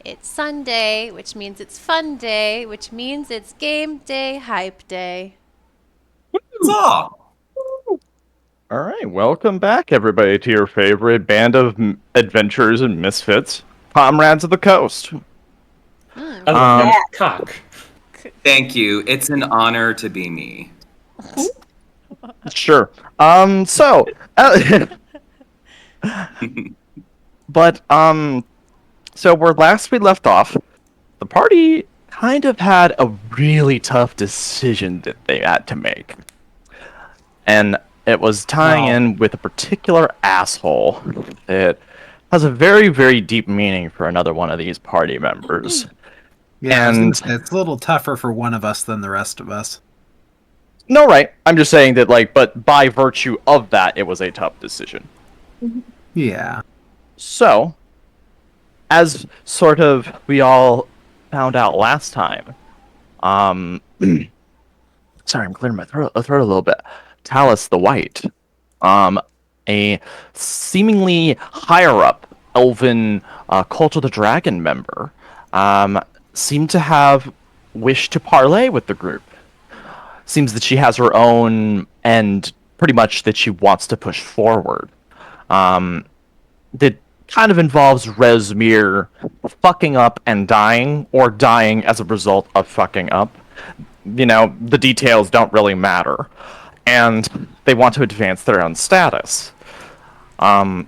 It's Sunday, which means it's fun day, which means it's game day hype day. Huzzah! All right, welcome back, everybody, to your favorite band of adventurers and misfits, Comrades of the Coast. Yeah. Cock. Thank you. It's an honor to be me. Sure. So, but so where last we left off, the party kind of had a really tough decision that they had to make, and it was tying in with a particular asshole that has a very, very deep meaning for another one of these party members. Yeah, And it's a little tougher for one of us than the rest of us. no, right. I'm just saying that, but by virtue of that, it was a tough decision. Yeah. So, as sort of we all found out last time, sorry, I'm clearing my throat a little bit. Talus the White, a seemingly higher up elven Cult of the Dragon member, seemed to have wished to parley with the group. Seems that she has her own end, pretty much, that she wants to push forward. That kind of involves Rezmir fucking up and dying, or dying as a result of fucking up. You know, the details don't really matter. And they want to advance their own status. And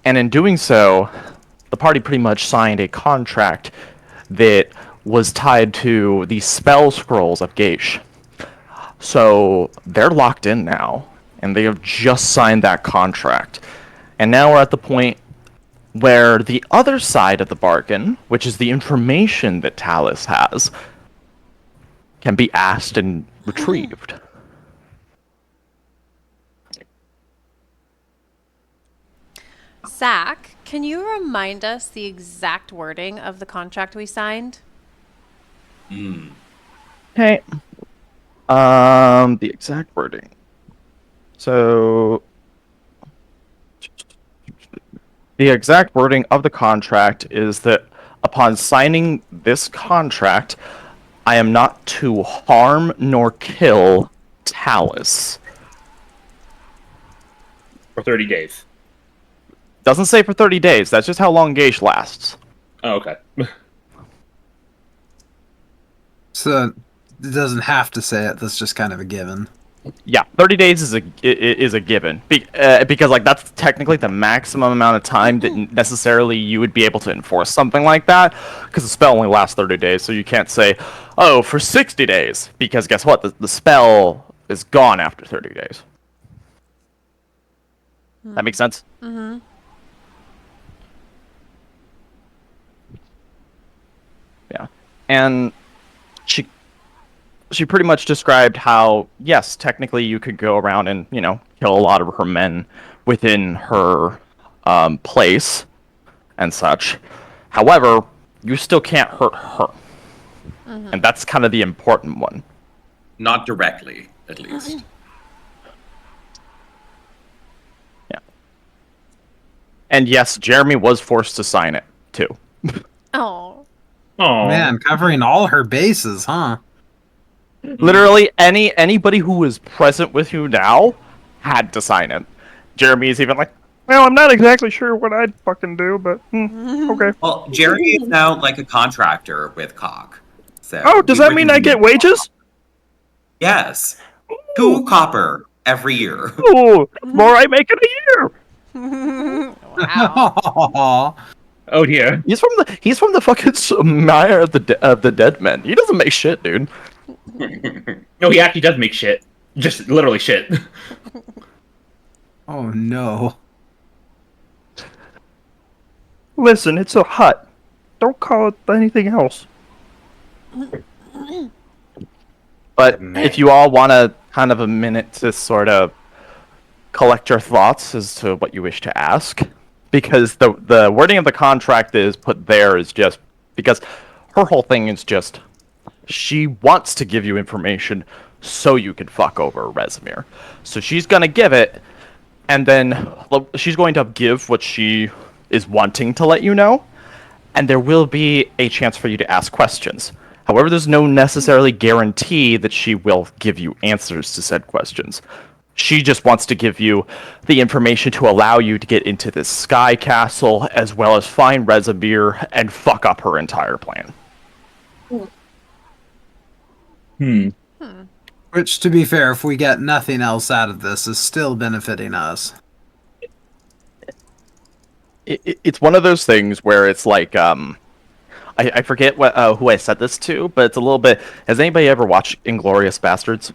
in doing so, the party pretty much signed a contract that was tied to the spell scrolls of Geish. So they're locked in now, and they have just signed that contract. And now we're at the point where the other side of the bargain, which is the information that Talus has, can be asked and retrieved. Zach, can you remind us the exact wording of the contract we signed? Okay. The exact wording. So, the exact wording of the contract is that upon signing this contract, I am not to harm nor kill Talus. For 30 days. Doesn't say for 30 days. That's just how long Geish lasts. Oh, okay. So it doesn't have to say it. That's just kind of a given. Yeah, 30 days is a given. Because, like, that's technically the maximum amount of time that necessarily you would be able to enforce something like that. Because the spell only lasts 30 days, so you can't say, oh, for 60 days. Because guess what? The spell is gone after 30 days. That makes sense? Mm-hmm. Yeah. And she pretty much described how, yes, technically you could go around and, you know, kill a lot of her men within her place and such. However, you still can't hurt her. Mm-hmm. And that's kind of the important one. Not directly, at least. Yeah. And yes, Jeremy was forced to sign it, too. Oh. Oh Man, covering all her bases, huh? Literally, anybody who was present with you now had to sign it. Jeremy is even like, well, I'm not exactly sure what I'd fucking do, but okay. Well, Jeremy is now like a contractor with Cock. So Oh, does that mean I get wages? Yes. 2 copper every year. Oh, more I make in a year. Wow. Oh dear. He's from the fucking Mire of the Dead Men. He doesn't make shit, dude. No, he actually does make shit. Just literally shit. Oh no. Listen, it's a hut. Don't call it anything else. But if you all want to kind of a minute to sort of collect your thoughts as to what you wish to ask, because the wording of the contract that is put there is just because her whole thing is just she wants to give you information so you can fuck over Rezmir. So she's gonna give it, and then she's going to give what she is wanting to let you know, and there will be a chance for you to ask questions. However, there's no necessarily guarantee that she will give you answers to said questions. She just wants to give you the information to allow you to get into this Sky Castle, as well as find Rezabir and fuck up her entire plan. Which, to be fair, if we get nothing else out of this, is still benefiting us. It's one of those things where it's like, I forget who I said this to, but it's a little bit. Has anybody ever watched Inglourious Bastards?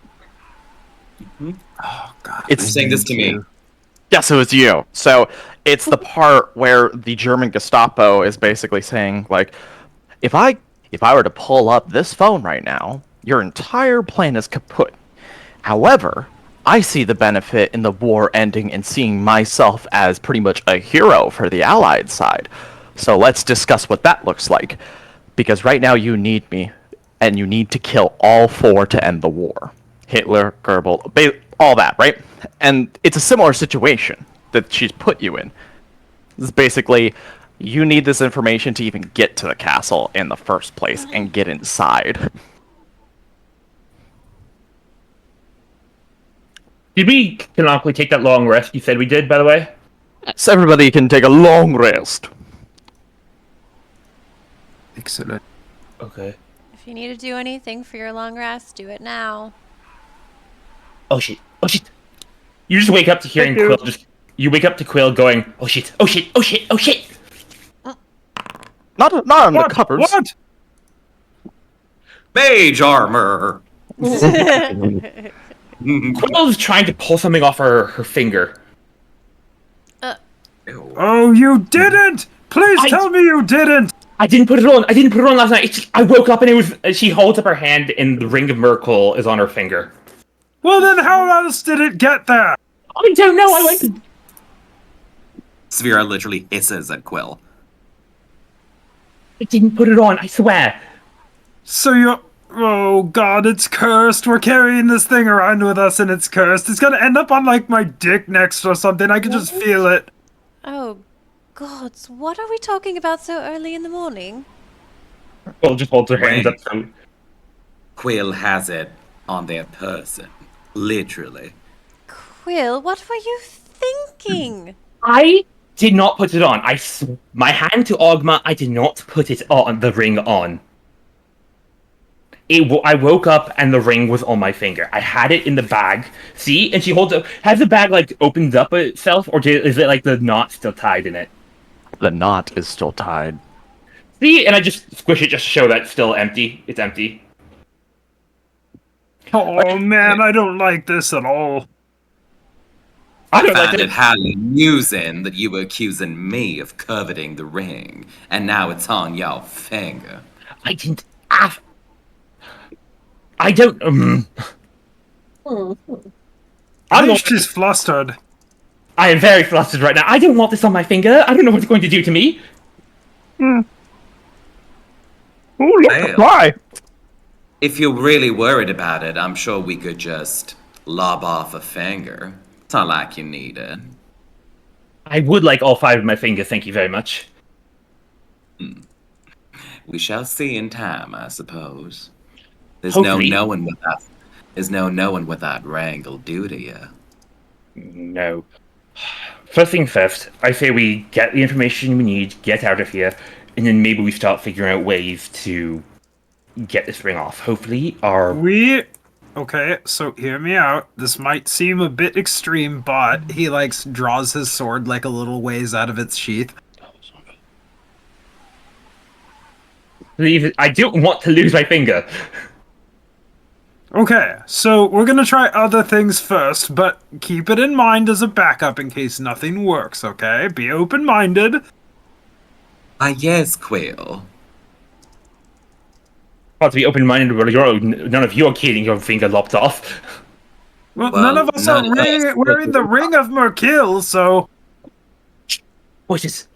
Oh God! You're saying this to me. Yes, it was you. So it's the part where the German Gestapo is basically saying, like, if I were to pull up this phone right now, your entire plan is kaput. However, I see the benefit in the war ending and seeing myself as pretty much a hero for the Allied side. So let's discuss what that looks like. Because right now you need me, and you need to kill all four to end the war. Hitler, Goebbels, all that, right? And it's a similar situation that she's put you in. It's basically, you need this information to even get to the castle in the first place and get inside. Did we canonically take that long rest you said we did, by the way? So everybody can take a long rest. Excellent. Okay. If you need to do anything for your long rest, do it now. Oh shit. Oh shit. You just wake up to hearing Quill you wake up to Quill going, oh shit, oh shit, oh shit, oh shit. Not on the cupboards. What? Mage armor. Quill's trying to pull something off her finger. Ew. Oh, you didn't! Please tell me you didn't! I didn't put it on. I didn't put it on last night. It's just, I woke up and it was. She holds up her hand and the ring of Merkel is on her finger. Well, then how else did it get there? I don't know. I went. Sphera literally hisses at Quill. I didn't put it on. I swear. So you're... Oh God, it's cursed. We're carrying this thing around with us and it's cursed. It's gonna end up on, like, my dick next or something. I can just feel it. Oh, gods, what are we talking about so early in the morning? Quill just holds her hands up. So Quill has it on their person. Literally. Quill, what were you thinking? I did not put it on. My hand to Ogma. I did not put it on. The ring on. I woke up and the ring was on my finger. I had it in the bag. See, and she holds it. Has the bag like opened up itself, or is it like the knot still tied in it? The knot is still tied. See, and I just squish it just to show that it's still empty. It's empty. Oh man, I don't like this at all. I don't like Found it. it highly amusing that you were accusing me of coveting the ring, and now it's on your finger. I didn't. I don't. I think she's flustered. I am very flustered right now. I don't want this on my finger. I don't know what it's going to do to me. Oh, look, Well. a fly! If you're really worried about it, I'm sure we could just lob off a finger. It's not like you need it. I would like all 5 of my fingers. Thank you very much. We shall see in time, I suppose. There's Hopefully. no knowing what that ring will do to you. No. First thing first, I say we get the information we need, get out of here, and then maybe we start figuring out ways to get this ring off. Hopefully, Okay, so hear me out. This might seem a bit extreme, but he, like, draws his sword, like, a little ways out of its sheath. I don't want to lose my finger. Okay, so we're gonna try other things first, but keep it in mind as a backup in case nothing works, okay? Be open-minded. Yes, Quill. About to be open-minded, but none of you are getting your finger lopped off. Well, Well, none of us are none of us. wearing the Ring of Merkil, so... Voices.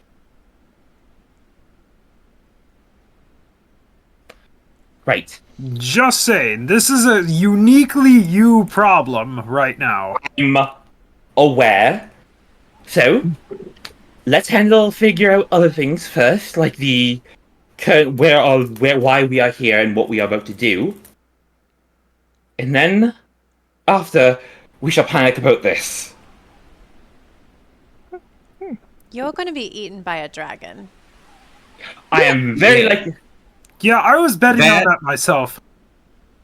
Right. Just saying, this is a uniquely you problem right now. I'm aware. So, let's figure out other things first, like the why we are here and what we are about to do. And then, after, we shall panic about this. You're going to be eaten by a dragon. I am very Yeah. likely. Yeah, I was betting on That- that myself.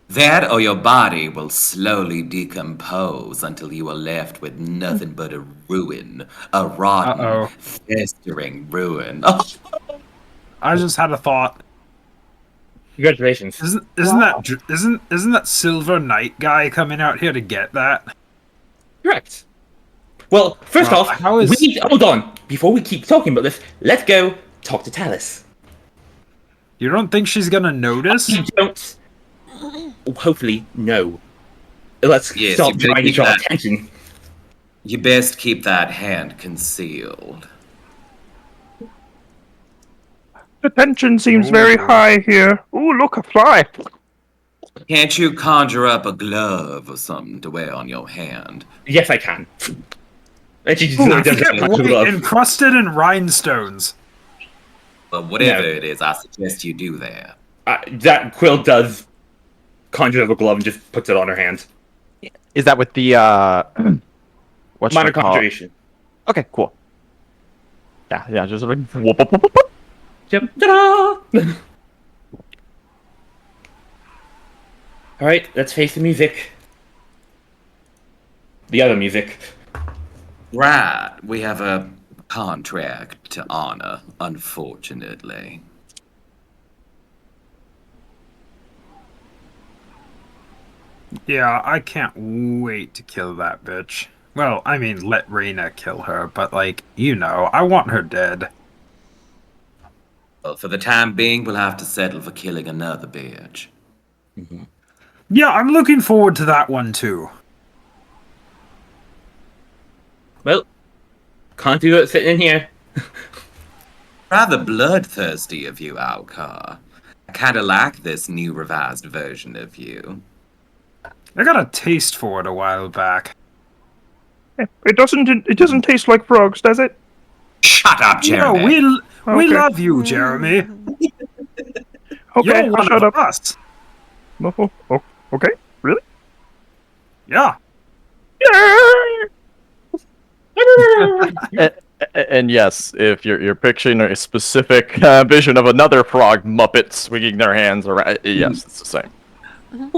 That or your body will slowly decompose until you are left with nothing but a ruin. A rotten, Uh-oh. festering ruin. I just had a thought. Congratulations. Isn't that Silver Knight guy coming out here to get that? Correct. Well, first Well, off, how is- we need hold on. Before we keep talking about this, let's go talk to Talus. You don't think she's gonna notice? You don't. Hopefully, no. Let's Yes, stop you better trying to keep draw that- attention. You best keep that hand concealed. The tension seems very Ooh. high here. Ooh, look, a fly. Can't you conjure up a glove or something to wear on your hand? Yes, I can. And she just Ooh, really does yeah, it. right, encrusted in rhinestones. But whatever No. it is, I suggest you do that. That Quill does conjure up a glove and just puts it on her hand. Is that with the what's Minor conjuration. Okay, cool. Yeah, just like whoop, whoop, whoop, whoop. Yep. Ta-da! Alright, let's face the music. The other music. Right, we have a contract to honor, unfortunately. Yeah, I can't wait to kill that bitch. Well, I mean, let Reyna kill her, but like, you know, I want her dead. Well, for the time being, we'll have to settle for killing another bitch. Yeah, I'm looking forward to that one too. Well, can't do it sitting in here. Rather bloodthirsty of you, Alcar. I kinda like this new revised version of you. I got a taste for it a while back. It doesn't taste like frogs, does it? Shut up, No, Jeremy! we Okay. love you, Jeremy. Okay, You're I'll one shut of up. us. Oh, okay, really? Yeah. And yes, if you're picturing a specific vision of another frog Muppet swinging their hands around, yes, it's the same.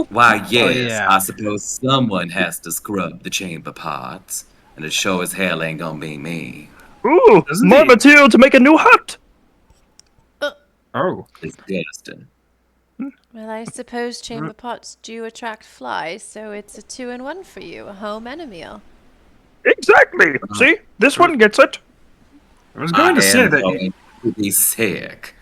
Why, yes, yeah. I suppose someone has to scrub the chamber pots, and it sure as hell ain't gonna be me. Ooh, Doesn't more he- material to make a new hut. Oh. It's Destin. Well, I suppose chamber pots do attract flies, so it's a 2-in-1 for you, a home and a meal. Exactly. See, this one gets it. I was going to say that. going to be sick.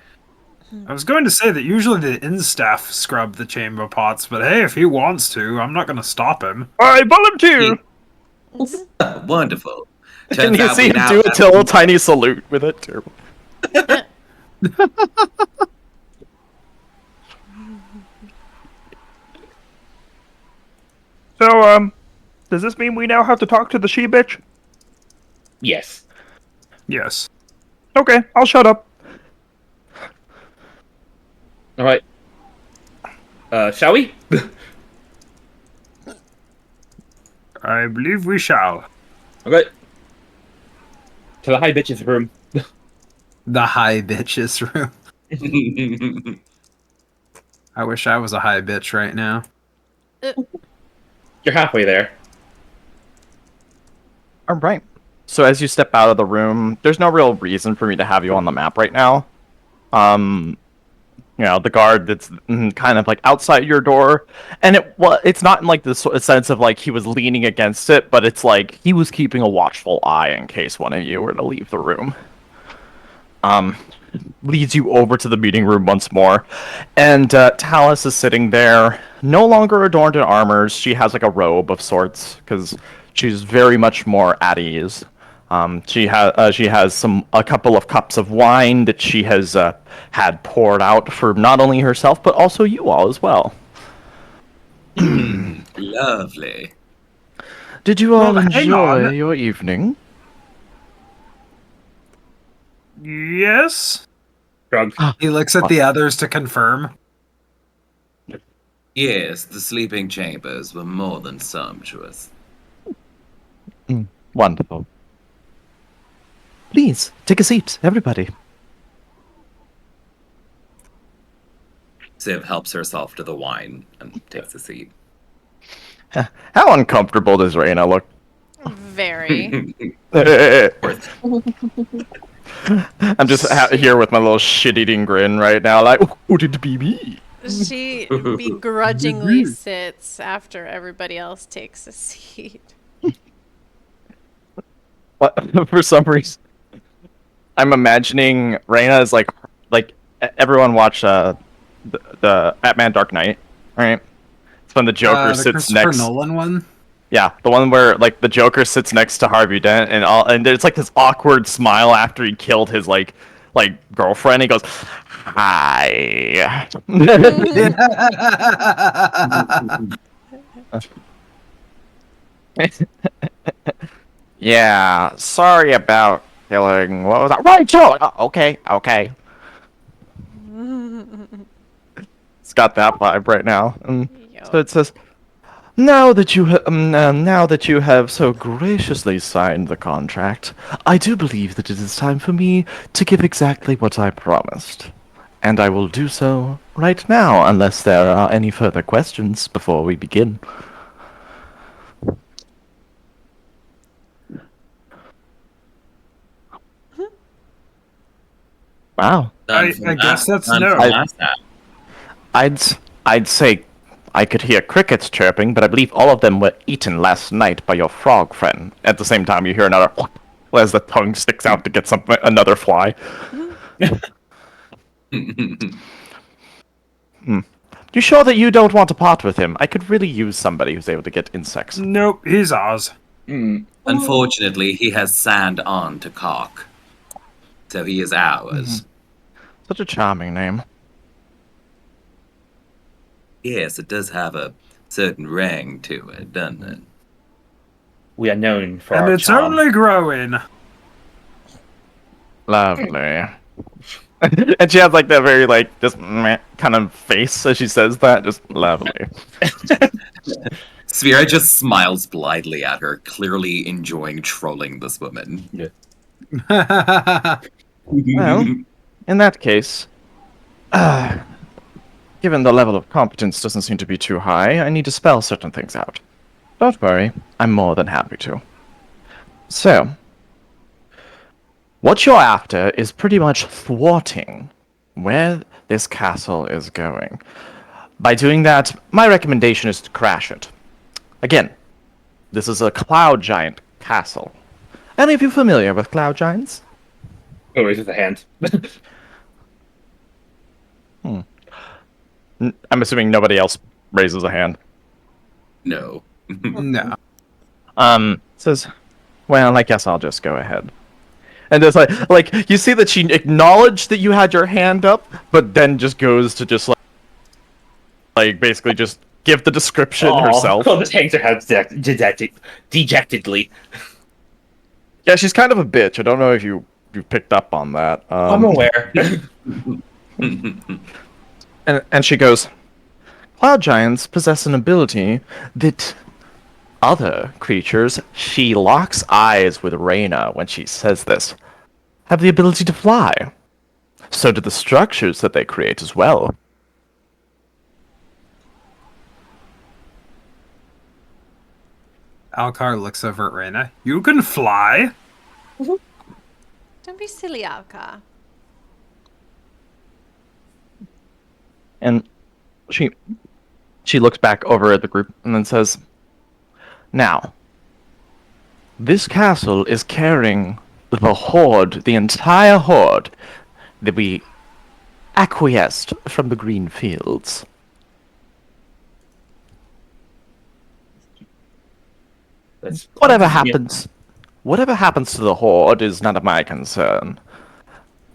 I was going to say that usually the instaff scrub the chamber pots, but hey, if he wants to, I'm not going to stop him. I volunteer. Wonderful. Can Turns you out see we him now do a have- little tiny salute with it? Terrible. So, does this mean we now have to talk to the she bitch? Yes. Yes. Okay, I'll shut up. Alright. Shall we? I believe we shall. Okay. To the high bitch's room. The high bitches room. I wish I was a high bitch right now. You're halfway there. All right. So as you step out of the room, there's no real reason for me to have you on the map right now. You know, the guard that's kind of like outside your door, and it's not in like the sense of like he was leaning against it, but it's like he was keeping a watchful eye in case one of you were to leave the room. Leads you over to the meeting room once more, and Talus is sitting there, no longer adorned in armors. She has like a robe of sorts because she's very much more at ease. She has a couple of cups of wine that she has had poured out for not only herself but also you all as well. Lovely. Did you all Well, hang enjoy on. your evening? Yes? Drug. He looks at the others to confirm. Yes, the sleeping chambers were more than sumptuous. Wonderful. Please, take a seat, everybody. Civ helps herself to the wine and takes a seat. How uncomfortable does Reina look? Very. I'm just here with my little shit-eating grin right now, like, would it be me? She begrudgingly sits after everybody else takes a seat. What? For some reason, I'm imagining Reina is like everyone watch the Batman Dark Knight, right? It's when the Joker The sits Christopher next. Nolan one. Yeah, the one where like the Joker sits next to Harvey Dent, and there's like this awkward smile after he killed his like girlfriend. He goes, "Hi." Yeah, sorry about killing. What was that? Right, Joe. Okay. It's got that vibe right now. So it says, now that you have so graciously signed the contract, I do believe that it is time for me to give exactly what I promised. And I will do so right now, unless there are any further questions before we begin. Wow. I guess that's no. I'd say I could hear crickets chirping, but I believe all of them were eaten last night by your frog friend. At the same time, you hear another as the tongue sticks out to get another fly. You sure that you don't want to part with him? I could really use somebody who's able to get insects. Nope, he's Oz. Unfortunately, he has sand on to cock. So he is ours. Such a charming name. Yes, it does have a certain ring to it, doesn't it? We are known for And our it's charm. only growing. Lovely. And she has like that very like just meh kind of face as she says that. Just lovely. Sphera just smiles blithely at her, clearly enjoying trolling this woman. Yeah. Well, in that case, given the level of competence doesn't seem to be too high, I need to spell certain things out. Don't worry, I'm more than happy to. So, what you're after is pretty much thwarting where this castle is going. By doing that, my recommendation is to crash it. Again, this is a cloud giant castle. Any of you familiar with cloud giants? Oh, raises a hand. I'm assuming nobody else raises a hand. No. No. Says, well, I guess I'll just go ahead. And it's like you see that she acknowledged that you had your hand up, but then just goes to just like basically just give the description herself. Oh, just hangs her head dejectedly. Yeah, she's kind of a bitch. I don't know if you picked up on that. I'm aware. And she goes, cloud giants possess an ability that other creatures, she locks eyes with Reina when she says this, have the ability to fly. So do the structures that they create as well. Alcar looks over at Reyna. You can fly? Don't be silly, Alka. And she looks back over at the group and then says, now, this castle is carrying the hoard, the entire hoard that we acquiesced from the green fields. Whatever happens to the hoard is none of my concern.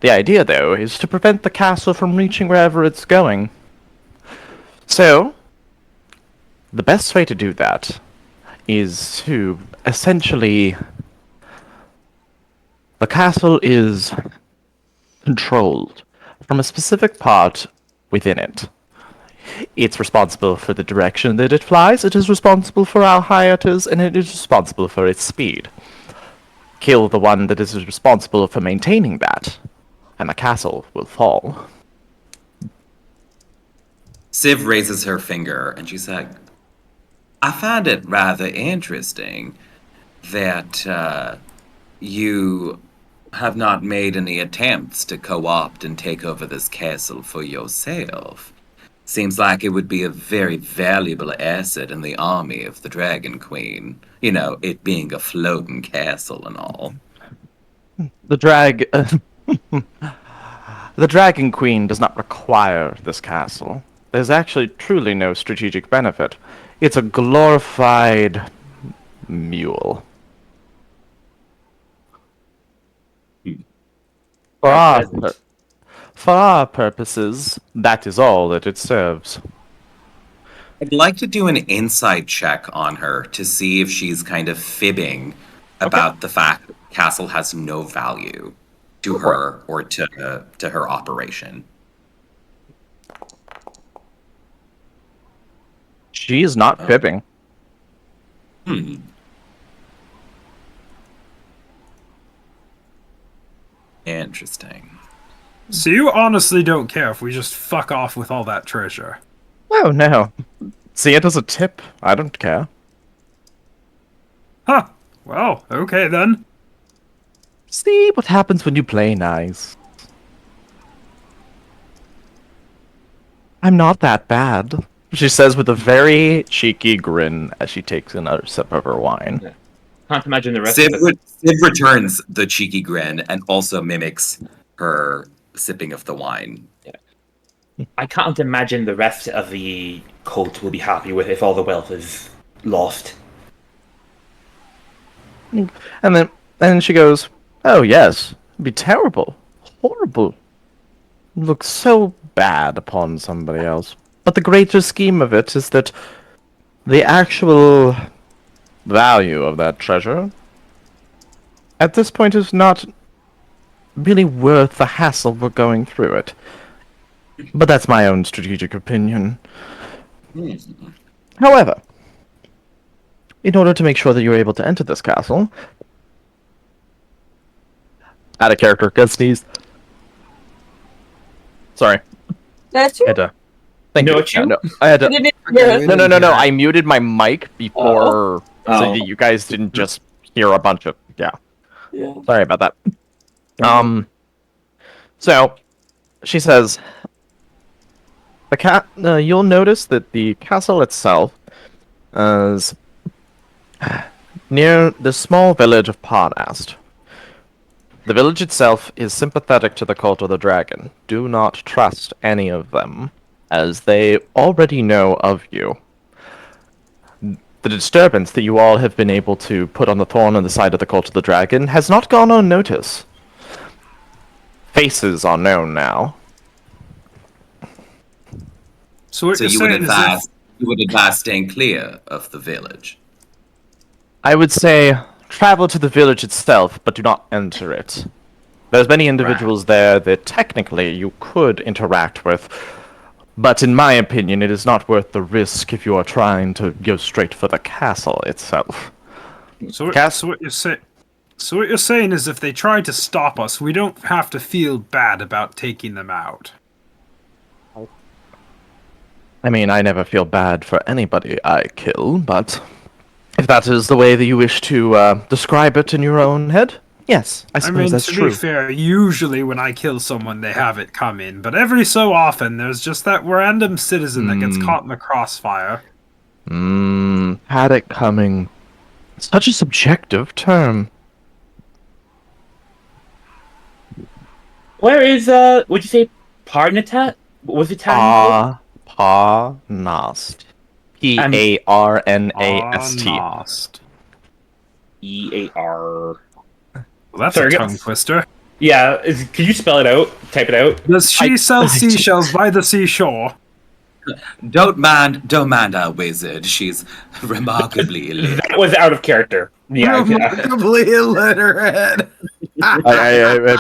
The idea, though, is to prevent the castle from reaching wherever it's going. So, the best way to do that is to essentially... The castle is controlled from a specific part within it. It's responsible for the direction that it flies, it is responsible for our hiatus, and it is responsible for its speed. Kill the one that is responsible for maintaining that, and the castle will fall. Civ raises her finger and she's like, I find it rather interesting that you have not made any attempts to co-opt and take over this castle for yourself. Seems like it would be a very valuable asset in the army of the Dragon Queen. You know, it being a floating castle and all. The Dragon Queen does not require this castle. There's actually truly no strategic benefit. It's a glorified mule. For our purposes, that is all that it serves. I'd like to do an insight check on her to see if she's kind of fibbing about the fact that the castle has no value to her or to her operation. She is not fibbing. Interesting. So you honestly don't care if we just fuck off with all that treasure? Oh no. See it as a tip. I don't care. Huh. Well, okay then. See what happens when you play nice. I'm not that bad, she says with a very cheeky grin as she takes another sip of her wine. Can't imagine the rest Civ, of it. Civ returns the cheeky grin and also mimics her sipping of the wine. I can't imagine the rest of the cult will be happy with if all the wealth is lost. And then she goes, "Oh yes, it'd be terrible, horrible. Looks so bad upon somebody else. But the greater scheme of it is that the actual value of that treasure at this point is not really worth the hassle for going through it. But that's my own strategic opinion. However, in order to make sure that you're able to enter this castle, out of character, get sneezed. Sorry. That's you? I had to. Thank No, you. it's you? No, I had to. You didn't hear it. No. I muted my mic before, so Oh. that you guys didn't just hear a bunch of Yeah. Sorry about that. So she says, you'll notice that the castle itself is near the small village of Parnast. The village itself is sympathetic to the cult of the dragon. Do not trust any of them, as they already know of you. The disturbance that you all have been able to put on the thorn on the side of the cult of the dragon has not gone unnoticed. Faces are known now. So what So you're you would saying is advise staying clear of the village. I would say travel to the village itself, but do not enter it. There's many individuals there that technically you could interact with, but in my opinion, it is not worth the risk if you are trying to go straight for the castle itself. So what you're saying is if they try to stop us, we don't have to feel bad about taking them out. I mean, I never feel bad for anybody I kill, but if that is the way that you wish to describe it in your own head, yes, I suppose that's to true. be fair, usually when I kill someone, they have it come in, but every so often, there's just that random citizen that gets caught in the crossfire. Had it coming. Such a subjective term. Where is, would you say Parnatat? Was it town? Parnast. Parnast. Lost. E-A-R... Well, that's Sorry, a tongue twister. Yeah, can you spell it out? Type it out? Does she sell seashells by the seashore? Don't mind our wizard. She's remarkably illiterate. That was out of character. Yeah, Remarkably illiterate. I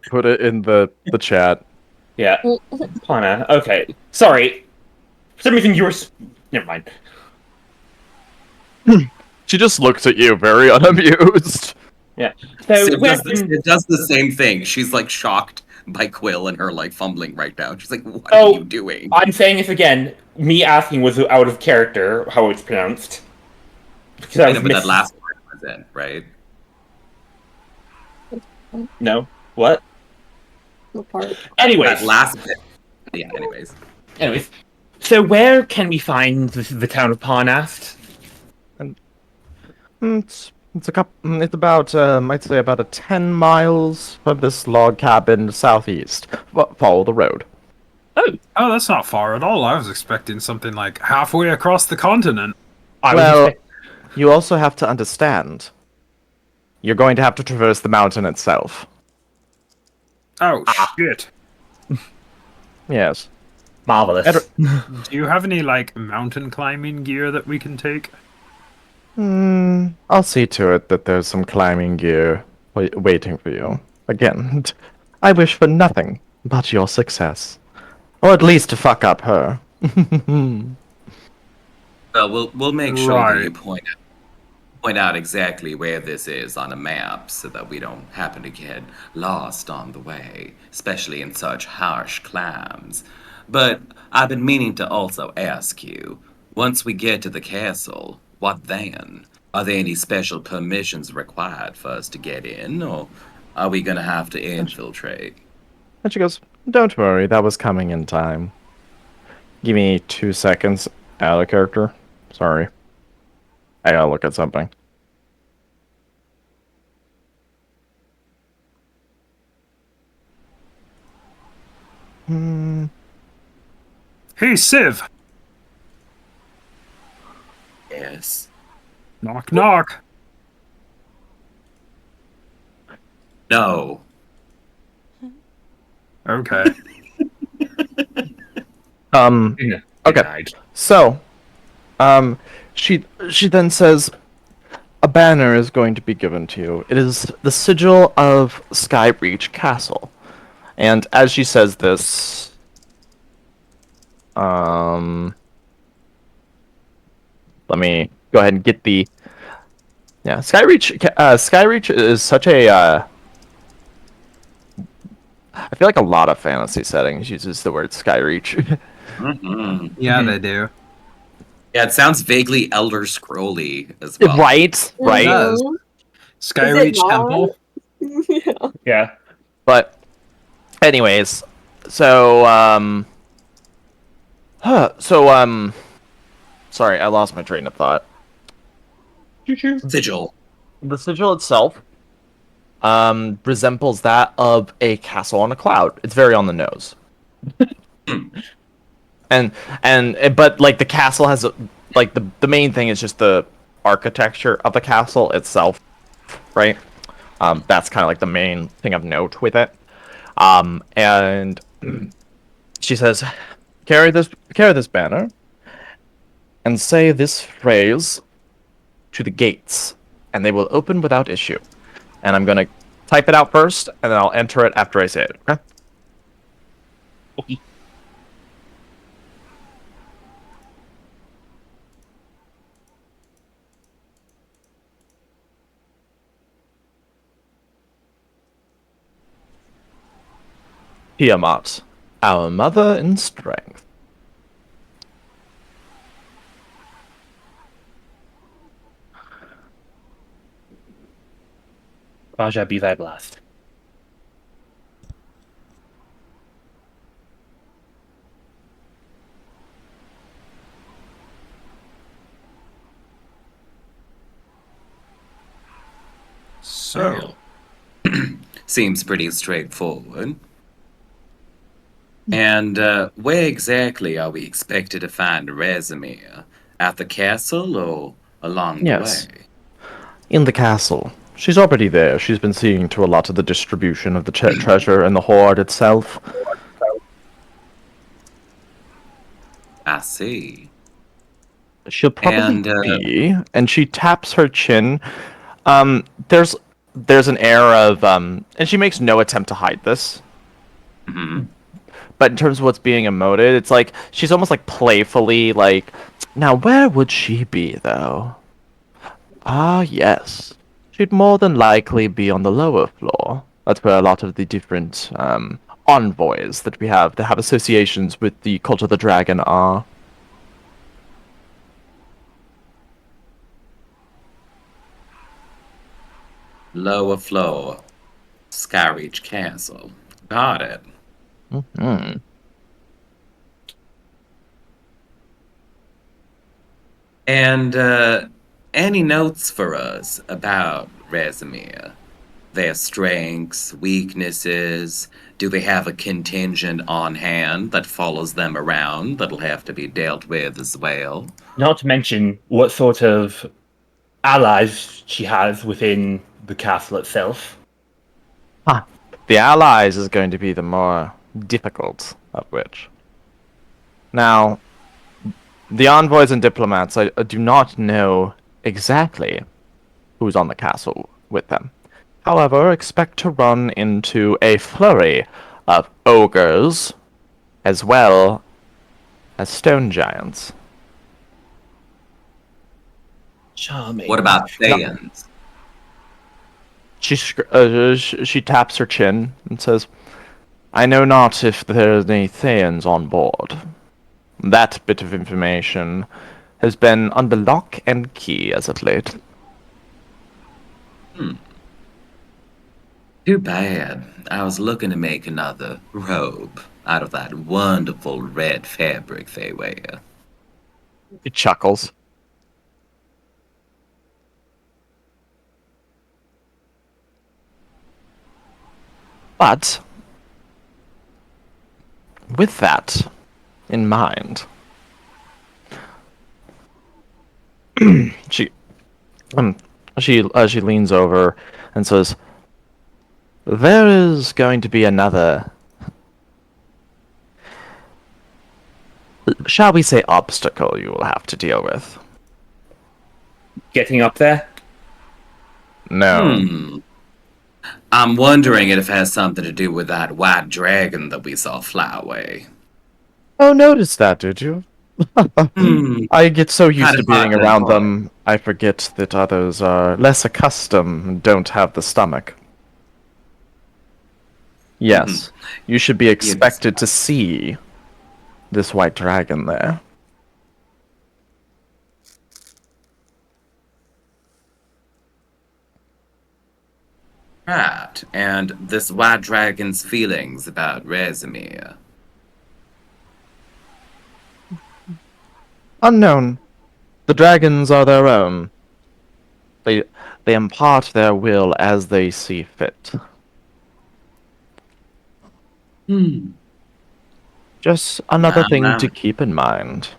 put it in the chat. Yeah. Pana. Okay. Sorry. For some reason you were. Never mind. She just looks at you, very unamused. Yeah. So It does the same thing. She's like shocked by Quill and her like fumbling right now. She's like, "What Oh, are you doing?" I'm saying this again. Me asking was out of character how it's pronounced. Because I I was know, but that miss- last part was in, right? No. What? What part? Anyways. That last bit. Yeah. Anyways. So where can we find the town of Parnast? It's about I'd say about a 10 miles from this log cabin southeast. Follow the road. Oh, that's not far at all. I was expecting something like halfway across the continent. Well, you also have to understand. You're going to have to traverse the mountain itself. Oh, shit. Yes. Marvelous. Do you have any, like, mountain climbing gear that we can take? I'll see to it that there's some climbing gear waiting for you. Again, I wish for nothing but your success. Or at least to fuck up her. Well, we'll make sure that you Right. point out exactly where this is on a map so that we don't happen to get lost on the way, especially in such harsh climes. But I've been meaning to also ask you, once we get to the castle, what then? Are there any special permissions required for us to get in, or are we gonna have to infiltrate? And she goes, don't worry, that was coming in time. Give me 2 seconds out of character. Sorry. I gotta look at something. Hey, Civ! Yes. Knock, knock. No. Okay. Yeah. Okay. Denied. So, she then says, a banner is going to be given to you. It is the sigil of Skyreach Castle. And as she says this, let me go ahead and get the, yeah, Skyreach is such a, I feel like a lot of fantasy settings uses the word Skyreach. Mm-hmm. Yeah, they do. Yeah, it sounds vaguely Elder Scrolly as well. Right, right. does. Mhm. Skyreach not? Temple. Yeah. Yeah. But, anyways, so, sorry, I lost my train of thought. Sigil. The sigil itself, resembles that of a castle on a cloud. It's very on the nose. But like the castle has like the main thing is just the architecture of the castle itself, right? That's kind of like the main thing of note with it. And she says, carry this banner and say this phrase to the gates, and they will open without issue. And I'm gonna type it out first, and then I'll enter it after I say it. Okay? Okay. Tiamat, our mother in strength. Raja be thy blessed. So, Seems pretty straightforward. And where exactly are we expected to find Rezimir? At the castle or along the Yes. way? In the castle. She's already there. She's been seeing to a lot of the distribution of the treasure and the hoard itself. I see. She'll probably And, be, and she taps her chin. There's there's an air of and she makes no attempt to hide this. Mhm. But in terms of what's being emoted, it's like she's almost like playfully like, now where would she be though? Ah, yes. She'd more than likely be on the lower floor. That's where a lot of the different envoys that we have that have associations with the cult of the dragon are. Lower floor, Skyreach Castle. Got it. Mm-hmm. And any notes for us about Rezimir? Their strengths, weaknesses? Do they have a contingent on hand that follows them around that'll have to be dealt with as well? Not to mention what sort of allies she has within the castle itself. The allies is going to be the more difficult of which. Now, the envoys and diplomats, I do not know exactly who's on the castle with them. However, expect to run into a flurry of ogres as well as stone giants. Charming. What about Thayans? She taps her chin and says, I know not if there are any Thayans on board. That bit of information has been under lock and key as of late. Too bad. I was looking to make another robe out of that wonderful red fabric they wear. He chuckles. But with that in mind, she leans over and says, "There is going to be another, shall we say, obstacle you will have to deal with." Getting up there? No. I'm wondering if it has something to do with that white dragon that we saw fly away. Oh, noticed that, did you? I get so used Kinda to being hot, around boy. them, I forget that others are less accustomed and don't have the stomach. Yes, you should be expected to see this white dragon there. Right, and this white dragon's feelings about Rezimir. Unknown. The dragons are their own. They impart their will as they see fit. Just another thing to keep in mind.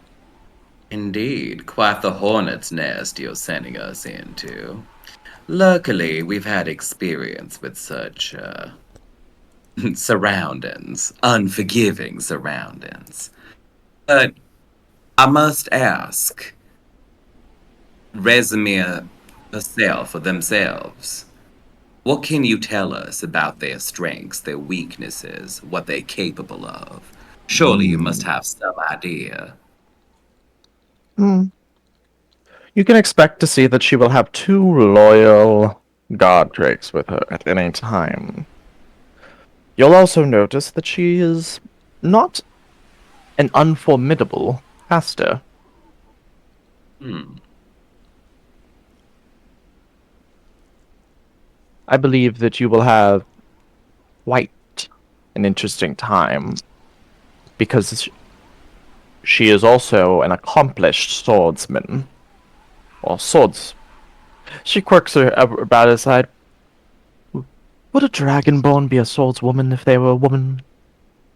Indeed, quite the hornet's nest you're sending us into. Luckily, we've had experience with such, surroundings. Unforgiving surroundings. But I must ask, Rezimir herself or themselves, what can you tell us about their strengths, their weaknesses, what they're capable of? Surely you must have some idea. You can expect to see that she will have 2 loyal god drakes with her at any time. You'll also notice that she is not an unformidable caster. I believe that you will have quite an interesting time, because she is also an accomplished swordsman. Or swords. She quirks her about her side. Would a dragonborn be a swordswoman if they were a woman?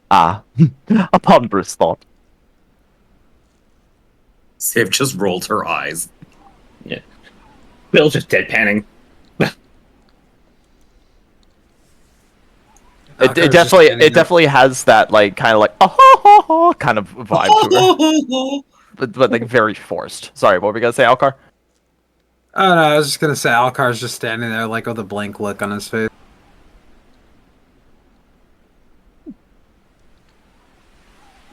Ah, a ponderous thought. Siv just rolled her eyes. Yeah. Bill's just deadpanning. It definitely has that like kind of like kind of vibe to her, but like very forced. Sorry, what were we gonna say, Alcar? Oh no, I was just gonna say Alcar's just standing there like with a blank look on his face.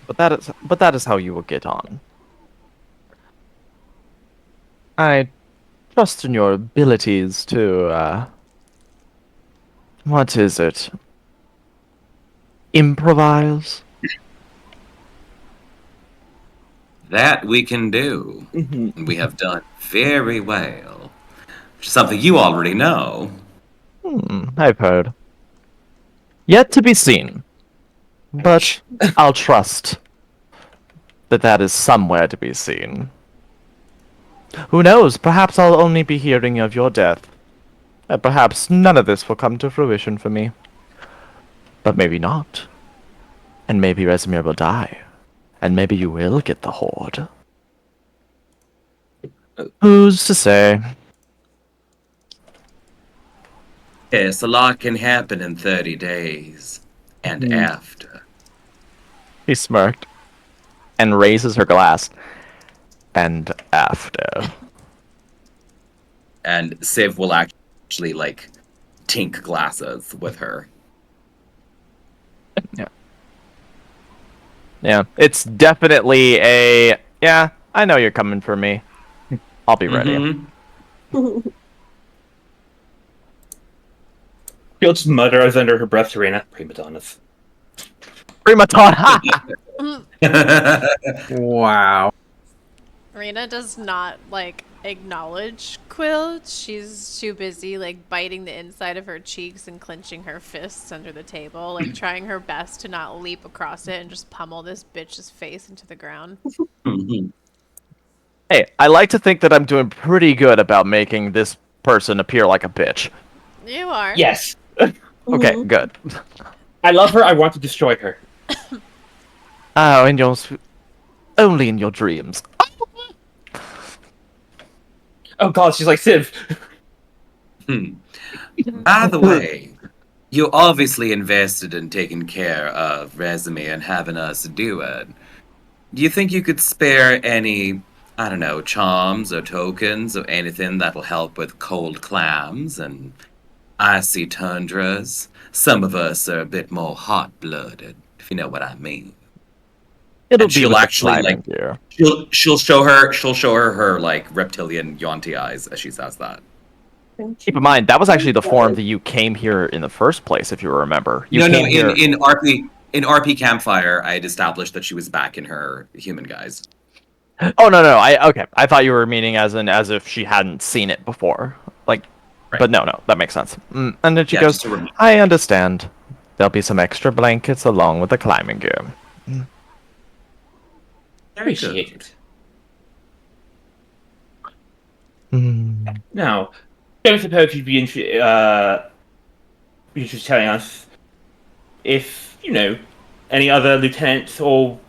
But that is how you will get on. I trust in your abilities to, what is it? Improvise? That we can do. And we have done very well. Which is something you already know. I've heard. Yet to be seen. But I'll trust that that is somewhere to be seen. Who knows? Perhaps I'll only be hearing of your death. And perhaps none of this will come to fruition for me. But maybe not. And maybe Resimir will die. And maybe you will get the hoard. Who's to say? Yes, a lot can happen in 30 days. And after. He smirked. And raises her glass. And after. And Civ will actually, like, tink glasses with her. Yeah, it's definitely a... Yeah, I know you're coming for me. I'll be ready. Mhm. She'll just mutter as under her breath, Serena. Prima donnas. Prima donna! Wow. Rena does not like acknowledge Quill. She's too busy like biting the inside of her cheeks and clenching her fists under the table, like trying her best to not leap across it and just pummel this bitch's face into the ground. Hey, I like to think that I'm doing pretty good about making this person appear like a bitch. You are. Yes. Okay, good. I love her. I want to destroy her. Oh, in your... Only in your dreams. Oh god, she's like Civ. By the way, you obviously invested in taking care of Resume and having us do it. Do you think you could spare any, I don't know, charms or tokens or anything that'll help with cold clams and icy tundras? Some of us are a bit more hot-blooded, if you know what I mean. It'll And be she'll with the actually, climbing like, gear. she'll show her like reptilian yawnty eyes as she says that. Keep in mind, that was actually the form that you came here in the first place, if you remember. You No, came here... in RP Campfire, I had established that she was back in her human guise. Oh, no, okay. I thought you were meaning as if she hadn't seen it before. Like, Right. but no, that makes sense. And then she Yeah, goes, just to remind- I understand. There'll be some extra blankets along with the climbing gear. Appreciate it. Mm. Now, don't suppose you'd be interested telling us if, you know, any other lieutenants or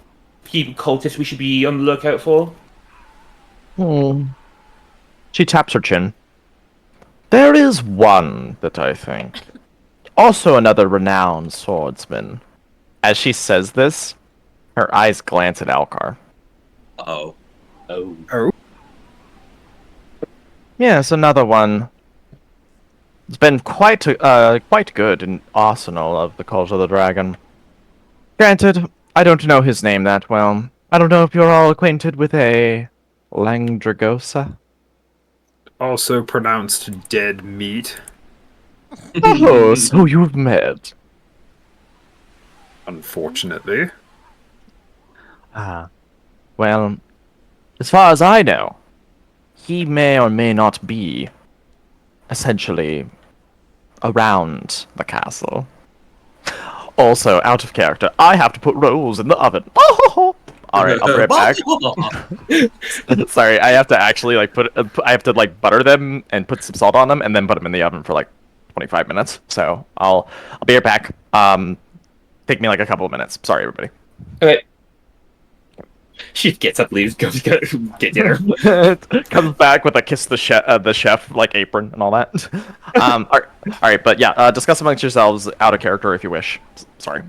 people cultists we should be on the lookout for? She taps her chin. There is one that I think. Also another renowned swordsman. As she says this, her eyes glance at Alcar. Uh-oh. Oh. Oh. Yes, another one. It's been quite good in Arsenal of the Cult of the Dragon. Granted, I don't know his name that well. I don't know if you're all acquainted with a Langdragosa. Also pronounced dead meat. Oh, so you've met. Unfortunately. Well, as far as I know, he may or may not be essentially around the castle. Also, out of character, I have to put rolls in the oven. Alright, I'll be right back. Sorry, I have to actually like I have to like butter them and put some salt on them and then put them in the oven for like 25 minutes. So I'll be right back. Take me like a couple of minutes. Sorry, everybody. Okay. She gets up, leaves, goes get dinner. Comes back with a kiss the chef like apron and all that. All right, but yeah, discuss amongst yourselves out of character if you wish. Sorry.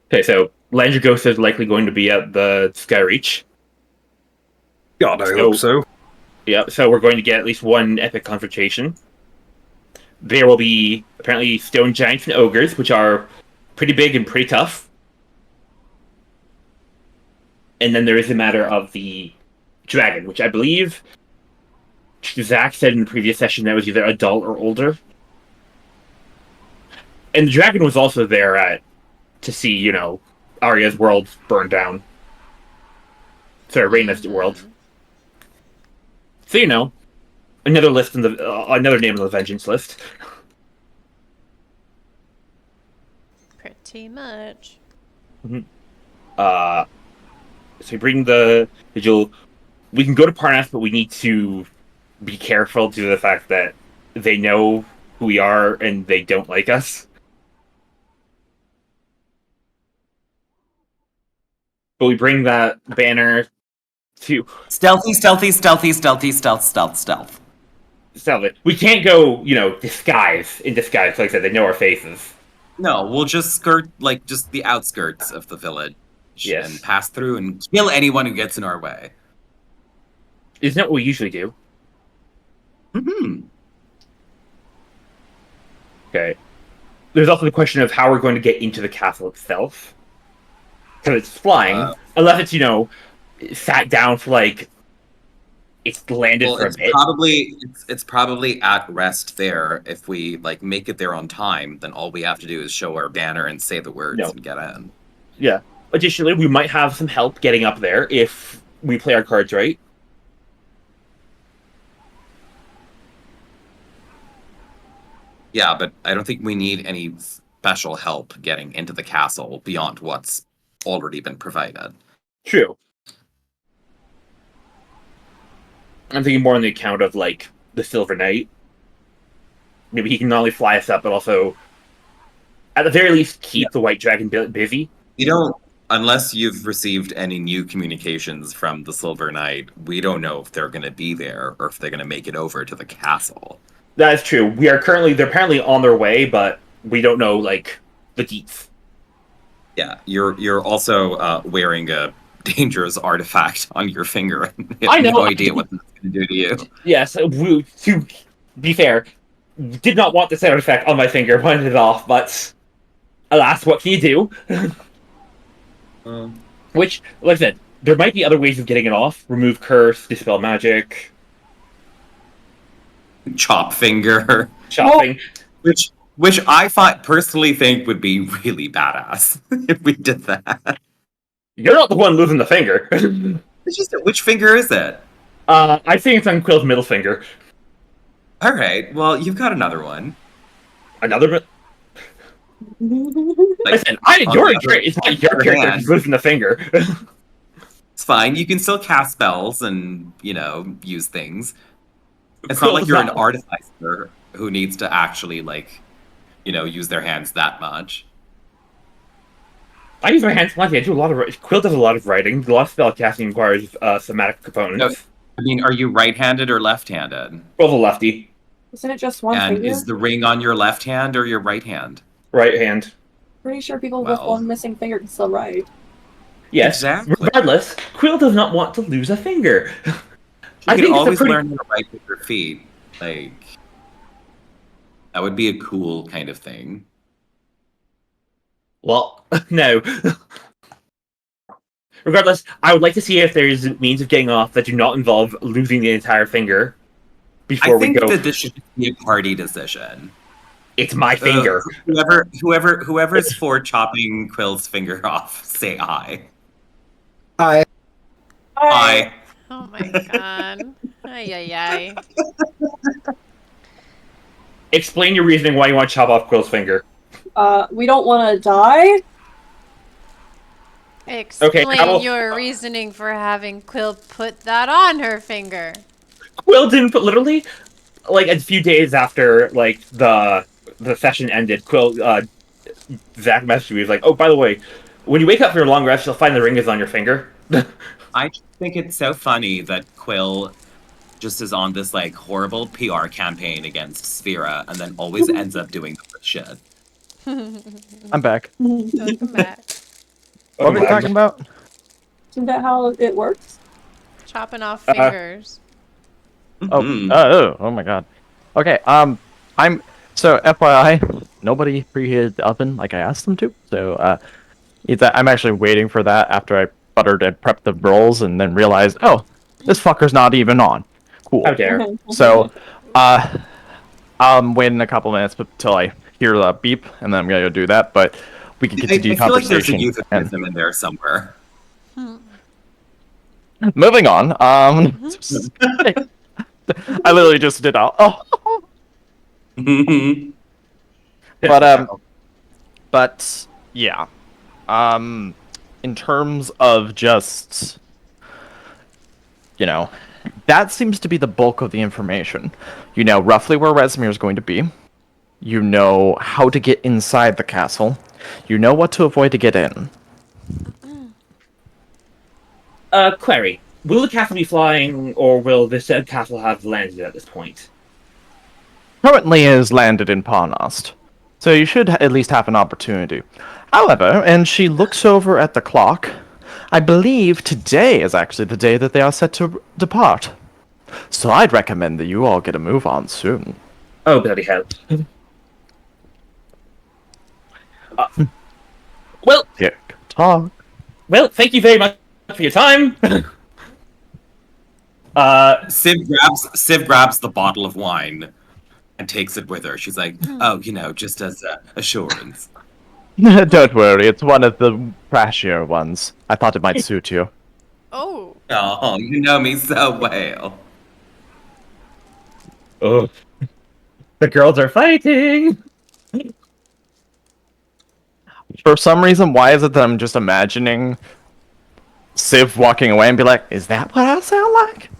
Okay, so Landragosa is likely going to be at the Skyreach. God, I hope so. Yeah, so we're going to get at least one epic confrontation. There will be apparently stone giants and ogres, which are pretty big and pretty tough. And then there is a matter of the dragon, which I believe Zach said in the previous session that was either adult or older. And the dragon was also there to see, you know, Arya's world burn down. Sorry, Rhaena's world. So, you know, another list in the another name on the vengeance list. Pretty much. So we bring the vigil. We can go to Parnas, but we need to be careful due to the fact that they know who we are and they don't like us. But we bring that banner to Stealth. We can't go, you know, disguise. Like I said, they know our faces. No, we'll just skirt, like, just the outskirts of the village. Yes. And pass through and kill anyone who gets in our way. Isn't that what we usually do? Mm-hmm. Okay. There's also the question of how we're going to get into the castle itself. Because it's flying. Unless it's, you know, sat down for, like, it's landed for a bit. It's probably at rest there. If we, like, make it there on time, then all we have to do is show our banner and say the words and get in. Yeah. Additionally, we might have some help getting up there if we play our cards right. Yeah, but I don't think we need any special help getting into the castle beyond what's already been provided. True. I'm thinking more on the account of, like, the Silver Knight. Maybe he can not only fly us up, but also, at the very least, keep the White Dragon busy. You don't, unless you've received any new communications from the Silver Knight, we don't know if they're going to be there or if they're going to make it over to the castle. That is true. They're apparently on their way, but we don't know, like, the deets. Yeah, you're also wearing a dangerous artifact on your finger. I know. No idea what it's going to do to you. Yes, to be fair, did not want this artifact on my finger, wanted it off, but alas, what can you do? Which, like I said, there might be other ways of getting it off. Remove curse, dispel magic. Chop finger. Chopping. Which I personally think would be really badass if we did that. You're not the one losing the finger. It's just, which finger is it? I think it's on Quill's middle finger. Alright, well, you've got another one. Another? Like, Listen, it's not your character who's losing the finger. It's fine, you can still cast spells and, you know, use things. It's not like you're an artificer who needs to actually, like, you know, use their hands that much. I use my hands plenty. I do a lot of... Quill does a lot of writing. A lot of spell casting requires somatic components. No, I mean, are you right-handed or left-handed? Both a lefty. Isn't it just one And finger? is the ring on your left hand or your right hand? Right hand. Pretty sure people with one missing finger can still write. Yes. Exactly. Regardless, Quill does not want to lose a finger. You can always learn how to write with your feet. Like, that would be a cool kind of thing. Well, no. Regardless, I would like to see if there's means of getting off that do not involve losing the entire finger before we go. I think that this should be a party decision. It's my finger. Whoever's for chopping Quill's finger off, say aye. Aye. Aye. Oh my god. Ay, ay, ay. Explain your reasoning why you want to chop off Quill's finger. We don't want to die. Explain your reasoning for having Quill put that on her finger. Quill didn't put literally, like a few days after like the session ended. Quill, Zach messaged me. He was like, "Oh, by the way, when you wake up from your long rest, you'll find the ring is on your finger." I just think it's so funny that Quill just is on this like horrible PR campaign against Sphera and then always ends up doing the shit. I'm back. Welcome back. What are we talking about? Isn't that how it works? chopping off fingers. Oh my god. Okay, so FYI, nobody preheated the oven like I asked them to. So I'm actually waiting for that after I buttered and prepped the rolls and then realized, oh, this fucker's not even on. Cool. How dare. So I'm waiting a couple minutes till I hear the beep, and then I'm gonna go do that. But we can continue I feel like there's a conversation. euphemism in there somewhere. Moving on. I literally just did out. Oh. But yeah. In terms of just, that seems to be the bulk of the information. You know roughly where Rezmir is going to be. You know how to get inside the castle. You know what to avoid to get in. Query. Will the castle be flying, or will the said castle have landed at this point? Currently is landed in Parnost, so you should at least have an opportunity. However, and she looks over at the clock, I believe today is actually the day that they are set to depart. So I'd recommend that you all get a move on soon. Oh, bloody hell. Well, Tick tock. well, thank you very much for your time. Civ grabs the bottle of wine and takes it with her. She's like, oh, just as assurance. Don't worry, it's one of the trashier ones. I thought it might suit you. Oh. Oh, you know me so well. Oh, the girls are fighting. For some reason, why is it that I'm just imagining Civ walking away and be like, is that what I sound like?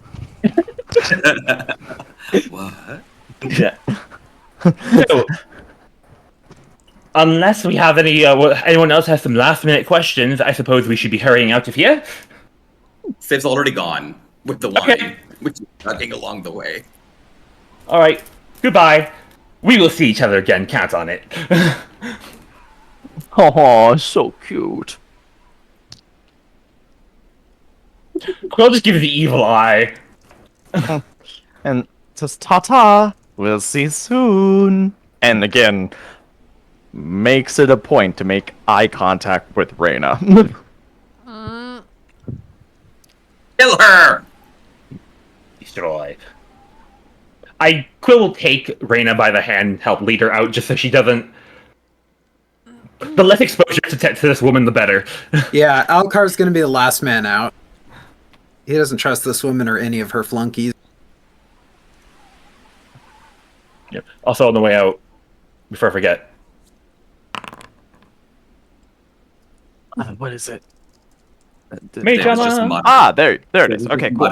What? Yeah. So, unless we have anyone else has some last-minute questions, I suppose we should be hurrying out of here. Civ's already gone with the wine, Okay. which is chugging along the way. All right. Goodbye. We will see each other again. Count on it. Oh, so cute. I'll just give you the evil eye. And just ta-ta, we'll see soon. And again, makes it a point to make eye contact with Reyna. Kill her! Destroy. Quill will take Reyna by the hand, help lead her out, just so she doesn't. The less exposure to this woman, the better. Yeah, Alcar's gonna be the last man out. He doesn't trust this woman or any of her flunkies. Yep. Also, on the way out, before I forget. What is it? Mage Civ is just armor. muttering. There it is. Okay, cool.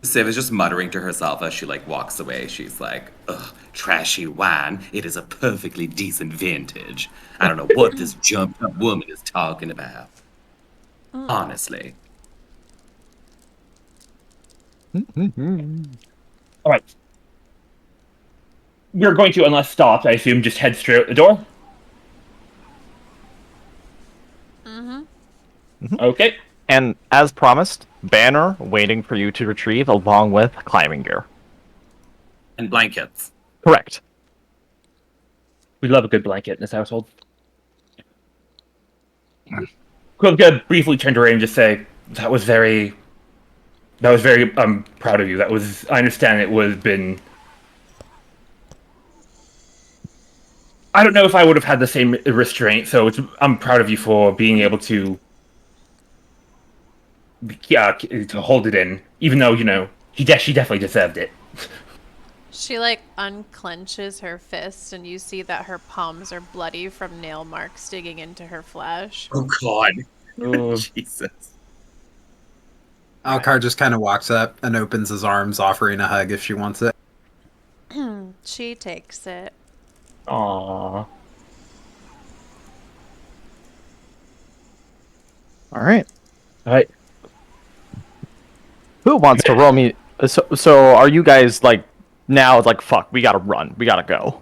Civ is just muttering to herself as she walks away. She's like, ugh, trashy wine. It is a perfectly decent vintage. I don't know what this jumped up woman is talking about. Honestly. All right. We're going to, unless stopped, I assume, just head straight out the door. Okay. And as promised, banner waiting for you to retrieve along with climbing gear. And blankets. Correct. We love a good blanket in this household. Quill's gonna briefly turn to Ray and just say, that was very, I'm proud of you. I understand it was been... I don't know if I would have had the same restraint, so I'm proud of you for being able to hold it in, even though, she definitely deserved it. She unclenches her fist, and you see that her palms are bloody from nail marks digging into her flesh. Oh, God. Oh. Jesus. Alcar just kind of walks up and opens his arms, offering a hug if she wants it. She takes it. Aww. Alright. Alright. Who wants to roll me? So are you guys now fuck, we gotta run. We gotta go.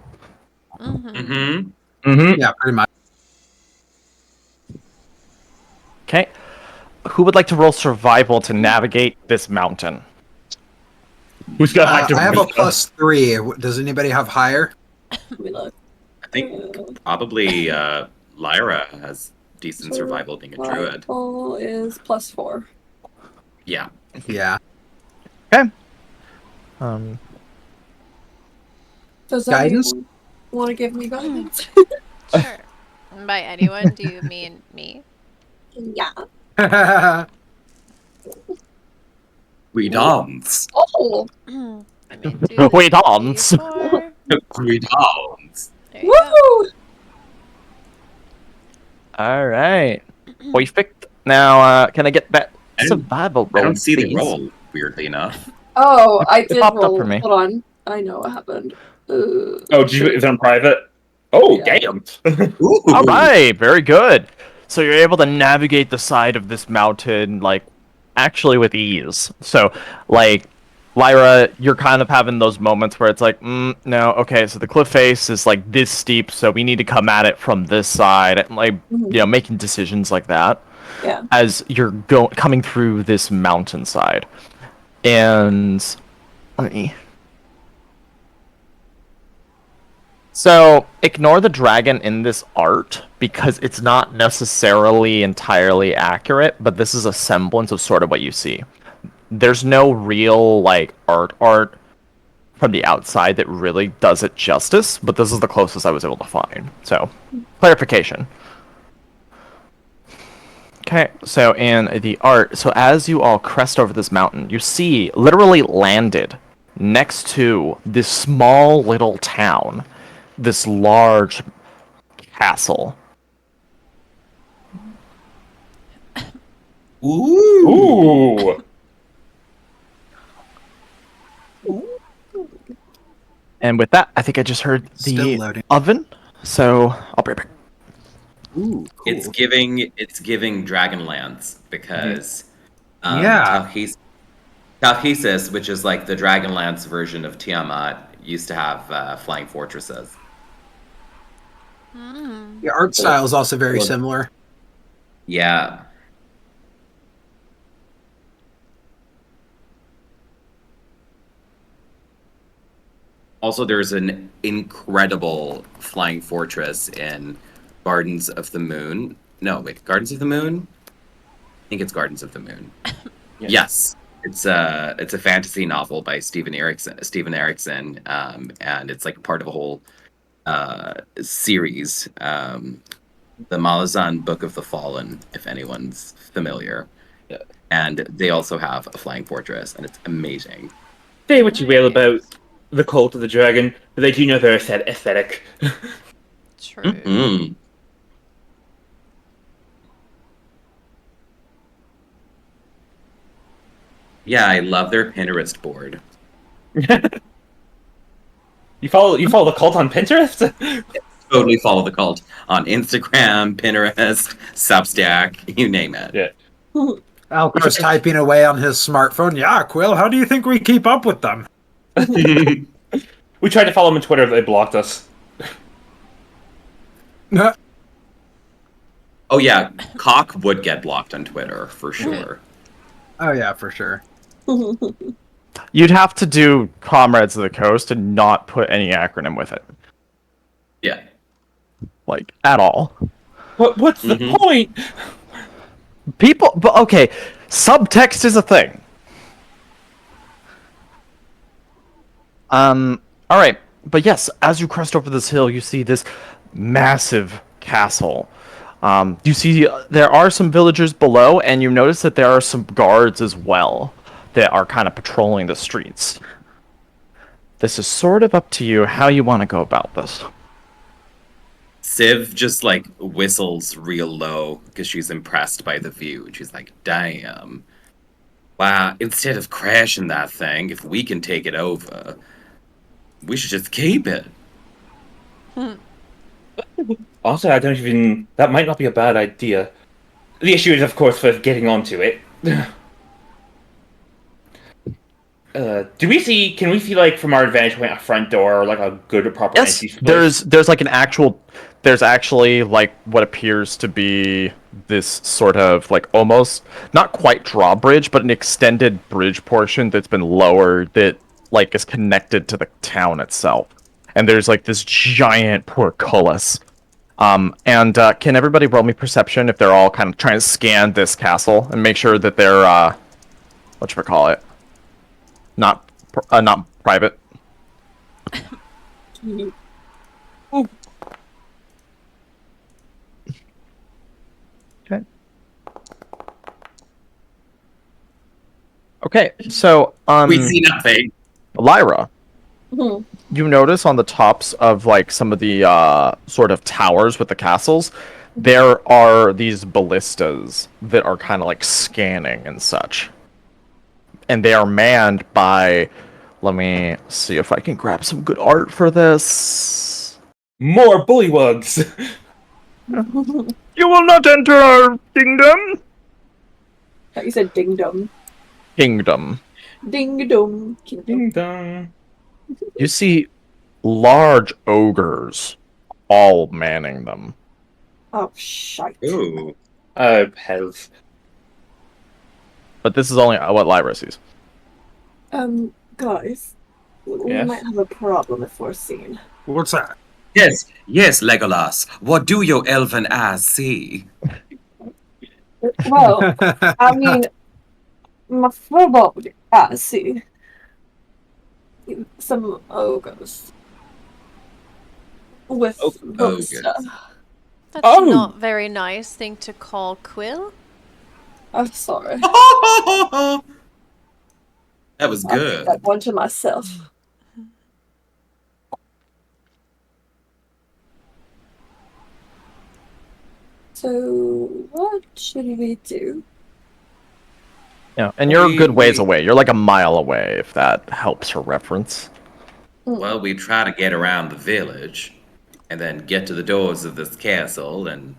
Yeah, pretty much. Okay. who would like to roll survival to navigate this mountain? Who's got active I have a wisdom? +3. Does anybody have higher? Let me look. I think probably Lyra has decent survival being a druid. Survival is +4. Yeah. Yeah. Does Guidance? anyone want to give me guidance? Sure. And by anyone, do you mean me? Yeah. We dance. Oh, I mean, do We the dance. D4. We dance. There you go. woo! All right. Perfect. Now, can I get that I don't- survival I roll? don't see the please? roll, weirdly enough. Oh, I It did popped up roll. for me. Hold on. I know what happened. Oh, did you is it on private? Oh, Yeah. damn. Ooh. All right, very good. So you're able to navigate the side of this mountain, like, actually with ease. So, like, Lyra, you're kind of having those moments where it's like, no, okay, so the cliff face is like this steep, so we need to come at it from this side, and like, making decisions like that Yeah. as you're coming through this mountainside. And let me. So, ignore the dragon in this art because it's not necessarily entirely accurate, but this is a semblance of sort of what you see. There's no real, like, art from the outside that really does it justice, but this is the closest I was able to find. So, clarification. Okay, so in the art, so as you all crest over this mountain, you see, literally landed next to this small little town, this large castle. Ooh. Ooh. And with that, I think I just heard Still the loading. oven, so I'll be right back. Ooh, cool. It's giving Dragonlance because Yeah. Talhesis, which is like the Dragonlance version of Tiamat, used to have flying fortresses. The art style is also very similar. Yeah. Also, there's an incredible flying fortress in Gardens of the Moon. No, wait, Gardens of the Moon? I think it's Gardens of the Moon. Yes. It's a fantasy novel by Stephen Erickson, and it's like part of a whole series. The Malazan Book of the Fallen, if anyone's familiar. Yeah. And they also have a flying fortress, and it's amazing. Say what you will about the Cult of the Dragon, but they do know their aesthetic. True. Mm-hmm. Yeah, I love their Pinterest board. You follow the cult on Pinterest? Totally follow the cult on Instagram, Pinterest, Substack, you name it. Yeah. Alcar's typing away on his smartphone. Yeah, Quill, how do you think we keep up with them? We tried to follow them on Twitter, but they blocked us. Oh yeah, Cock would get blocked on Twitter for sure. Oh yeah, for sure. You'd have to do Comrades of the Coast and not put any acronym with it, Yeah. like, at all. What's the point? People, but okay, subtext is a thing. All right, but yes, as you crest over this hill, you see this massive castle. You see there are some villagers below, and you notice that there are some guards as well that are kind of patrolling the streets. This is sort of up to you how you want to go about this. Civ just like whistles real low because she's impressed by the view. And she's like, damn. Wow, instead of crashing that thing, if we can take it over, we should just keep it. Also, I don't even... That might not be a bad idea. The issue is, of course, with getting onto it. Can we see, like, from our vantage point, a front door, or, like, a good, proper Yes, entry space? there's like an actual, there's actually like what appears to be this sort of like almost not quite drawbridge, but an extended bridge portion that's been lowered that like is connected to the town itself. And there's like this giant portcullis. And can everybody roll me perception if they're all kind of trying to scan this castle and make sure that they're whatchamacallit, not private. Okay. Okay, so We see nothing. Lyra, Mhm. you notice on the tops of like some of the sort of towers with the castles, there are these ballistas that are kind of like scanning and such. And they are manned by, let me see if I can grab some good art for this. More bullywugs! You will not enter our kingdom. You said ding dong. Kingdom. Ding dong. Ding dong. You see large ogres all manning them. Oh, shite. Ooh. Hells. But this is only what Lyra sees. Guys, we Yes? might have a problem if we're seen. What's that? Yes, yes, Legolas. What do your elven eyes see? Well, I mean, my football, I see some ogres with books. Ogres. That's Oh. not very nice thing to call Quill. I'm sorry. That was I'll good. keep that one to myself. So, what should we do? Yeah, and you're a good ways We- away. You're like a mile away, if that helps for reference. Well, we try to get around the village and then get to the doors of this castle and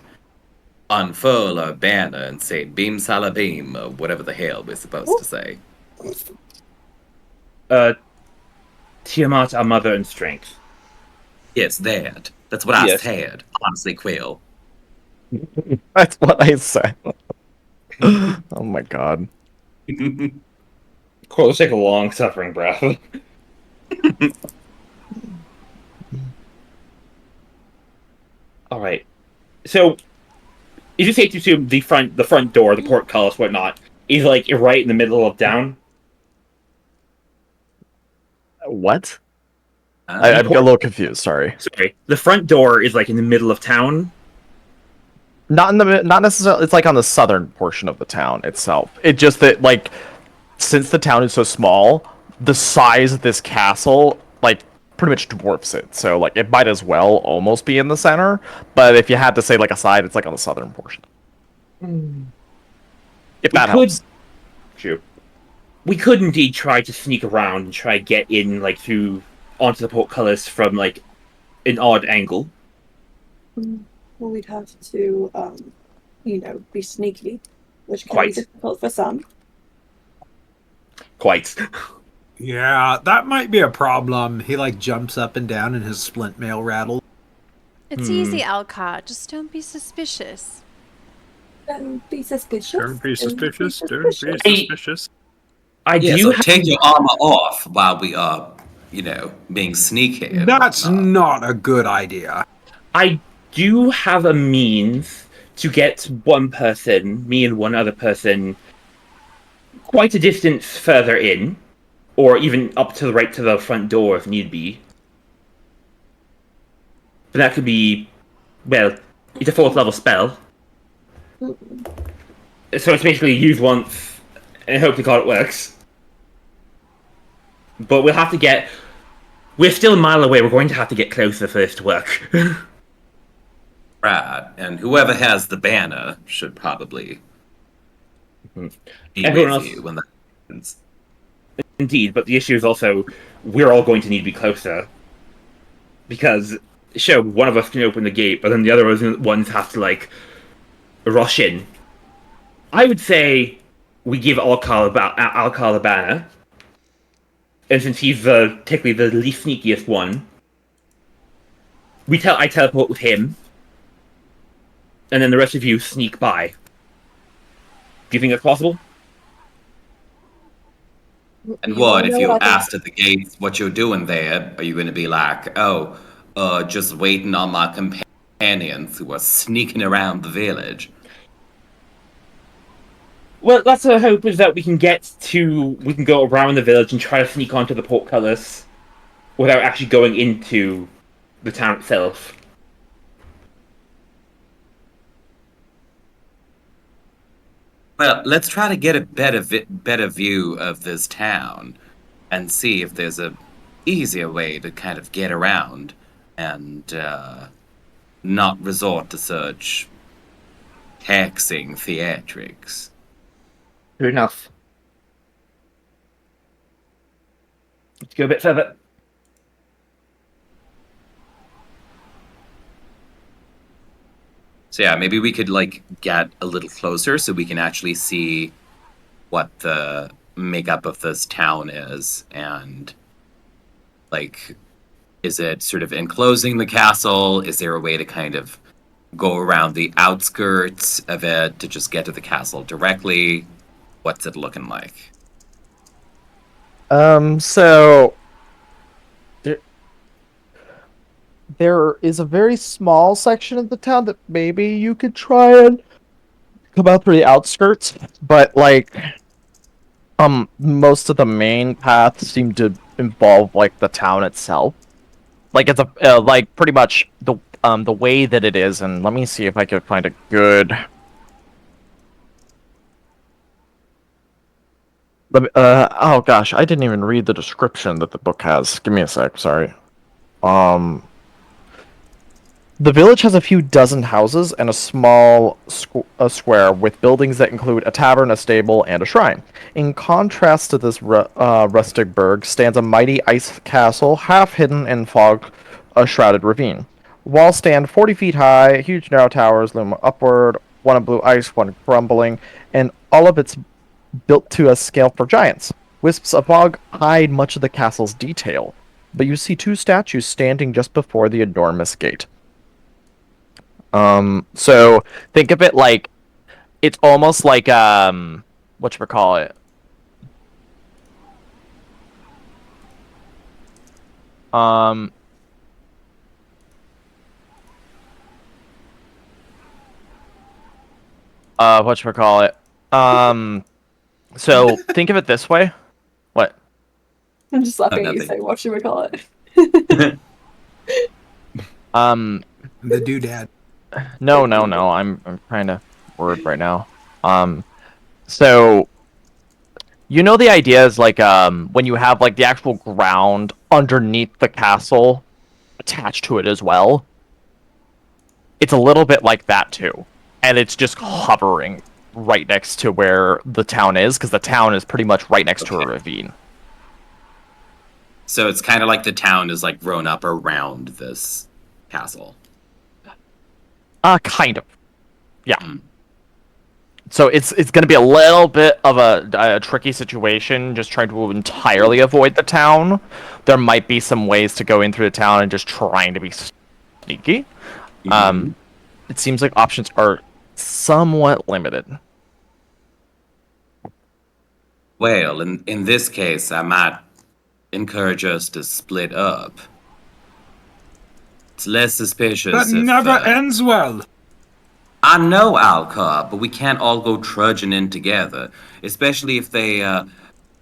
unfurl our banner and say Beam Salabim or whatever the hell we're supposed to say. Tiamat, our mother and strength. Yes, that. That's what I Yes. said. Honestly, Quill. That's what I said. Oh my god. Cool, let's take a long suffering breath. Alright. So is it safe to assume the front door, the portcullis, whatnot, is like right in the middle of town? What? I'm a little confused. Sorry. Sorry. The front door is like in the middle of town. Not necessarily. It's like on the southern portion of the town itself. It just that like, since the town is so small, the size of this castle like pretty much dwarfs it. So like it might as well almost be in the center. But if you had to say like a side, it's like on the southern portion. If that helps. True. We could indeed try to sneak around and try to get in like through onto the portcullis from like an odd angle. Well, we'd have to, be sneaky, which can Quite. be difficult for some. Quite. Yeah, that might be a problem. He like jumps up and down and his splint mail rattles. It's easy, Alcott. Just don't be suspicious. Don't be suspicious. Don't be suspicious. Don't be suspicious. I Yeah, do so have take your armor off while we are, being sneaky. and That's whatnot. not a good idea. I do have a means to get one person, me and one other person, quite a distance further in, or even up to the right to the front door if need be. But that could be, well, it's a 4th level spell. So it's basically use once and hope to God it works. But we'll have to get... We're still a mile away, we're going to have to get closer for this to work. Right, and whoever has the banner should probably be Everyone with else- you when that happens. Indeed, but the issue is also we're all going to need to be closer. Because, sure, one of us can open the gate, but then the other ones have to, like, rush in. I would say we give Alcal the banner. And since he's technically the least sneakiest one, I teleport with him. and then the rest of you sneak by. Do you think that's possible? And You what wanna if know you what I think? asked at the gates what you're doing there? Are you going to be like, oh, just waiting on my companions who are sneaking around the village? Well, that's our hope, is that we can go around the village and try to sneak onto the portcullis without actually going into the town itself. Well, let's try to get a better view of this town and see if there's a easier way to kind of get around and not resort to such taxing theatrics. Fair enough. Let's go a bit further. So yeah, maybe we could like get a little closer so we can actually see what the makeup of this town is, and like, is it sort of enclosing the castle? Is there a way to kind of go around the outskirts of it to just get to the castle directly? What's it looking like? So there is a very small section of the town that maybe you could try and come out through the outskirts, but like most of the main paths seem to involve like the town itself. Like it's a like pretty much the way that it is, and let me see if I can find a good. Oh gosh, I didn't even read the description that the book has. Give me a sec, sorry. The village has a few dozen houses and a small square with buildings that include a tavern, a stable, and a shrine. In contrast to this rustic burg stands a mighty ice castle, half hidden in fog-shrouded ravine. Walls stand 40 feet high, huge narrow towers loom upward, one of blue ice, one crumbling, and all of it's built to a scale for giants. Wisps of fog hide much of the castle's detail, but you see two statues standing just before the enormous gate. So think of it like it's almost like whatchamacallit? Whatchamacallit? So think of it this way. What? I'm just laughing at you nothing. say, what should we call it? The doodad. No. I'm trying to word right now. So you know the idea is like when you have like the actual ground underneath the castle attached to it as well. It's a little bit like that too, and it's just hovering right next to where the town is, because the town is pretty much right next to a ravine. So it's kind of like the town is like grown up around this castle. Kind of. Yeah. So it's going to be a little bit of a tricky situation, just trying to entirely avoid the town. There might be some ways to go in through the town and just trying to be sneaky. It seems like options are somewhat limited. Well, in this case, I might encourage us to split up. It's less suspicious. That if, never ends well. I know, Alcar, but we can't all go trudging in together, especially if they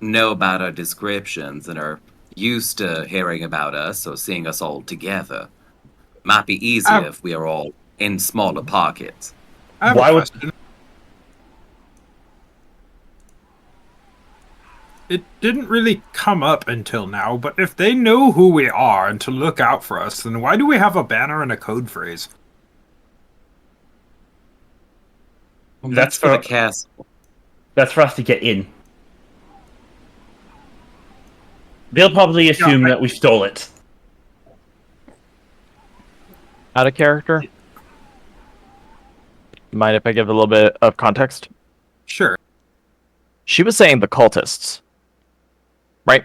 know about our descriptions and are used to hearing about us or seeing us all together. Might be easier if we are all in smaller pockets. I have Why a would- question. It didn't really come up until now, but if they know who we are and to look out for us, then why do we have a banner and a code phrase? Well, That's for the for- castle. That's for us to get in. They'll probably assume that we stole it. Out of character? Mind if I give a little bit of context? Sure. She was saying the cultists. Right?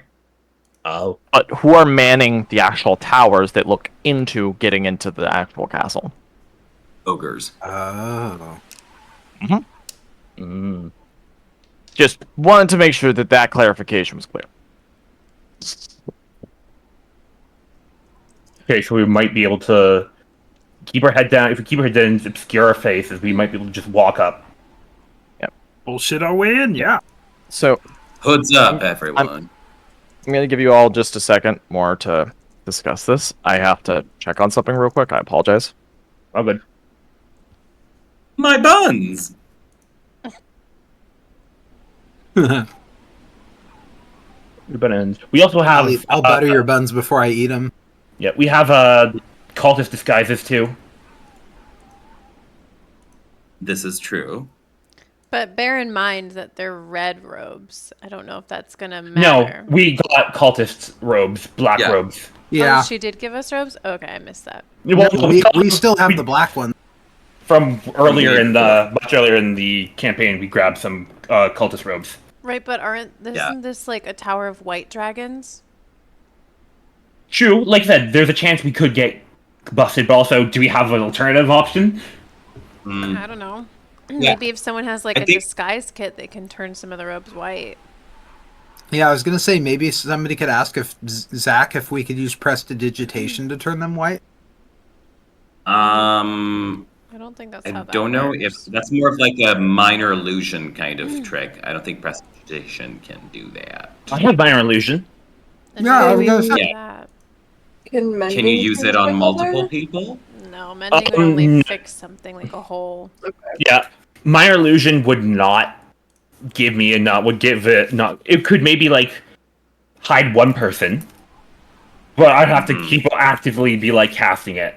Oh. But who are manning the actual towers that look into getting into the actual castle? ogres. Oh. Just wanted to make sure that clarification was clear. Okay, so we might be able to keep our head down. If we keep our head down and obscure our faces, we might be able to just walk up. Bullshit our way in, yeah. So Hoods up, everyone. I'm going to give you all just a second more to discuss this. I have to check on something real quick. I apologize. Oh, good. My buns! Your buns. We also have. I'll butter your buns before I eat them. Yeah, we have cultist disguises too. This is true. But bear in mind that they're red robes. I don't know if that's gonna No, matter. we got cultist robes, black Yeah. robes. Yeah. Oh, she did give us robes? Okay, I missed that. Well, We still have the black one. from earlier in the much earlier in the campaign. We grabbed some cultist robes. Right, but isn't this like a tower of white dragons? True, like I said, there's a chance we could get busted, but also, do we have an alternative option? I don't know. Yeah. Maybe if someone has like I a think- disguise kit, they can turn some of the robes white. Yeah, I was gonna say maybe somebody could ask if Zach if we could use prestidigitation to turn them white. I don't think that's I how that don't know works. if that's more of like a minor illusion kind of trick. I don't think prestidigitation can do that. I have minor illusion. And Yeah, I was maybe gonna we say- do Yeah. that. Can Can you use it on multiple people? No, mending would only no. fix something like a hole. Yeah, minor illusion would not give me enough. Would give it not. It could maybe like hide one person, but I'd have to keep actively be like casting it.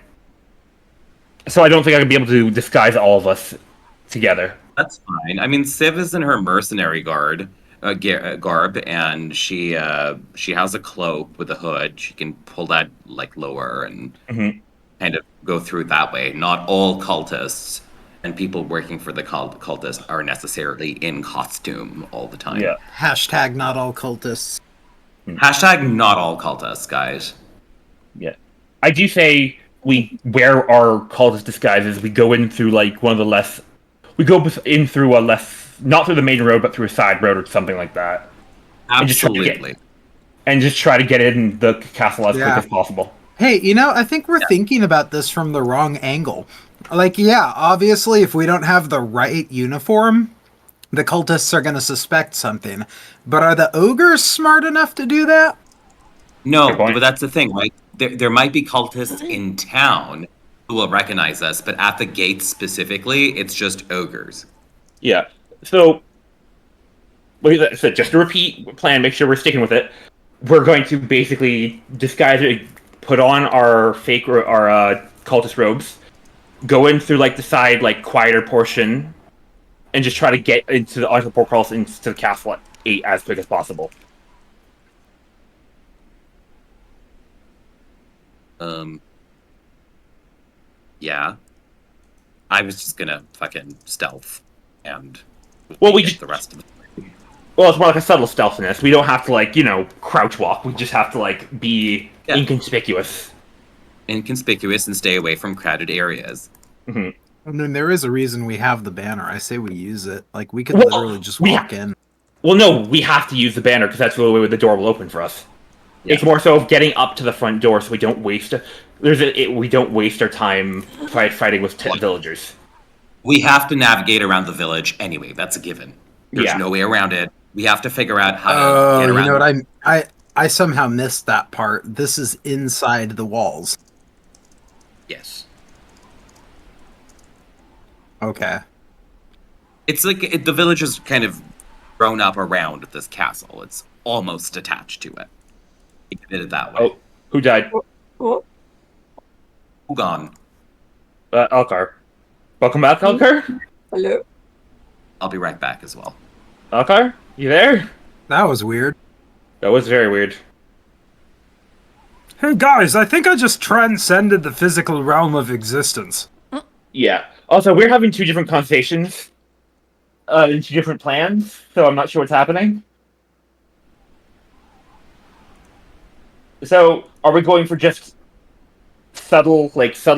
So I don't think I could be able to disguise all of us together. That's fine. I mean, Civ is in her mercenary garb, and she has a cloak with a hood. She can pull that like lower and kind of go through that way. Not all cultists and people working for the cultists are necessarily in costume all the time. Yeah. Hashtag not all cultists. Hashtag not all cultists, guys. Yeah, I do say we wear our cultist disguises. We go in through like one of the less. We go in through a less, not through the main road, but through a side road or something like that, Absolutely. and just try to get in the castle as quick as possible. Hey, I think we're thinking about this from the wrong angle. Like, yeah, obviously, if we don't have the right uniform, the cultists are going to suspect something. But are the ogres smart enough to do that? No, Good point. but that's the thing, right? There might be cultists in town who will recognize us, but at the gates specifically, it's just ogres. Yeah. So, just to repeat plan, make sure we're sticking with it. We're going to basically disguise it, put on our cultist robes, go in through like the side, like quieter portion, and just try to get into the portals into the castle at 8 as quick as possible. Yeah. I was just gonna fucking stealth and Well, we get just the rest of it. Well, it's more like a subtle stealthiness. We don't have to like, crouch walk. We just have to like be inconspicuous. Inconspicuous and stay away from crowded areas. Mm-hmm. I mean, there is a reason we have the banner. I say we use it. Like, we could literally just walk in. Well, no, we have to use the banner because that's the only way the door will open for us. Yeah. It's more so of getting up to the front door so we don't waste we don't waste our time fighting with villagers. We have to navigate around the village anyway. That's a given. There's Yeah. no way around it. We have to figure out how to Oh, get around. you know what? I somehow missed that part. This is inside the walls. Yes. Okay. It's like the village is kind of grown up around this castle. It's almost attached to it. Think of it that way. Oh, who died? Oh, Who gone? Alcar. Welcome back, Alcar. hello. I'll be right back as well. Alcar, you there? That was weird. That was very weird. Hey guys, I think I just transcended the physical realm of existence. Yeah. Also, we're having two different conversations, and two different plans, so I'm not sure what's happening. So, are we going for just subtle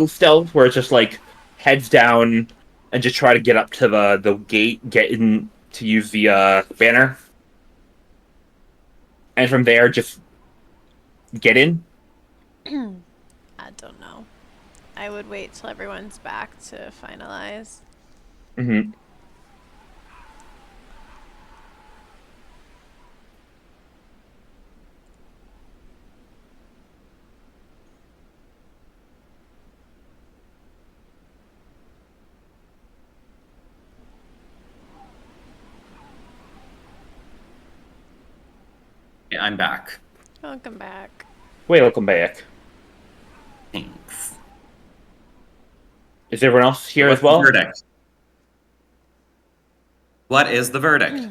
stealth, where it's just like, heads down, and just try to get up to the gate, get in to use the banner, and from there just get in. I don't know. I would wait till everyone's back to finalize. Mm-hmm. Yeah, I'm back. Welcome back. Welcome back. Thanks. Is everyone else here What's as well? the verdict? What is the verdict?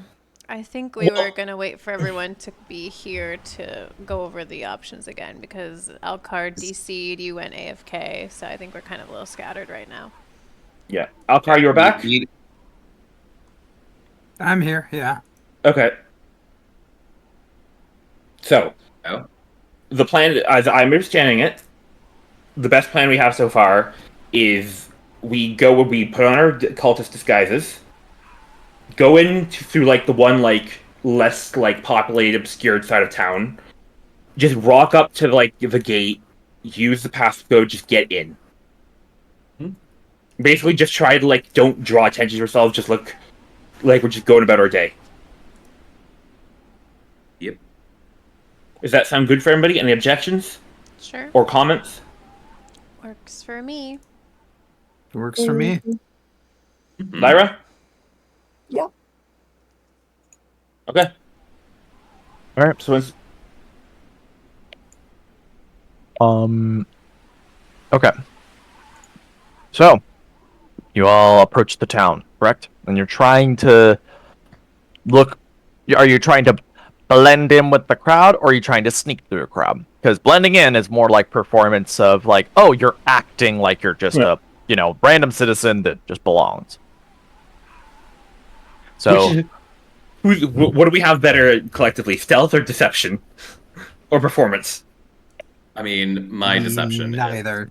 I think we were going to wait for everyone to be here to go over the options again because Alcar DC'd, you went AFK, so I think we're kind of a little scattered right now. Yeah. Alcar, you're back? I'm here, yeah. Okay. So, Oh. the plan, as I'm understanding it, the best plan we have so far is we put on our cultist disguises, go in through like the one like less like populated, obscured side of town, just rock up to like the gate, use the passcode, just get in. Basically, just try to like don't draw attention to yourselves. Just look like we're just going about our day. Yep. Does that sound good for everybody? Any objections Sure. or comments? Works for me. Works for me. Lyra? Yeah. Okay. All right. So it's Okay. So, you all approach the town, correct? And you're trying to look. Are you trying to blend in with the crowd, or are you trying to sneak through the crowd? Because blending in is more like performance of like, oh, you're acting like you're just a random citizen that just belongs. So, what do we have better collectively, stealth or deception, or performance? I mean, my deception. Neither.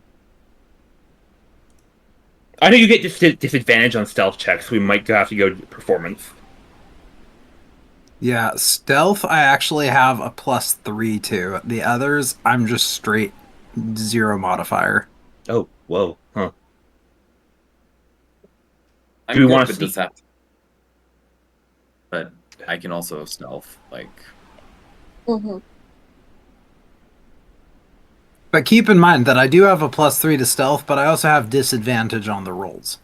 I know you get disadvantage on stealth checks, so we might have to go performance. Yeah, stealth I actually have a +3 to. The others, I'm just straight 0 modifier. Oh, whoa, huh. I'm Do we good wanna with sneak? deception, but I can also stealth. Like, Mm-hmm. But keep in mind that I do have a +3 to stealth, but I also have disadvantage on the rolls.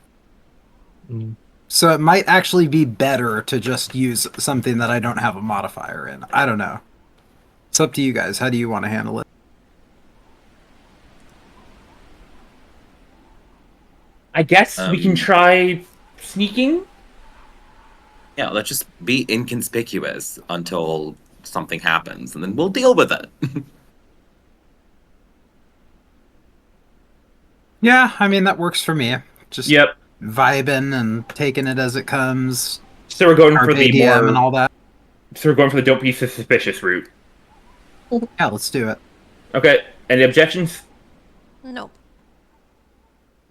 So it might actually be better to just use something that I don't have a modifier in. I don't know. It's up to you guys. How do you want to handle it? I guess we can try sneaking. yeah, let's just be inconspicuous until something happens, and then we'll deal with it. Yeah, I mean, that works for me. Just Yep. vibing and taking it as it comes. So we're going for Carpe the diem and all that. So we're going for the don't be suspicious route. Yeah, let's do it. Okay. Any objections? Nope.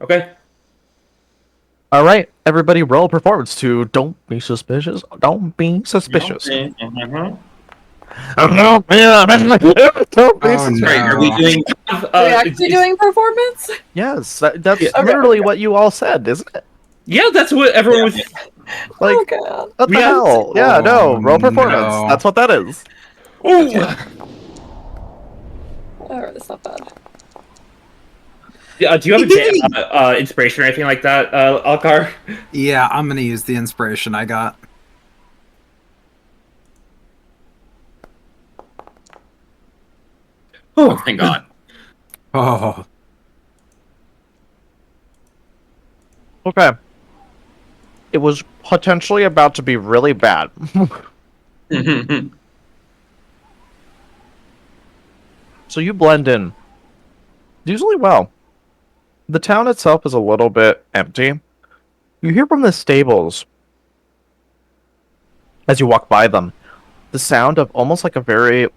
Okay. all right, everybody, roll performance to don't be suspicious. Don't be suspicious. Don't be Oh, suspicious. Right, are we doing? Are we actually doing performance? Yes, that's Yeah. literally what you all said, isn't it? Yeah, that's what everyone was. Like, Oh god. what the We have- hell? Yeah, no, roll performance. no. That's what that is. Oh. Alright, that's not bad. Do you have a inspiration or anything like that, Alcar? Yeah, I'm gonna use the inspiration I got. Oh, thank God. Oh, Okay. It was potentially about to be really bad. So you blend in usually well. The town itself is a little bit empty. You hear from the stables as you walk by them the sound of almost like a very.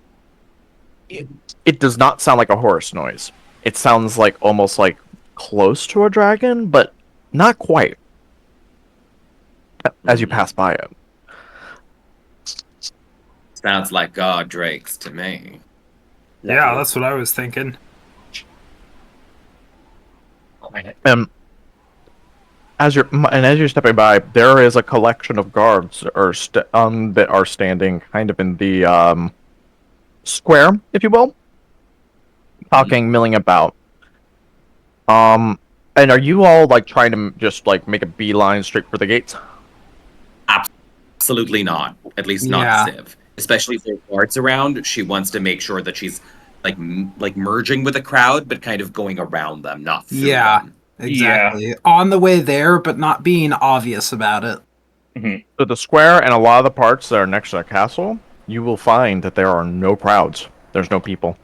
It does not sound like a horse noise. It sounds like almost like close to a dragon, but Not quite. As you pass by it. Sounds like God Drakes to me. Yeah, that's what I was thinking. And as you're stepping by, there is a collection of guards that are standing kind of in the square, if you will, talking, milling about. And are you all like trying to just like make a beeline straight for the gates? Absolutely not. At least not Yeah. Civ. Especially if there are guards around, she wants to make sure that she's like merging with the crowd, but kind of going around them, not through Yeah. them. Exactly. On the way there, but not being obvious about it. So the square and a lot of the parts that are next to the castle, you will find that there are no crowds. There's no people.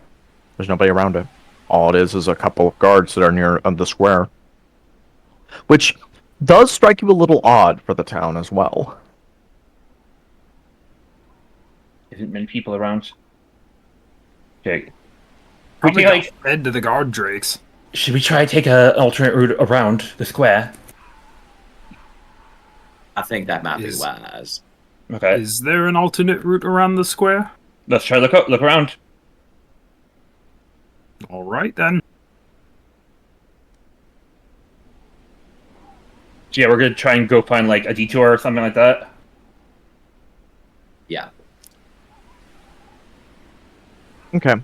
There's nobody around it. All it is a couple of guards that are near the square. Which does strike you a little odd for the town as well. Isn't many people around. Okay. Probably Would you got fed to the guard drakes. Should we try to take an alternate route around the square? I think that might be Is- wise. Okay. Is there an alternate route around the square? Let's try to look around. All right then. So yeah, we're gonna try and go find like a detour or something like that. Yeah. Okay.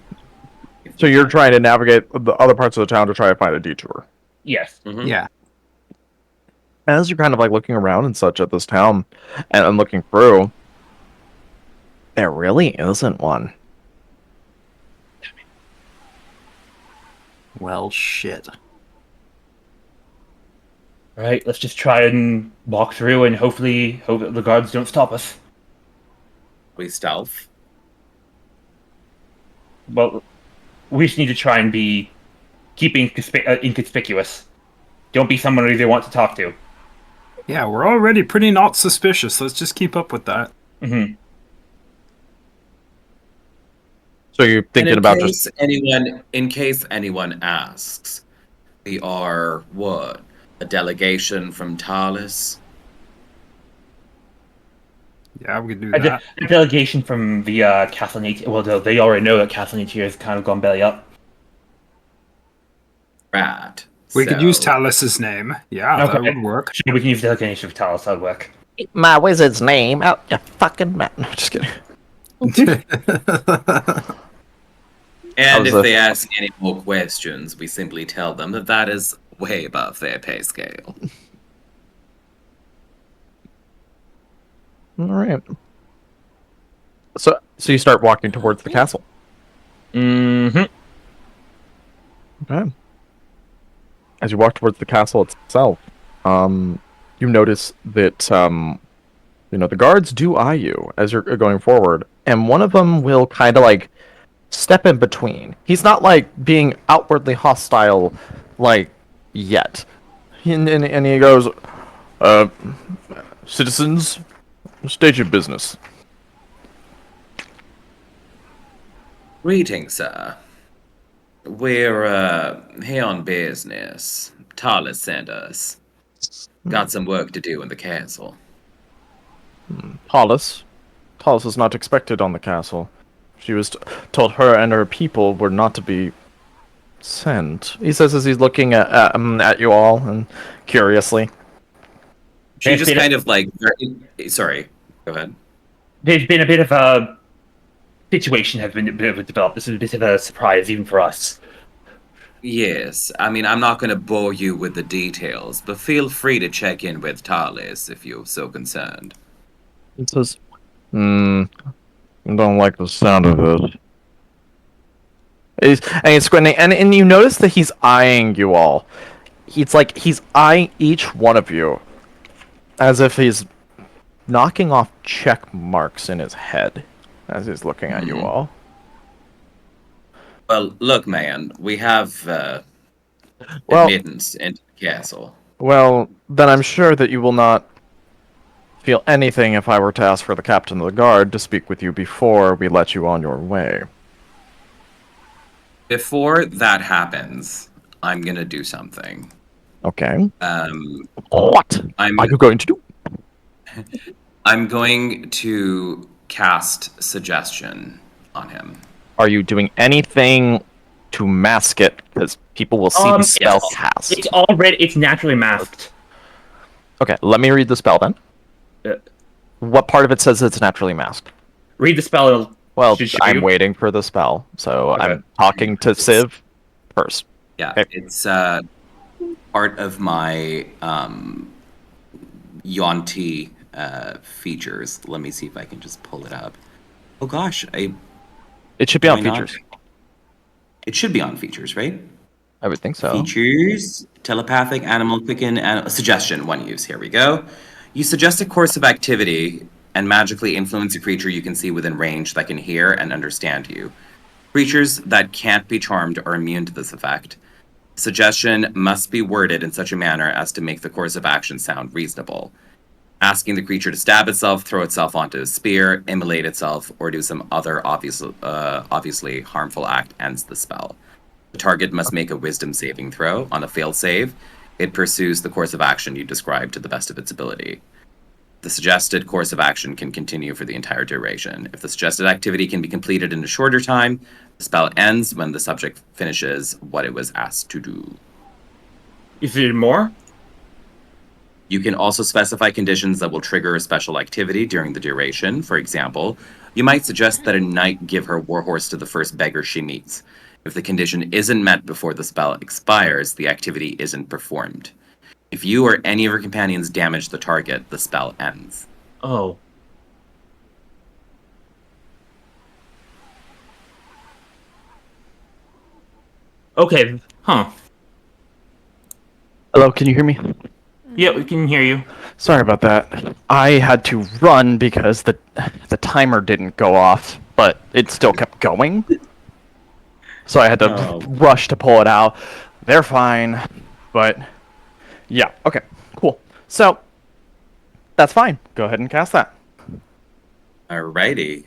So you're trying to navigate the other parts of the town to try to find a detour. Yes. Mhm. Yeah. As you're kind of like looking around and such at this town and looking through, there really isn't one. Well, shit. All right. Let's just try and walk through and hopefully hope that the guards don't stop us. We stealth. Well, we just need to try and be keeping inconspicuous. Don't be someone they want to talk to. Yeah, we're already pretty not suspicious. Let's just keep up with that. Mm-hmm. So you're thinking about just in case anyone asks, we are what? A delegation from Talis? Yeah, we can do A that. delegation from the Castle Nature. Well, they already know that Castle Nature has kind of gone belly up. Right. We could use So- Talus's name. Yeah, that Okay. would work. Sure, we can use delegation for Talis. That'll work. my wizard's name out your fucking mouth. No, just kidding. And if How's they ask any more questions, we simply tell them that that is way above their pay scale. All right. So you start walking towards the castle. Mm-hmm. Okay. As you walk towards the castle itself, you notice that the guards do eye you as you're going forward, and one of them will kind of like step in between. He's not like being outwardly hostile, like yet, and he goes, "Citizens, state your business." Greetings, sir. We're here on business. Talis sent us. Got some work to do in the castle. Talis is not expected on the castle. She was told her and her people were not to be sent. He says as he's looking at you all and curiously. She just kind of like... Sorry, go ahead. There's been a bit of a situation has been a bit of a developed. This is a bit of a surprise even for us. Yes, I mean, I'm not going to bore you with the details, but feel free to check in with Talis if you're so concerned. He says, I don't like the sound of it. He's squinting, and you notice that he's eyeing you all. He's eyeing each one of you as if he's knocking off check marks in his head as he's looking at you all. Well, look, man, we have Well- admittance into the castle. Well, then I'm sure that you will not feel anything if I were to ask for the captain of the guard to speak with you before we let you on your way. Before that happens, I'm going to do something. Okay. Um, What I'm are you going to do? I'm going to cast suggestion on him. Are you doing anything to mask it? Because people will see the spell Yes. cast. It's naturally masked. Okay, let me read the spell then. Uh, What part of it says it's naturally masked? Read the spell. It'll Well, should show I'm you. waiting for the spell, so Okay. I'm talking to Civ first. Yeah, Okay. it's part of my Yonti features. Let me see if I can just pull it up. Oh gosh, It should be on why not? features. It should be on features, right? I would think so. Features, telepathic, animal, quicken, and suggestion, one use. Here we go. You suggest a course of activity and magically influence a creature you can see within range that can hear and understand you. Creatures that can't be charmed are immune to this effect. Suggestion must be worded in such a manner as to make the course of action sound reasonable. Asking the creature to stab itself, throw itself onto a spear, immolate itself, or do some other obviously harmful act ends the spell. The target must make a wisdom saving throw. On a failed save, it pursues the course of action you describe to the best of its ability. The suggested course of action can continue for the entire duration. If the suggested activity can be completed in a shorter time, the spell ends when the subject finishes what it was asked to do. Is there more? You can also specify conditions that will trigger a special activity during the duration. For example, you might suggest that a knight give her warhorse to the first beggar she meets. If the condition isn't met before the spell expires, the activity isn't performed. If you or any of your companions damage the target, the spell ends. Oh. Okay. Huh. Hello, can you hear me? Yeah, we can hear you. Sorry about that. I had to run because the timer didn't go off, but it still kept going. So I had to rush to pull it out. They're fine, but yeah, okay, cool. So that's fine. Go ahead and cast that. Alrighty.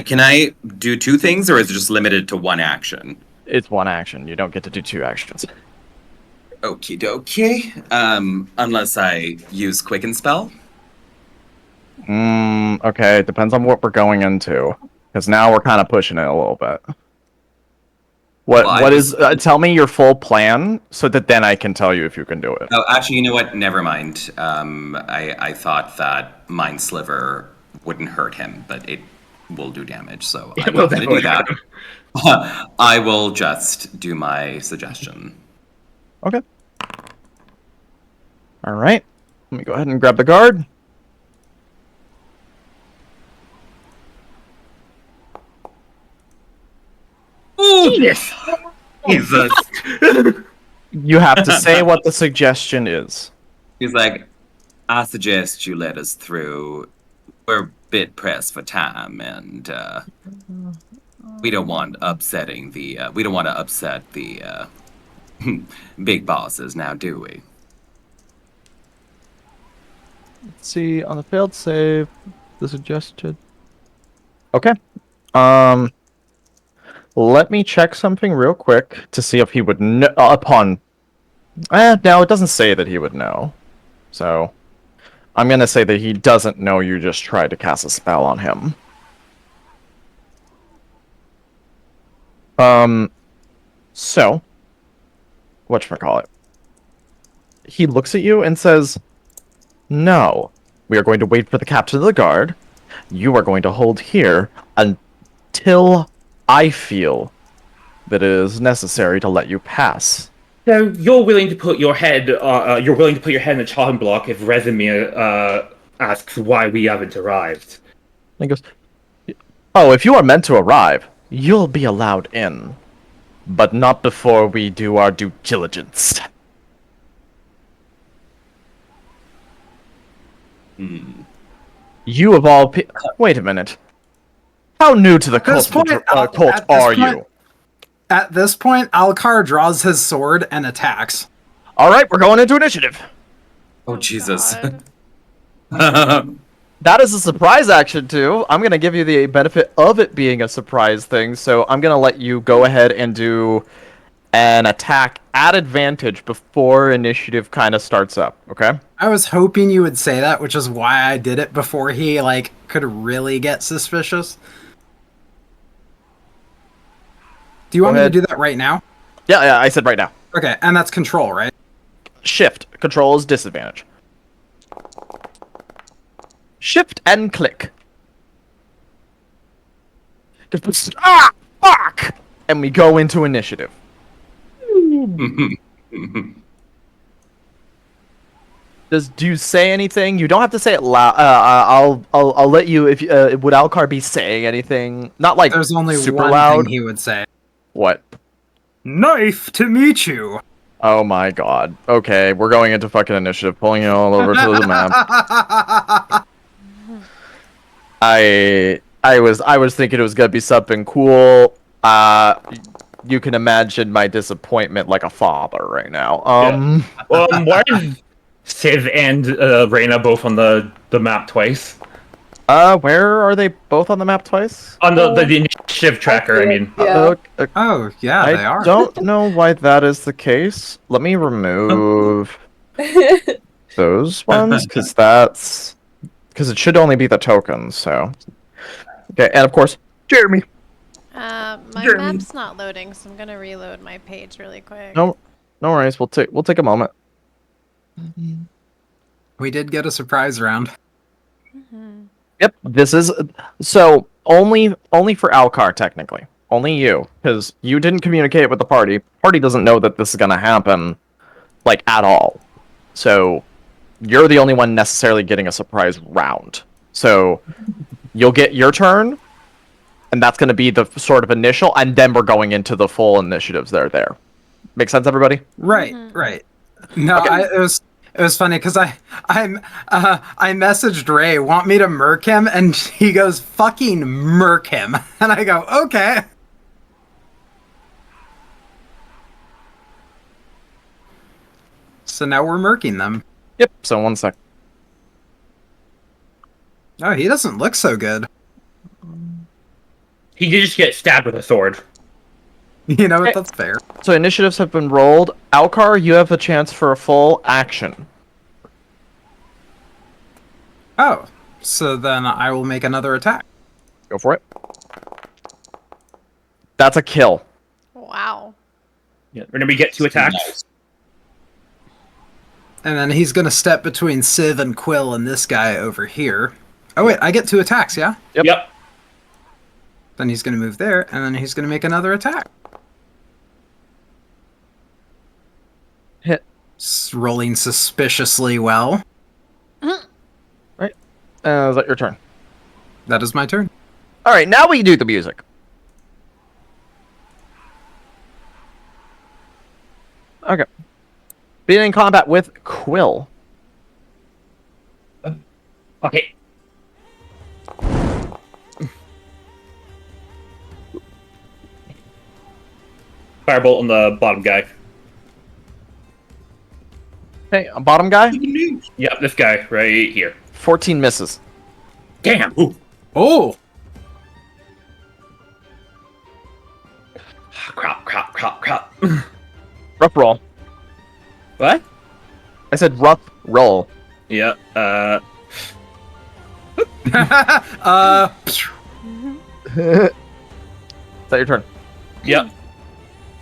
Can I do two things, or is it just limited to one action? It's one action. You don't get to do two actions. Okie dokie. Unless I use Quicken Spell. Okay, it depends on what we're going into. Because now we're kind of pushing it a little bit. What is... tell me your full plan, so that then I can tell you if you can do it. Oh, actually, you know what? Never mind. I thought that Mind Sliver wouldn't hurt him, but it will do damage, so I'm not going to do that. I will just do my suggestion. Okay. Alright. Let me go ahead and grab the guard. Jesus! Jesus! You have to say what the suggestion is. He's like, I suggest you let us through. We're a bit pressed for time, and we don't want upsetting the. We don't want to upset the big bosses now, do we? Let's see, on the failed save, the suggested... Okay. Let me check something real quick to see if he would know upon... no, it doesn't say that he would know. So, I'm gonna say that he doesn't know you just tried to cast a spell on him. So... whatchamacallit? He looks at you and says... No, we are going to wait for the captain of the guard. You are going to hold here until I feel that it is necessary to let you pass. So you're willing to put your head, in the chopping block if Rezimir asks why we haven't arrived. And he goes, "Oh, if you are meant to arrive, you'll be allowed in, but not before we do our due diligence." You of all wait a minute. How new to the cult are you? At this point, Alcar draws his sword and attacks. Alright, we're going into initiative. Oh, Jesus. That is a surprise action, too. I'm going to give you the benefit of it being a surprise thing, so I'm going to let you go ahead and do an attack at advantage before initiative kind of starts up, okay? I was hoping you would say that, which is why I did it before he, like, could really get suspicious. Do you want me to do that right now? Yeah, I said right now. Okay, and that's control, right? Shift. Control is disadvantage. Shift and click. Ah! Fuck! And we go into initiative. Do you say anything? You don't have to say it loud. I'll let you. If would Alcar be saying anything? Not like There's only super one loud. thing he would say. What? Knife to meet you. Oh my god. Okay, we're going into fucking initiative, pulling it all over to the map. I was thinking it was gonna be something cool. You can imagine my disappointment like a father right now. Why is Civ and Reyna both on the map twice? Where are they both on the map twice? On the initiative tracker, I mean. Yeah. Oh, yeah, they are. I don't know why that is the case. Let me remove those ones, because it should only be the tokens, so. Okay, and of course, Jeremy. My Jeremy. map's not loading, so I'm gonna reload my page really quick. No worries. We'll take a moment. We did get a surprise round. Yep, this is so only for Alcar technically. Only you, because you didn't communicate with the party. Party doesn't know that this is gonna happen, like at all. So you're the only one necessarily getting a surprise round. So you'll get your turn, and that's gonna be the sort of initial, and then we're going into the full initiatives that are there. Make sense, everybody? Right, right. No, it was funny because I messaged Ray, want me to murk him, and he goes, fucking murk him, and I go, okay. So now we're murking them. Yep. So 1 sec. Oh, he doesn't look so good. He did just get stabbed with a sword. You know what? That's fair. So initiatives have been rolled. Alcar, you have a chance for a full action. Oh, so then I will make another attack. Go for it. That's a kill. Wow. Yeah. Remember, you get 2 attacks. And then he's gonna step between Civ and Quill and this guy over here. Oh wait, I get 2 attacks, yeah? Yep. Then he's gonna move there, and then he's gonna make another attack. Hit. Rolling suspiciously well. Right. Is that your turn? That is my turn. All right, now we do the music. Okay. Being in combat with Quill. Okay. Firebolt on the bottom guy. Okay, a bottom guy. Yep, this guy right here. 14 misses. Damn. Ooh. Oh! Crap. Rough roll. What? I said rough roll. Yeah. Is that your turn? Yep.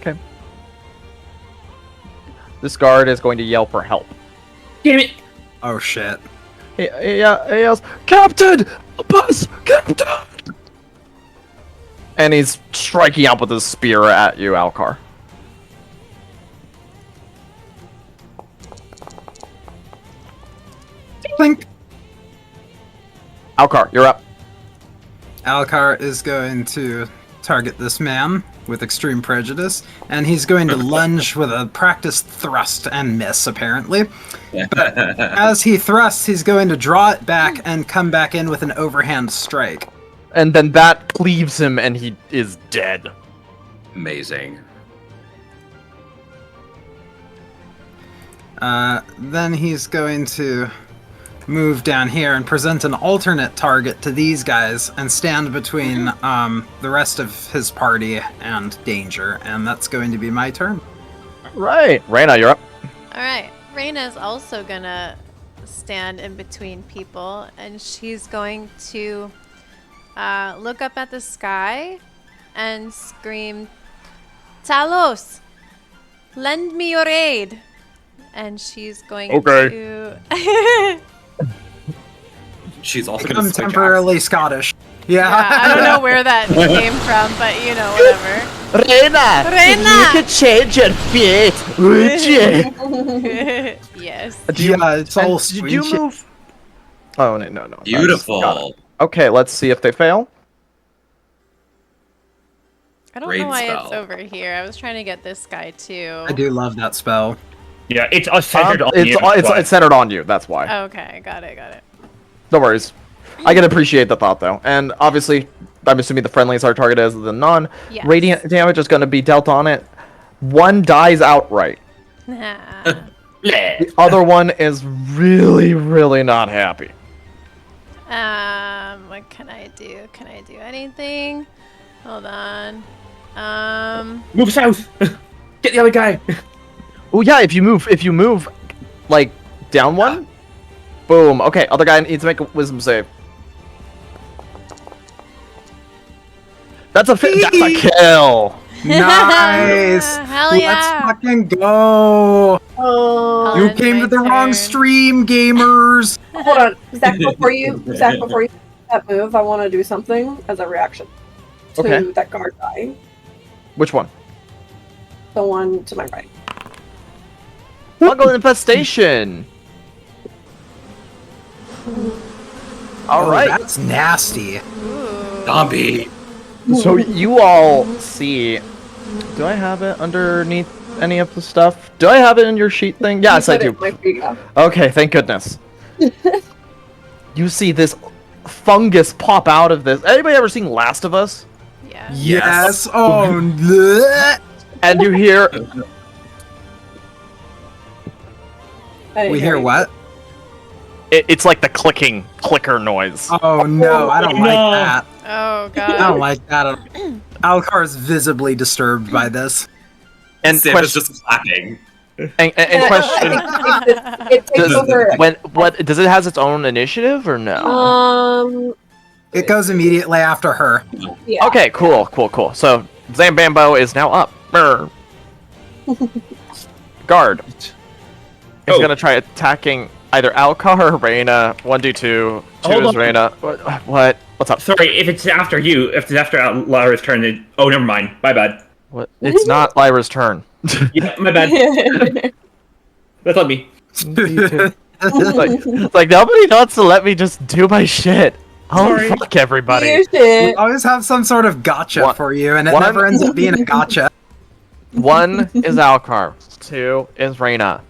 Okay. This guard is going to yell for help. Damn it. Oh shit. He yells, Captain! Bus! Captain! And he's striking out with his spear at you, Alcar. Blink. Alcar, you're up. Alcar is going to target this man with extreme prejudice, and he's going to lunge with a practiced thrust and miss, apparently. But as he thrusts, he's going to draw it back and come back in with an overhand strike. And then that cleaves him and he is dead. Amazing. Then he's going to move down here and present an alternate target to these guys and stand between the rest of his party and danger, and that's going to be my turn. Right. Reyna, you're up. All right. Reyna's also gonna stand in between people, and she's going to look up at the sky and scream, Talos, lend me your aid. And she's going to... She's also going I'm to switch temporarily Scottish. Yeah. I don't know where that came from, but you know, whatever. Reyna! Reyna! You could change your fate, would you? Yes. Yeah, it's all Did you move? Oh, no. Got Beautiful. it. Okay, let's see if they fail. I don't Raid know why spell. it's over here. I was trying to get this guy too. I do love that spell. Yeah, it's centered on you. It's centered on you, that's why. Okay, got it. No worries. I can appreciate the thought, though. And obviously, I'm assuming the friendliest our target is the non. Yes. Radiant damage is going to be dealt on it. One dies outright. The other one is really, really not happy. What can I do? Can I do anything? Hold on. Move south. Get the other guy. Oh yeah, if you move, like down one, boom. Okay, other guy needs to make a wisdom save. That's a kill. Nice. Hell yeah. Let's fucking go. Oh. You On came my to the wrong turn. stream, gamers. Hold on, Zach. Before you that move, I want to do something as a reaction to Okay. that guard guy, Which one? the one to my right. Fungal infestation. All Oh, right. that's nasty. Zombie. So you all see. Do I have it underneath any of the stuff? Do I have it in your sheet thing? Yes, I do. Okay, thank goodness. You see this fungus pop out of this. Anybody ever seen Last of Us? Yeah. Yes. Oh. bleh. And you hear We hear what? it's like the clicker noise. Oh no, I don't like that. Oh I don't god. like that at all. Alcar is visibly disturbed by this. And Sim is just clapping. and question: It takes over. what does it has its own initiative or no? It goes immediately after her. Yeah. Okay, cool. So Zambambo is now up. Brr. Guard. He's gonna try attacking either Alcar or Reyna. 1d2. 2 Hold is on. Reyna. What? What's up? Sorry, if it's after you, if it's after Lara's turn, then... Oh, never mind. My bad. What? It's not Lyra's turn. Yeah, my bad. That's on me. it's like nobody wants to let me just do my shit. Oh Sorry. fuck everybody. You We shit. always have some sort of gotcha One- for you, and it one- never ends up being a gotcha. 1 is Alcar. 2 is Reyna.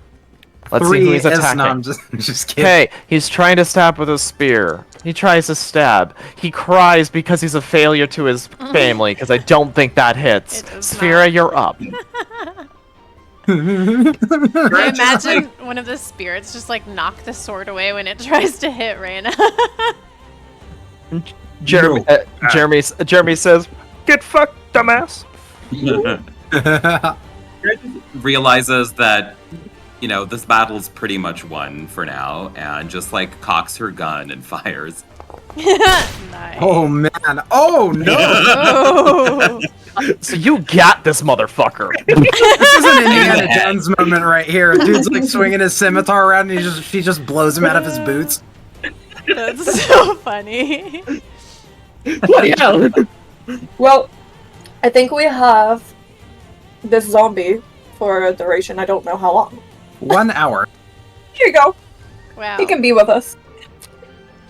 Let's see 3 who he's is attacking. no, I'm just kidding. Okay, he's trying to stab with a spear. He tries to stab. He cries because he's a failure to his family, because I don't think that hits. It does Sphera, not. you're up. I imagine one of the spirits just like knock the sword away when it tries to hit Reyna. Jeremy, Jeremy says, "Get fucked, dumbass." Realizes that, you know, this battle's pretty much won for now, and just like cocks her gun and fires. Nice. Oh man! Oh no! Oh. So you got this, motherfucker. This is an Indiana Jones moment right here. A dude's like swinging his scimitar around, and he just blows him out of his boots. That's so funny. Bloody hell! Well, I think we have this zombie for a duration. I don't know how long. 1 hour. Here you go. Wow. He can be with us.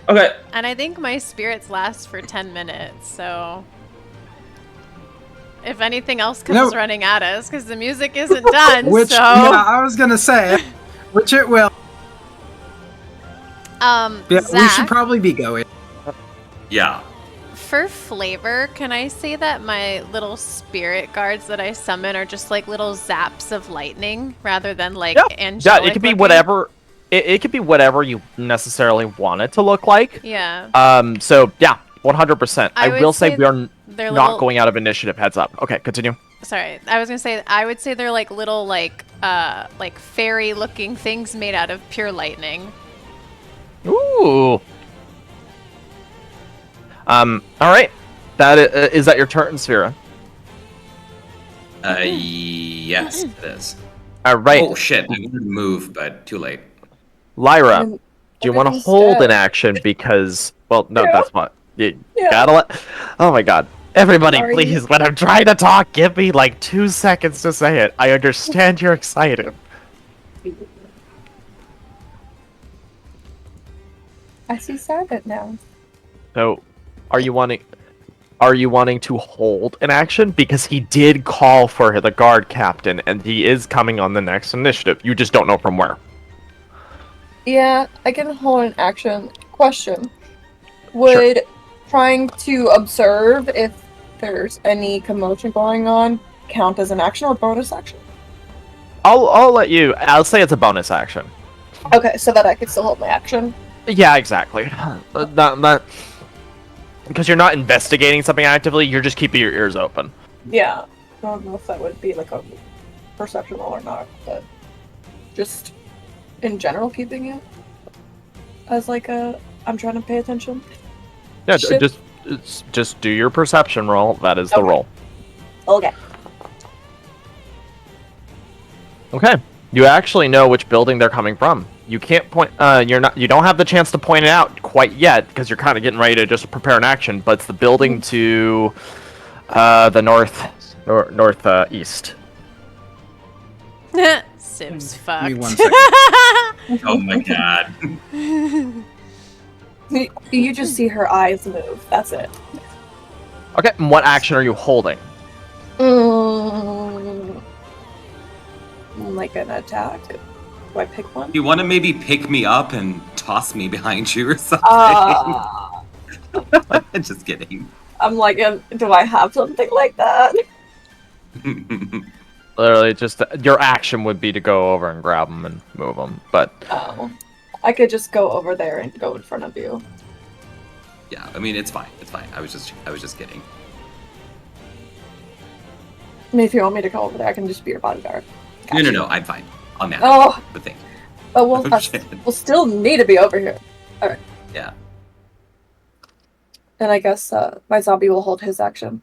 Okay. And I think my spirits last for 10 minutes, so if anything else comes running at us, because the music isn't done, Which, so yeah, I was gonna say, which it will. Yeah, we should Zach, probably be going. Yeah. for flavor, can I say that my little spirit guards that I summon are just like little zaps of lightning rather than like angelic Yeah, it could be looking? whatever. it could be whatever you necessarily want it to look like. Yeah. So yeah, 100%. I would will say we are they're not little- going out of initiative. Heads up. Okay, continue. Sorry, I was gonna say I would say they're like little like fairy-looking things made out of pure lightning. Ooh. All right. That is that your turn, Sphera? Yes, it is. All right, Oh shit! I wanted to move, but too late. Lyra. And Do you want to everything's hold dead. an action because? Well, no, Yeah. that's what you Yeah. gotta let. Oh my god. Everybody, Sorry. please, when I'm trying to talk, give me like 2 seconds to say it. I understand you're excited. I see Sabbath now. So, are you wanting to hold an action? Because he did call for the guard captain, and he is coming on the next initiative. You just don't know from where. Yeah, I can hold an action. Question. Would trying to observe if there's any commotion going on count as an action or bonus action? I'll let you. I'll say it's a bonus action. Okay, so that I could still hold my action. Yeah, exactly. Not because you're not investigating something actively. You're just keeping your ears open. Yeah. I don't know if that would be like a perception roll or not, but just in general keeping it as like a I'm trying to pay attention. Yeah, Shit. just do your perception roll. That is the Okay. roll. Okay. Okay. You actually know which building they're coming from. You can't point. You don't have the chance to point it out quite yet because you're kind of getting ready to just prepare an action. But it's the building to the northeast. Sib's Give fucked. me 1 second. Oh my god. You just see her eyes move. That's it. Okay. And what action are you holding? Like an attack. Do I pick one? You want to maybe pick me up and toss me behind you or something? Just kidding. I'm like, do I have something like that? Literally, just your action would be to go over and grab them and move them. But Oh. I could just go over there and go in front of you. Yeah, I mean it's fine. It's fine. I was just kidding. I mean, if you want me to come over there, I can just be your bodyguard. No, I'm fine. On that. Oh, But thank you. but we'll, Oh, shit. we'll still need to be over here. Alright. Yeah. And I guess my zombie will hold his action.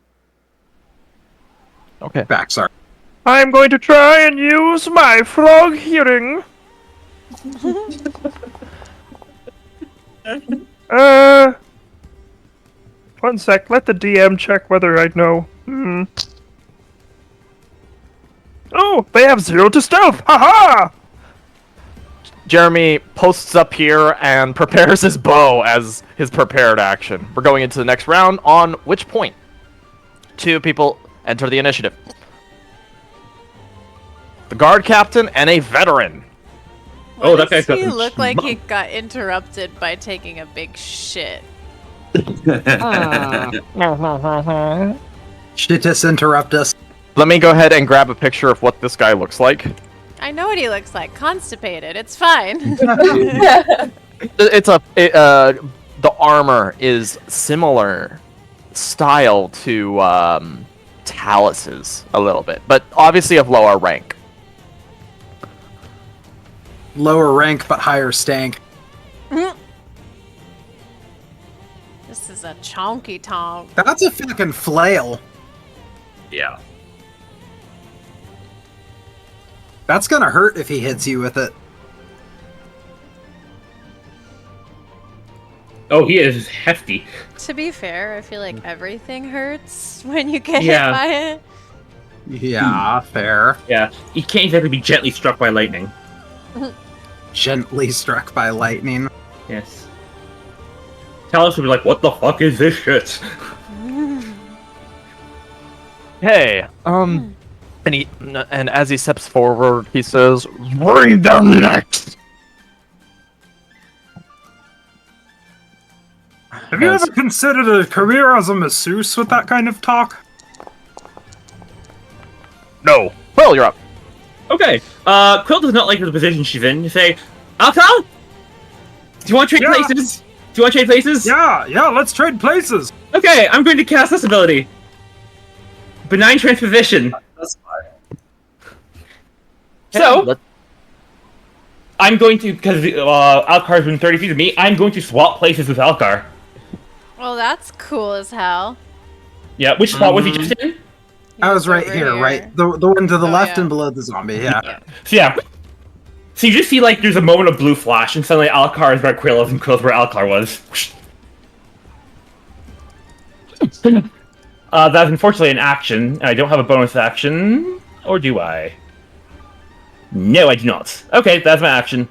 okay. Back, sorry. I'm going to try and use my frog hearing. One sec, let the DM check whether I know. Oh, they have 0 to stealth! Haha! Jeremy posts up here and prepares his bow as his prepared action. We're going into the next round on which point? 2 people enter the initiative. The guard captain and a veteran. Oh, that Why guy's does got he some look like he schmuck. got interrupted by taking a big shit? Shitus interrupt us. Let me go ahead and grab a picture of what this guy looks like. I know what he looks like. Constipated. It's fine. The armor is similar style to Talus's a little bit, but obviously of lower rank. Lower rank, but higher stank. This is a chonky tonk. That's a fucking flail. Yeah. That's gonna hurt if he hits you with it. Oh, he is hefty. To be fair, I feel like everything hurts when you get Yeah. hit by it. Yeah, fair. Yeah, he can't exactly be gently struck by lightning. Gently struck by lightning. Yes. Talus would be like, what the fuck is this shit? Hey, and as he steps forward, he says, "Bring them next." Have you ever considered a career as a masseuse with that kind of talk? No. Well, you're up. Okay, Quill does not like the position she's in. You say, Alcal? Do you want to trade Yeah. places? Do you want to trade places? Yeah, let's trade places. Okay, I'm going to cast this ability. Benign Transposition. That's fine. So, Let- I'm going to, because Alcar's been 30 feet of me, I'm going to swap places with Alcar. Well, that's cool as hell. Yeah, which spot was he just in? I was He's right over here, right? The one to the Oh, left yeah. and below the zombie, yeah. So yeah. So you just see like there's a moment of blue flash, and suddenly Alcar is where Quill is, and Quill's where Alcar was. That's unfortunately an action, and I don't have a bonus action, or do I? No, I do not. Okay, that's my action.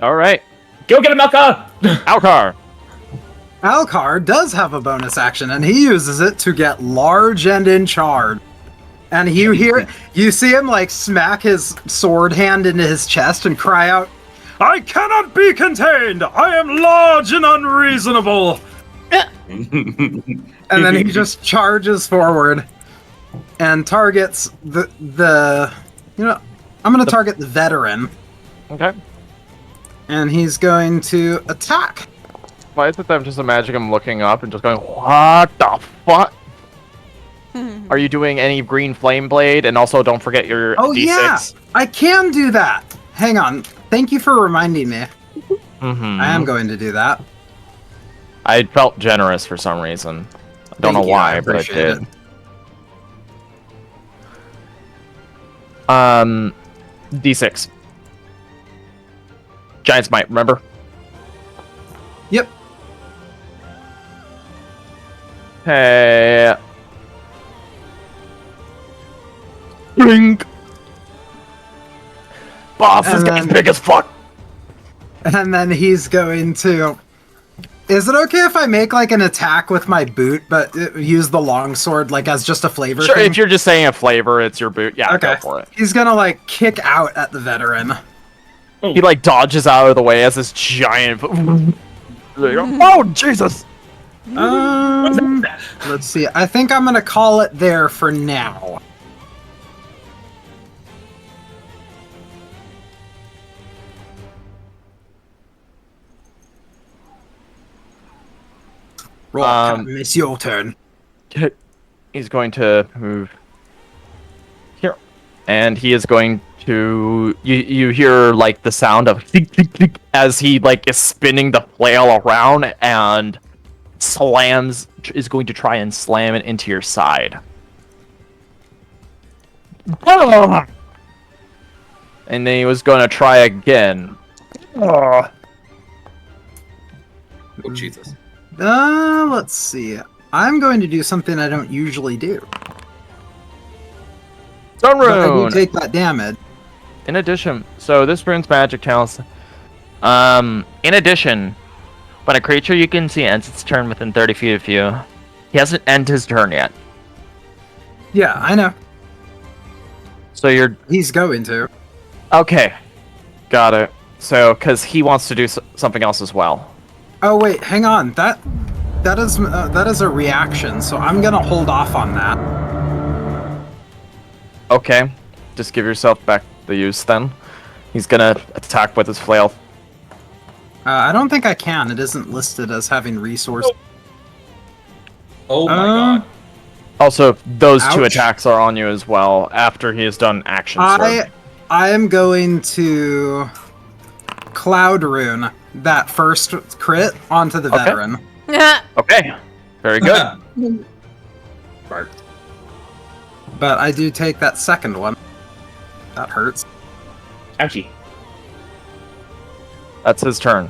All right, Go get him, Alcar! Alcar. Alcar does have a bonus action, and he uses it to get large and in charge. And you see him like smack his sword hand into his chest and cry out, I cannot be contained. I am large and unreasonable. and then he just charges forward and targets I'm going to target the veteran, Okay. and he's going to attack. Why is it that I'm just imagining him looking up and just going, what the fuck? Are you doing any green flame blade? And also, don't forget your Oh D6. yeah, I can do that. Hang on. Thank you for reminding me. Mm-hmm. I am going to do that. I felt generous for some reason. I don't Thank know you, why, I but I appreciate did. it. D6. Giant's Might, remember? Yep. Hey. Blink. Boss, this And guy's then- big as fuck. And then he's going to... Is it okay if I make like an attack with my boot, but use the longsword like as just a flavor Sure, thing? if you're just saying a flavor, it's your boot. Yeah, Okay. go for it. He's gonna like kick out at the veteran. He like dodges out of the way as this giant. Oh Jesus! Let's see. I think I'm gonna call it there for now. Roll, Captain, it's your turn. He's going to move here, and he is going to. You hear like the sound of click, click, click, as he like is spinning the flail around and is going to try and slam it into your side. And then he was going to try again. Oh, Jesus. Let's see. I'm going to do something I don't usually do. Stone But I do rune. take that damage. In addition, so this rune's magic tells. In addition, when a creature you can see ends its turn within 30 feet of you, he hasn't ended his turn yet. Yeah, I know. So you're He's going to. okay. Got it. So, because he wants to do something else as well. Oh wait, hang on. That is a reaction, so I'm gonna hold off on that. Okay, just give yourself back the use then. He's gonna attack with his flail. I don't think I can. It isn't listed as having resource. Oh my god. Also, those two Ouch. attacks are on you as well after he has done action sword. I am going to Cloud Rune that first crit onto the Okay. veteran. Okay, very good. Bart. But I do take that second one. That hurts. Ouchie. That's his turn.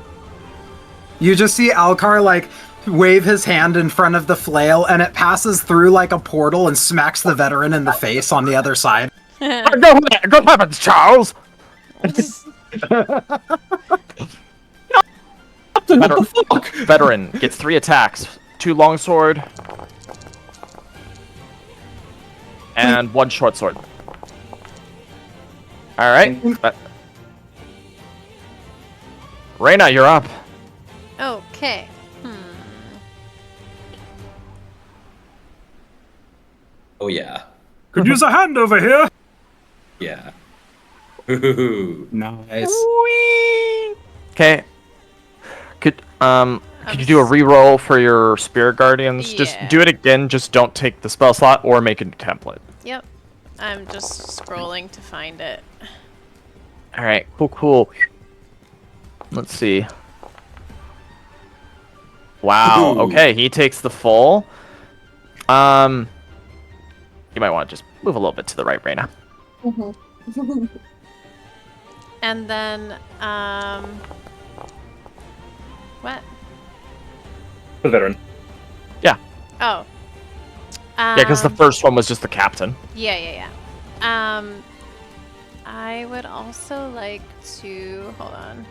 You just see Alcar like wave his hand in front of the flail, and it passes through like a portal and smacks the veteran in the face on the other side. Good heavens, Charles! Veteran gets 3 attacks, 2 longsword, and 1 short sword. All right, Reyna, you're up. Okay. Oh yeah. Could use a hand over here. Yeah. Ooh. Nice. Okay. Could you do a reroll for your spirit guardians? Just Yeah. do it again. Just don't take the spell slot or make a new template. Yep. I'm just scrolling to find it. All right. Cool. Let's see. Wow. Ooh. Okay, he takes the full. You might want to just move a little bit to the right, Raina. Mhm. And then, what? The veteran. Oh. Yeah, because the first one was just the captain. Yeah. I would also like to hold on.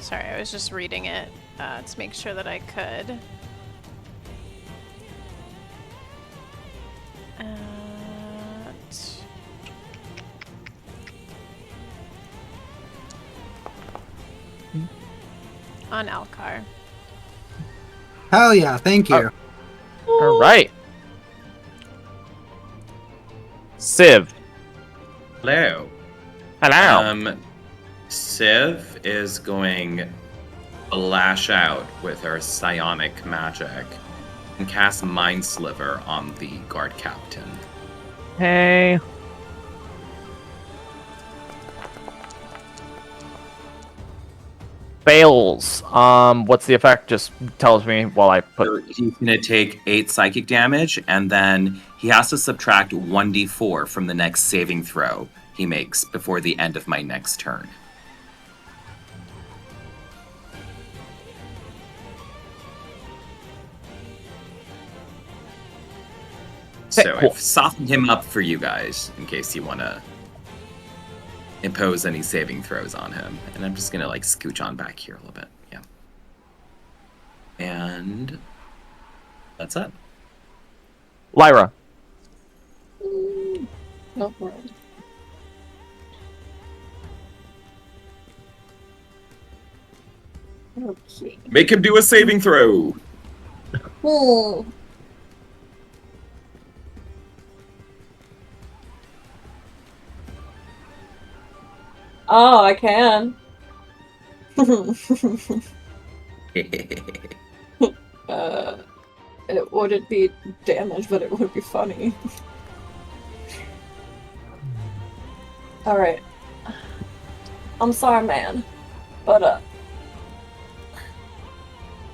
Sorry, I was just reading it to make sure that I could. On Alcar. Hell yeah, thank you. All right. Civ. Hello. Hello. Civ is going to lash out with her psionic magic and cast Mind Sliver on the guard captain. Hey. Fails. What's the effect? Just tells me while I put. So he's going to take 8 psychic damage, and then he has to subtract 1d4 from the next saving throw he makes before the end of my next turn. So cool. I've softened him up for you guys in case you want to impose any saving throws on him. And I'm just going to like scooch on back here a little bit. Yeah. And that's it. Lyra. No problem. Okay. Make him do a saving throw. Hmm. Oh, I can. It wouldn't be damage, but it would be funny. Alright. I'm sorry, man. But,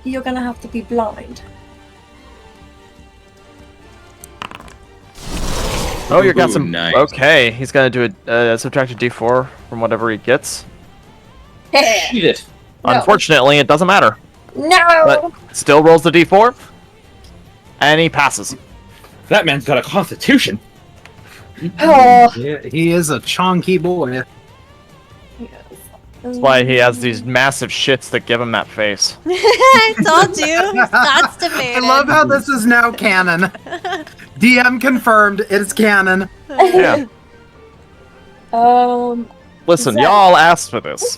you're gonna have to be blind. Oh, you got Ooh, some. nice. Okay, he's gonna do a subtract a d4 from whatever he gets. Shit. No. Unfortunately, it doesn't matter. No! But still rolls the d4, and he passes. That man's got a constitution. Oh. Yeah, he is a chonky boy. Yes. That's why he has these massive shits that give him that face. I told you. It's constipated. I love how this is now canon. DM confirmed, it's canon. Yeah. Listen, Zach. y'all asked for this.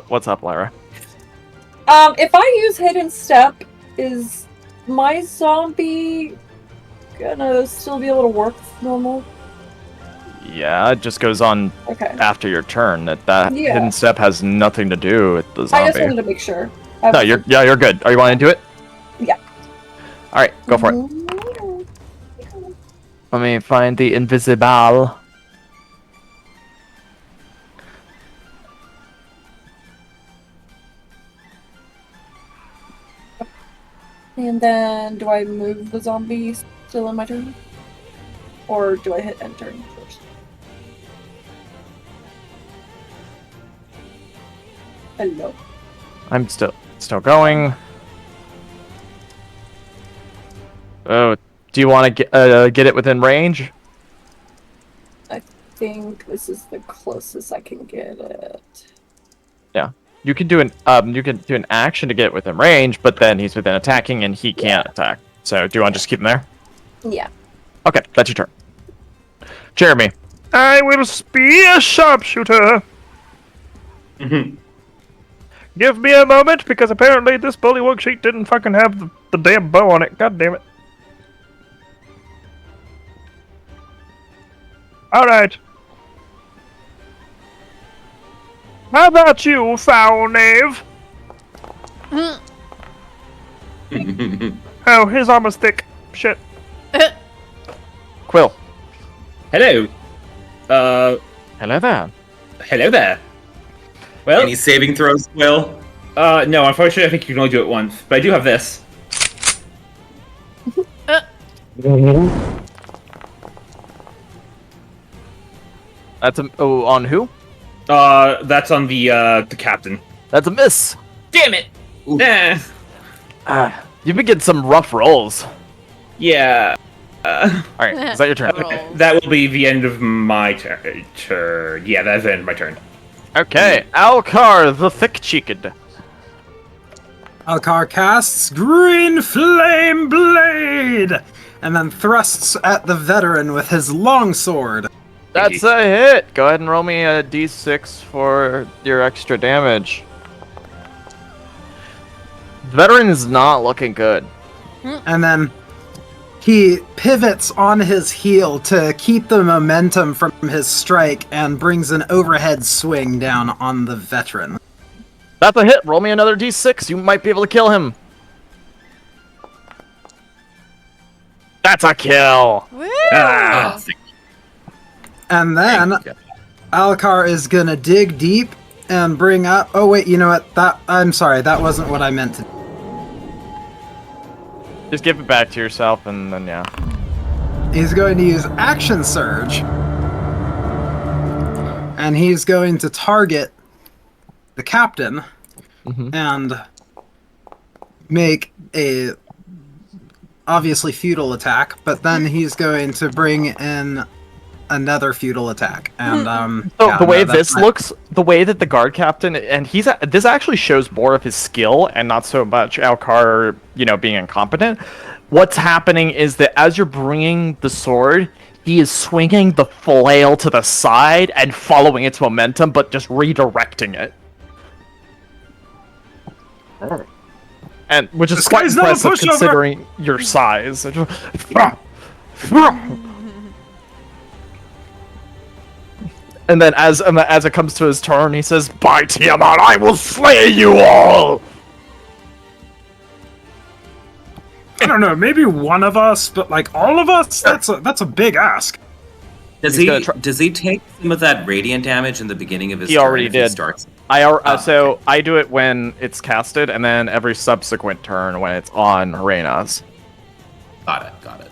What's up, Lyra? If I use hidden step, is my zombie gonna still be able to work normal? Yeah, it just goes on Okay. after your turn. That Yeah. hidden step has nothing to do with the I just wanted zombie. to make sure. No, you're good. Are you wanting to do it? Yeah. All right, go for it. Let me find the invisible. And then, do I move the zombie still in my turn? Or do I hit enter first? Hello. I'm still going. Oh, do you want to get it within range? I think this is the closest I can get it. Yeah. You can do an action to get within range, but then he's within attacking and he can't attack. So do you want to just keep him there? Yeah. Okay, that's your turn. Jeremy. I will be a sharpshooter. Give me a moment, because apparently this bully worksheet didn't fucking have the the damn bow on it. God damn it. Alright. How about you, foul knave? Oh, his armor's thick. Shit. Quill. Hello. Hello there. Hello there. Well, Any saving throws, Will? no, unfortunately, I think you can only do it once. But I do have this. That's on who? That's on the captain. That's a miss. Damn it! Nah. You've been getting some rough rolls. Yeah. Alright, is that your turn? Rolls. That will be the end of my turn. Yeah, that's the end of my turn. Okay, Alcar the Thick-Cheeked. Alcar casts Green Flame Blade, and then thrusts at the veteran with his longsword. That's a hit! Go ahead and roll me a d6 for your extra damage. The veteran is not looking good. And then he pivots on his heel to keep the momentum from his strike and brings an overhead swing down on the veteran. That's a hit. Roll me another d6. You might be able to kill him. That's a kill. Woo! Ah. And then Alcar is gonna dig deep and bring up. Oh wait, you know what? I'm sorry. That wasn't what I meant to. Just give it back to yourself, and then yeah. He's going to use Action Surge, and he's going to target the captain and make a obviously futile attack. But then he's going to bring in another futile attack, and So yeah, the way no, that's this not- looks, the way that the guard captain, and this actually shows more of his skill and not so much Alcar, being incompetent. What's happening is that as you're bringing the sword, he is swinging the flail to the side and following its momentum, but just redirecting it. And which is This quite guy's not a impressive pushover. considering your size. And then as it comes to his turn, he says, "By Tiamat, I will slay you all!" I don't know, maybe one of us, but like all of us? That's a big ask. Does He's gonna does he take some of that radiant damage in the beginning of his He turn already if did. He starts? So I do it when it's casted, and then every subsequent turn when it's on Reina's, Got it.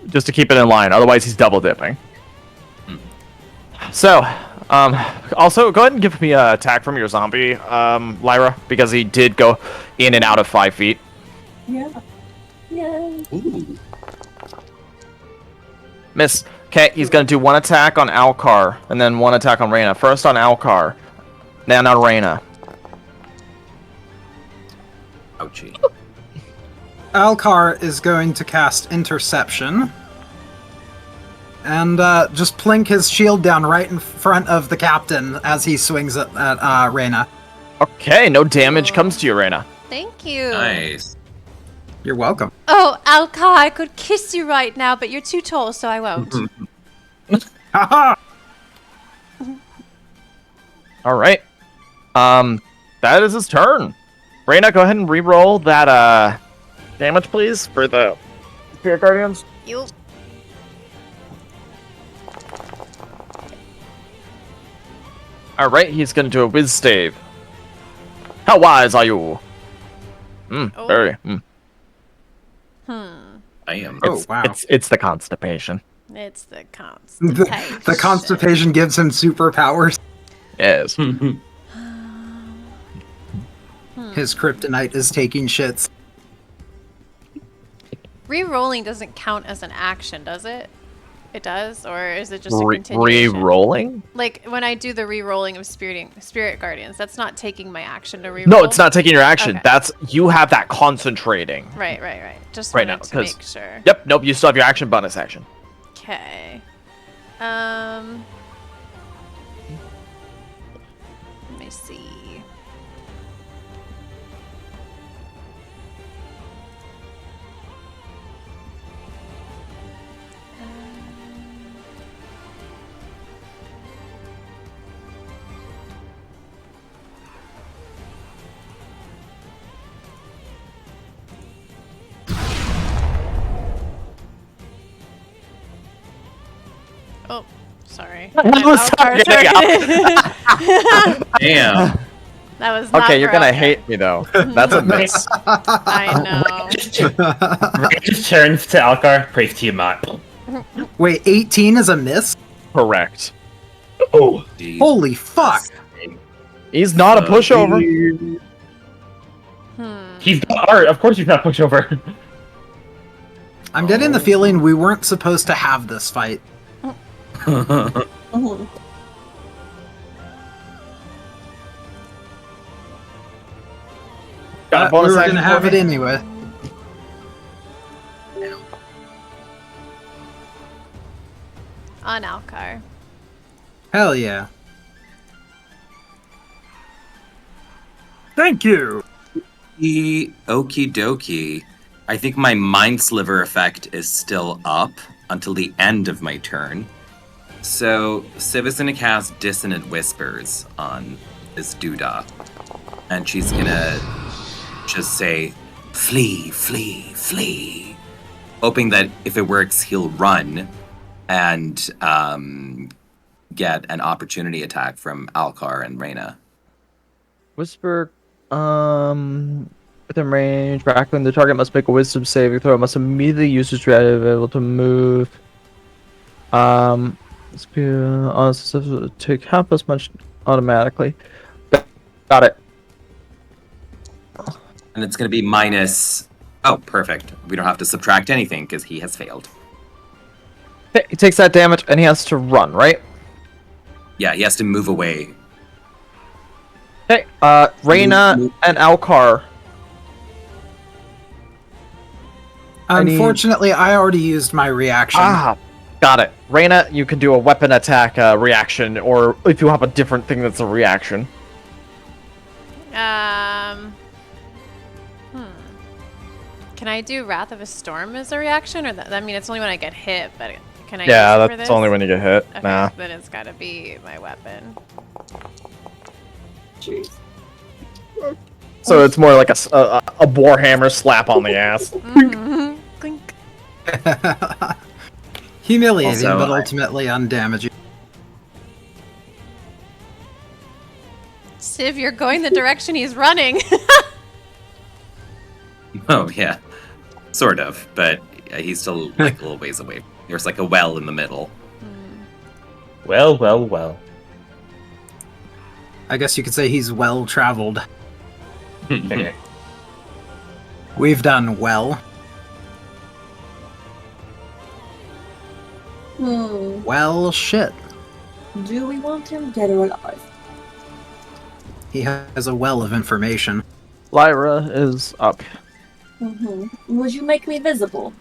just to keep it in line. Otherwise, he's double dipping. So, also go ahead and give me a attack from your zombie, Lyra, because he did go in and out of 5 feet. Yeah. Yay. Ooh. Miss. Okay, he's gonna do one attack on Alcar, and then one attack on Reina. First on Alcar, then on Reina. Ouchie. Alcar is going to cast Interception. And just plink his shield down right in front of the captain as he swings at Reina. Okay, no damage comes to you, Reina. Thank you. Nice. You're welcome. Oh, Alcar, I could kiss you right now, but you're too tall, so I won't. Haha! All right. That is his turn. Reina, go ahead and re-roll that damage, please, for the Spirit Guardians. You. All right, he's gonna do a whiz stave. How wise are you? Oh. Very. I am. Oh, wow. It's the constipation. It's the constipation. The constipation gives him superpowers. Yes. His kryptonite is taking shits. Re-rolling doesn't count as an action, does it? It does? Or is it just a continuation? Re-rolling? Like, when I do the re-rolling of Spirit Guardians, that's not taking my action to re-roll? No, it's not taking your action. Okay. That's you have that concentrating. Right. Just Right wanted now, to 'cause- make sure. Yep. Nope. You still have your action bonus action. Okay. Let me see. Oh, sorry. Stop getting up. Damn. That was not Okay, you're for gonna Alcar. hate me though. That's a miss. I know. Ray just turns to Alcar, praise Tiamat. Wait, 18 is a miss? Correct. Oh, Jeez. Holy fuck! He's not a pushover. he's not art. Of course he's not pushover. I'm getting the feeling we weren't supposed to have this fight. Mhm. Got a We bonus were action gonna for have me? it anyway. On Alcar. Hell yeah. Thank you. Okie dokie. I think my mind sliver effect is still up until the end of my turn. So Civ is gonna cast Dissonant Whispers on this doodah. And she's gonna just say, flee, flee, flee. Hoping that if it works, he'll run and get an opportunity attack from Alcar and Reyna. Whisper, within range, crackling, the target must make a wisdom saving throw, must immediately use his strategy available to move. Take half as much automatically. Got it. And it's going to be minus... Oh, perfect. We don't have to subtract anything because he has failed. Okay, he takes that damage and he has to run, right? Yeah, he has to move away. Okay, Reyna and Alcar. Unfortunately, I already used my reaction. Ah, got it. Reyna, you can do a weapon attack reaction, or if you have a different thing that's a reaction. Can I do Wrath of a Storm as a reaction, or that? I mean, it's only when I get hit, but can I? Yeah, use it for that's this? only when you get hit. Okay, Nah. then it's gotta be my weapon. Jeez. So it's more like a warhammer slap on the ass. Mhm. Clink. Humiliating, Also, but I- ultimately undamaging. Civ, you're going the direction he's running. Oh, yeah. Sort of, but he's still like a little ways away. There's like a well in the middle. Well, well, well. I guess you could say he's well traveled. Okay. We've done well. Well, shit. Do we want him dead or alive? He has a well of information. Lyra is up. Would you make me visible?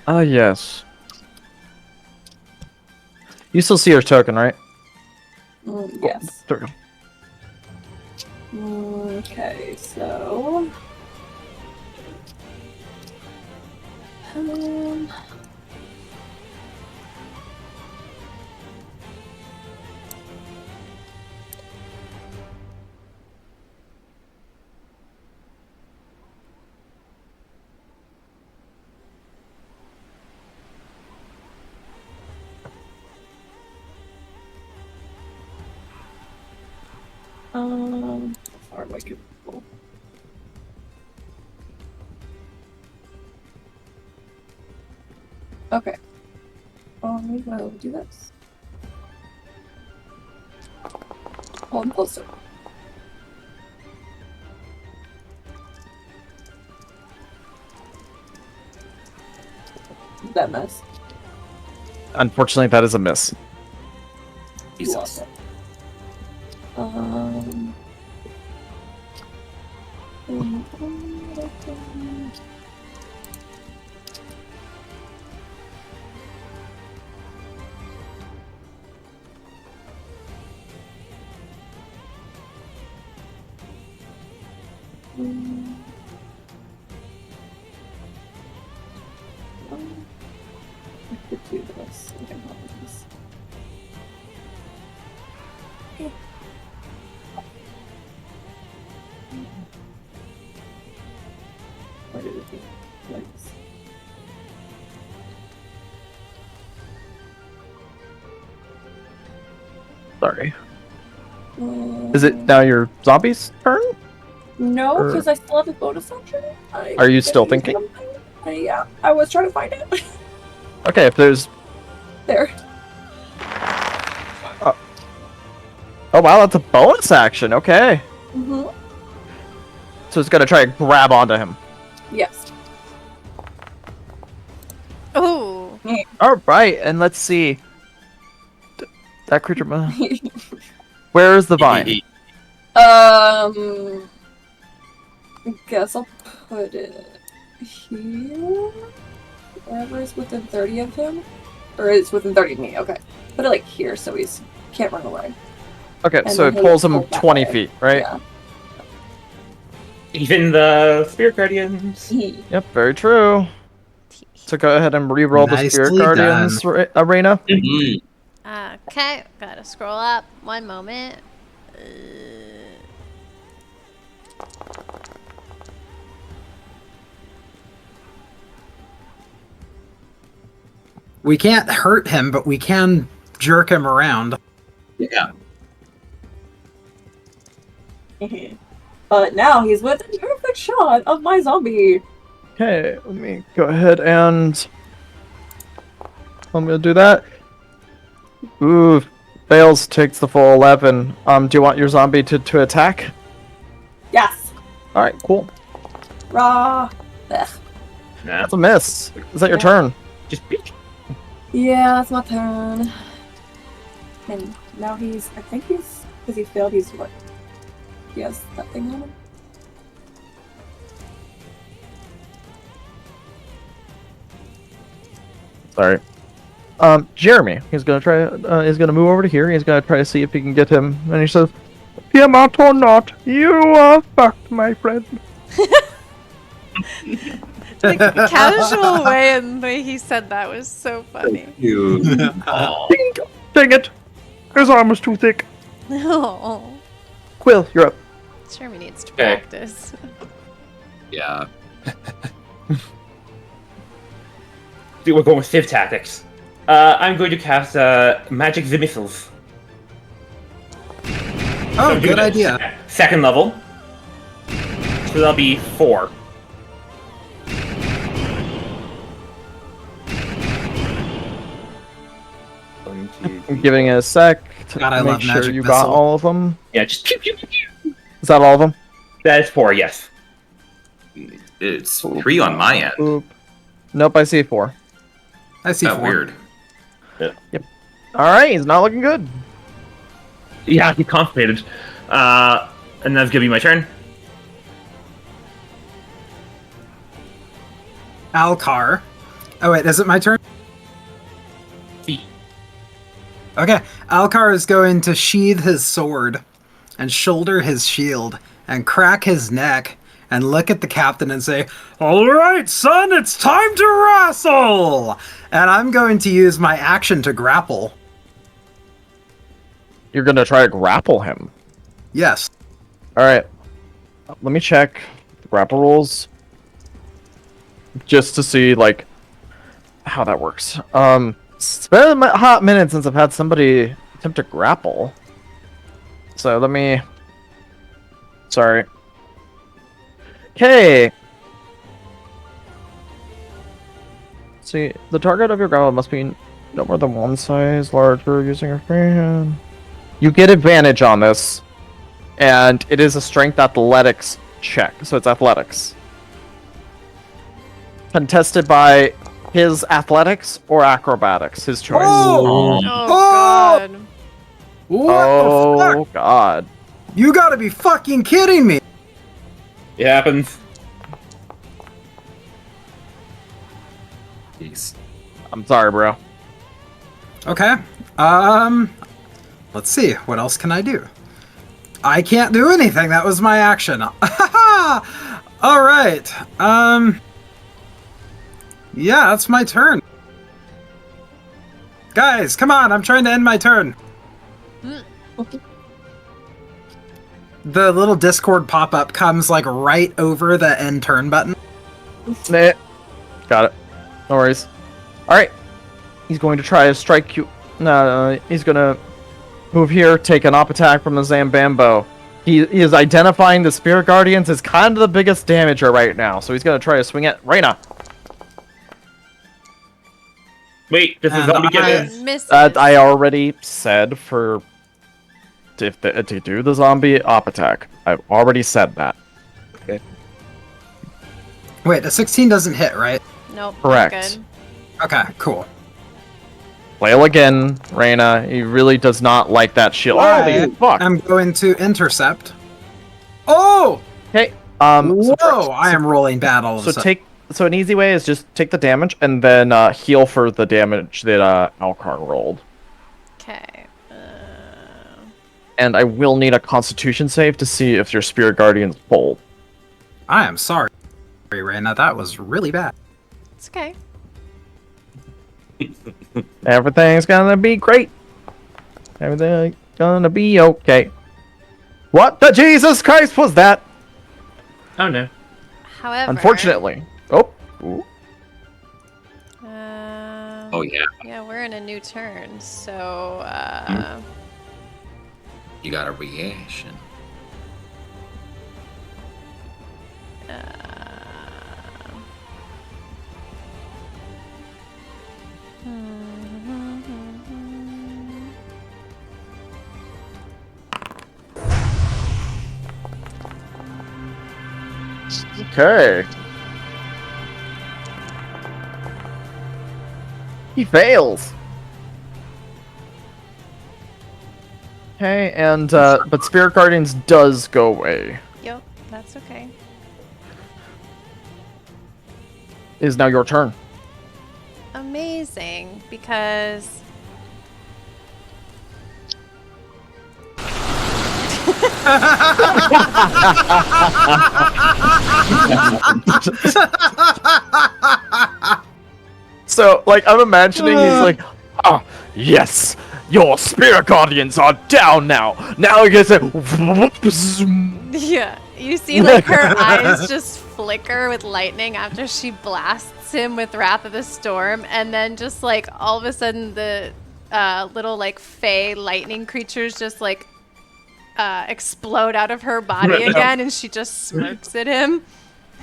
Yes. You still see her token, right? Yes. There we go. Okay, so... how far do I get people? Okay. We will do this. Hold closer. That mess. Unfortunately, that is a miss. You lost it. I could do this. I can help with this. Where did it go? Like this. Sorry. Is it now your zombie's turn? No, Or- because I still have a bonus action. Are you still thinking? Yeah, I was trying to find it. Okay, if there's... There. Oh wow, that's a bonus action, okay. Mm-hmm. So it's gonna try to grab onto him. Yes. Oh. Alright, and let's see. That creature... Where is the vine? Guess I'll put it here. Wherever is within 30 of him. Or it's within 30 of me, okay. Put it like here so he's can't run away. Okay, And so it then pulls he'll him pull that 20 way. feet, right? Yeah. Even the Spirit Guardians. Yep, very true. So go ahead and re-roll the Spirit Nicely Guardians arena. Okay, gotta scroll up. One moment. We can't hurt him, but we can jerk him around. Yeah. But now he's within perfect shot of my zombie. Okay, let me go ahead and... I'm gonna do that. Ooh, fails, takes the full 11. Do you want your zombie to attack? Yes. Alright, cool. Rah. Ugh. Nah. That's a miss. Is that your Yeah. turn? Just peek. Yeah, that's my turn. And now he's, I think he's, because he failed, he's what? He has that thing on him? Sorry. Jeremy, he's gonna try, he's gonna move over to here, he's gonna try to see if he can get him, and he says, Tiamat or not, you are fucked, my friend. The casual way in the way he said that was so funny. You. Aw. Dang it. His arm was too thick. No. Quill, you're up. Jeremy needs to Okay. practice. Yeah. Dude, we're going with Civ tactics. I'm going to cast Magic the Missiles. Oh, I'm doing good it idea. Second level. So that'll be 4. One, two, I'm giving it a sec to God, I make love sure magic you got missile. all of them. yeah, just pew, pew, pew, pew. Is that all of them? That is 4, yes. It's 3 on my end. Oop. Nope, I see 4. I see Oh, 4. weird. Alright, he's not looking good. Yeah, he constipated. And that's gonna be my turn. Alcar. Oh wait, is it my turn? See. Okay, Alcar is going to sheathe his sword and shoulder his shield and crack his neck and look at the captain and say, "All right, son, it's time to wrestle!" And I'm going to use my action to grapple. You're gonna try to grapple him. Yes. Alright. Let me check the grapple rules. Just to see, like, how that works. It's been a hot minute since I've had somebody attempt to grapple. So let me... Sorry. Okay. See, the target of your grapple must be no more than one size larger using your free hand. You get advantage on this, and it is a strength athletics check, so it's athletics. Contested by his athletics or acrobatics, his choice. Oh! Oh, Oh! God. What the fuck? God. You gotta be fucking kidding me! It happens. Jeez. I'm sorry, bro. Okay. Let's see. What else can I do? I can't do anything. That was my action. All right. Yeah, that's my turn. Guys, come on. I'm trying to end my turn. The little Discord pop-up comes like right over the end turn button. Nah. Got it. No worries. Alright. He's going to try to strike you. No, he's gonna Move here, take an op attack from the Zambambo. He is identifying the Spirit Guardians as kind of the biggest damager right now, so he's gonna try to swing at Reyna. Wait, does the And zombie get I- it? Misses. I already said to do the zombie op attack. I've already said that. Wait, the 16 doesn't hit, right? Nope. Correct. Good. Okay, cool. Flail again, Reyna. He really does not like that shield. I Holy fuck! am going to intercept. Oh! Okay. Whoa! I am rolling bad all of a sudden. So an easy way is just take the damage and then heal for the damage that Alcar rolled. Okay. And I will need a Constitution save to see if your Spirit Guardian's full. I am sorry, Reyna. That was really bad. It's okay. Everything's gonna be great. Everything's gonna be okay. What the Jesus Christ was that? Oh no. However. Unfortunately. Oh. Ooh. Oh yeah, Yeah, we're in a new turn, so you got a reaction. Okay. He fails. Okay, and but Spirit Guardians does go away. yep, that's okay. It is now your turn. Amazing, because So, like, I'm imagining he's like, ah, yes, your Spirit Guardians are down now. Now he gets it. yeah, you see like her eyes just flicker with lightning after she blasts him with Wrath of the Storm, and then just like all of a sudden the little like fey lightning creatures just like explode out of her body again, and she just smirks at him.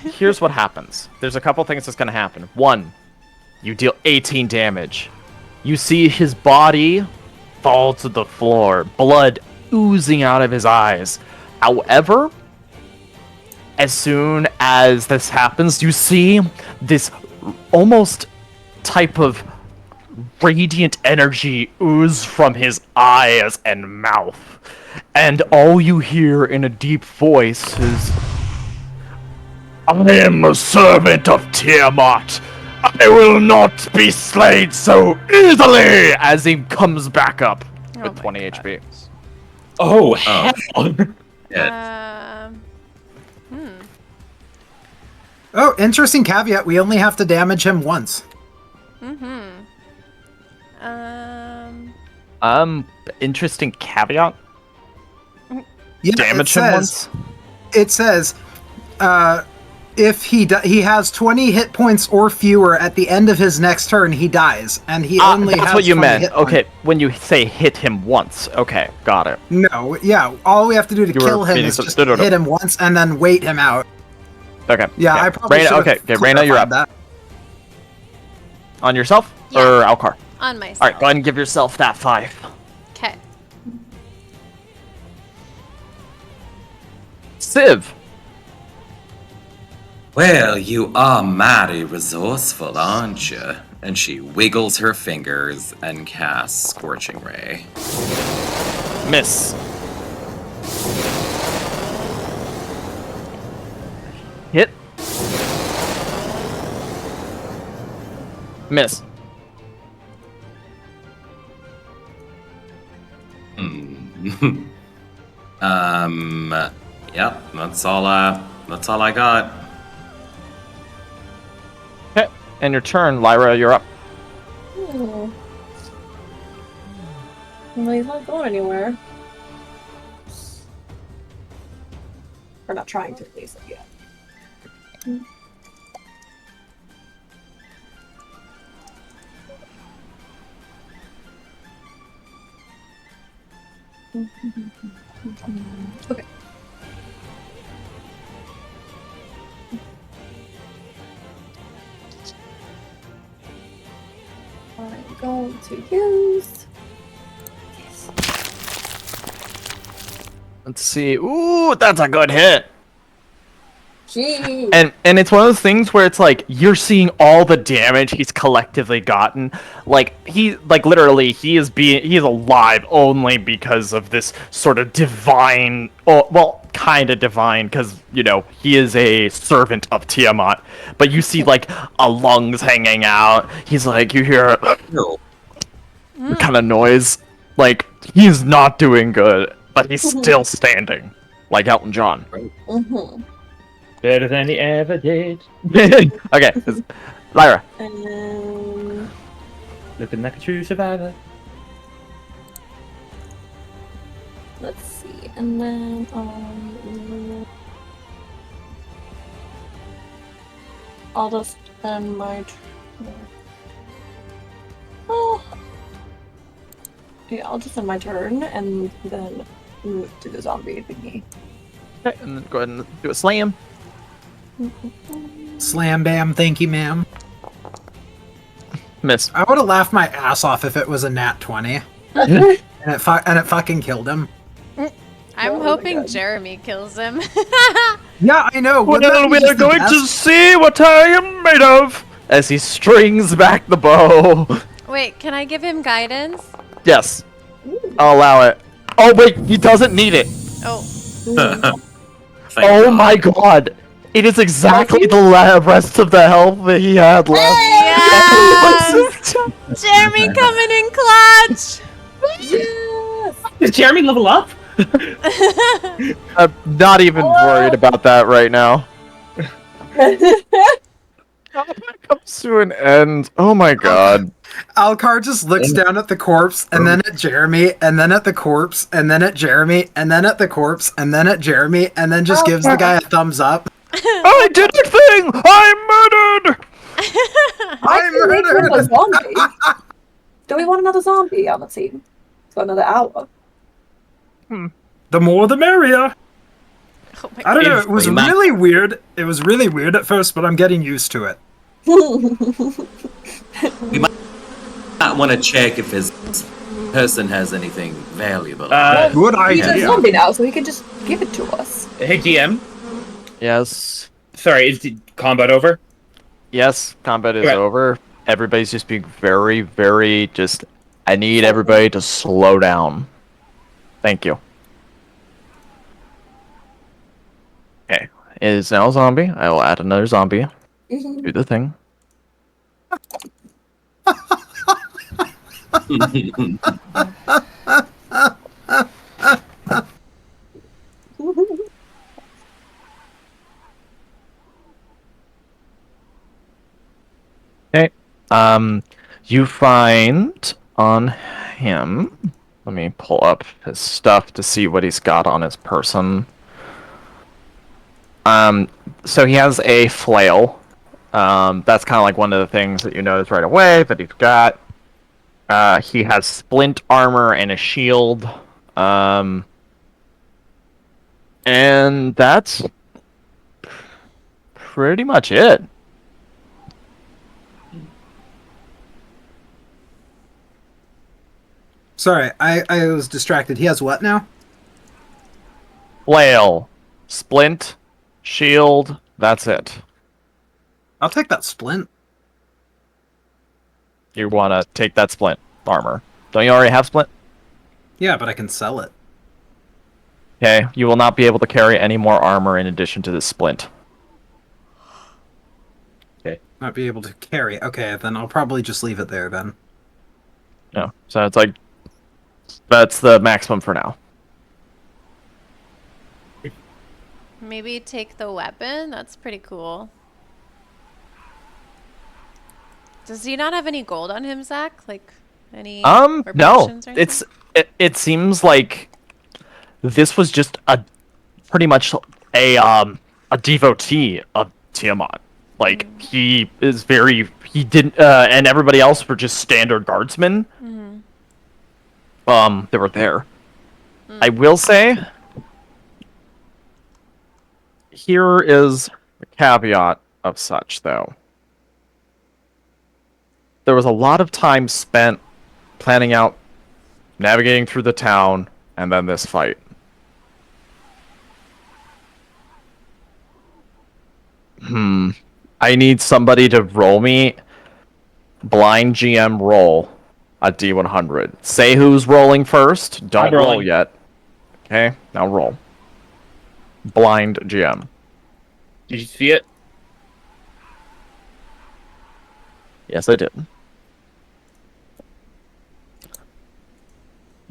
Here's what happens. There's a couple things that's gonna happen. One, you deal 18 damage. You see his body fall to the floor, blood oozing out of his eyes. However, as soon as this happens, you see this almost type of radiant energy ooze from his eyes and mouth. And all you hear in a deep voice is, I am a servant of Tiamat. I will not be slain so easily! As he comes back up Oh with my 20 God. HP. Oh, hell. Yeah. Oh, interesting caveat. We only have to damage him once. Interesting caveat. Yeah, Damage him once? It says, if he has 20 hit points or fewer at the end of his next turn, he dies, and he only That's has what you 20 meant. hit points. Okay, when you say hit him once. Okay, got it. No, yeah, all we have to do to You were kill him meaning is to- just no, no, no. hit him once and then wait him out. Okay. Yeah, I probably Reyna, should okay, Reyna, you're up. That. On yourself? Yeah. Or Alcar? On myself. Alright, go ahead and give yourself that 5. Okay. Civ. Well, you are mighty resourceful, aren't you? And she wiggles her fingers and casts Scorching Ray. Miss. Hit. Miss. Yep, that's all I got. Okay. And your turn, Lyra, you're up. Well, he's not going anywhere. We're not trying to at least yet. Okay. I'm going to use. Let's see. Ooh, that's a good hit. Gee. And it's one of those things where it's like you're seeing all the damage he's collectively gotten. Like literally he's alive only because of this sort of divine, kind of divine, because he is a servant of Tiamat. But you see like a lungs hanging out. He's like, you hear a kind of noise. Like he's not doing good, but he's still standing, like Elton John. Mm-hmm. Better than he ever did. Okay, Lyra. Looking like a true survivor. Let's see, and then I'll just end my turn. Oh. Yeah, I'll just end my turn and then move to the zombie thingy. Okay, and then go ahead and do a slam. Slam bam, thank you, ma'am. Miss. I would have laughed my ass off if it was a nat 20. and it fucking killed him. I'm Oh my hoping God. Jeremy kills him. Yeah, I know. Well, Wouldn't that be we are just the going to best? see what I am made of. As he strings back the bow. Wait, can I give him guidance? Yes, I'll allow it. Oh wait, he doesn't need it. Oh, Thank Oh God. my god. It is exactly the rest of the health that he had left. yes! Jeremy coming in clutch. Yes! Does Jeremy level up? I'm not even worried about that right now. Comes to an end. Oh my god. Alcar just looks down at the corpse, and then at Jeremy, and then at the corpse, and then at Jeremy, and then at the corpse, and then at Jeremy, and then just gives the guy a thumbs up. I did a thing. I murdered. I can make another zombie. Do we want another zombie on the team? For another hour. The more the merrier. Oh my I don't know, it was Pretty much. really weird. It was really weird at first, but I'm getting used to it. We might want to check if his person has anything valuable. Good He's a idea. zombie now, so he can just give it to us. Hey, DM. Yes. Sorry, is the combat over? Yes, combat is Right. over. Everybody's just being very, very just... I need everybody to slow down. Thank you. Okay. It is now a zombie. I will add another zombie. Do the thing. Okay. You find on him. Let me pull up his stuff to see what he's got on his person. So he has a flail. That's kind of like one of the things that you notice right away that he's got. He has splint armor and a shield. And that's pretty much it. Sorry, I was distracted. He has what now? Flail, splint, shield, that's it. I'll take that splint. You want to take that splint armor. Don't you already have splint? Yeah, but I can sell it. Okay, you will not be able to carry any more armor in addition to this splint. Not be able to carry. Okay, then I'll probably just leave it there then. No, so it's like, that's the maximum for now. Maybe take the weapon. That's pretty cool. Does he not have any gold on him, Zach? Like any? or No. potions or anything? It seems like this was just pretty much a devotee of Tiamat. Like he didn't and everybody else were just standard guardsmen. They were there. I will say, here is the caveat of such, though. There was a lot of time spent planning out, navigating through the town, and then this fight. I need somebody to roll me blind GM roll a D100. Say who's rolling first. Don't I'm roll rolling. yet. Okay, now roll. Blind GM. Did you see it? Yes, I did.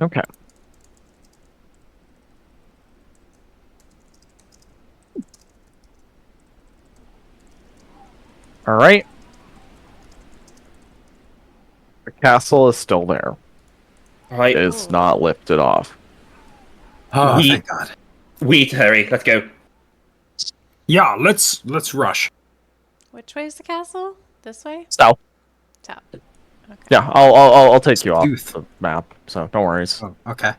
Okay. All right. The castle is still there. Right. It's not lifted off. Oh, We- thank God. We hurry. Let's go. Yeah, let's rush. Which way is the castle? This way? So, Top. Okay. yeah, I'll take you off Tooth. the map. So don't worry. Oh, okay.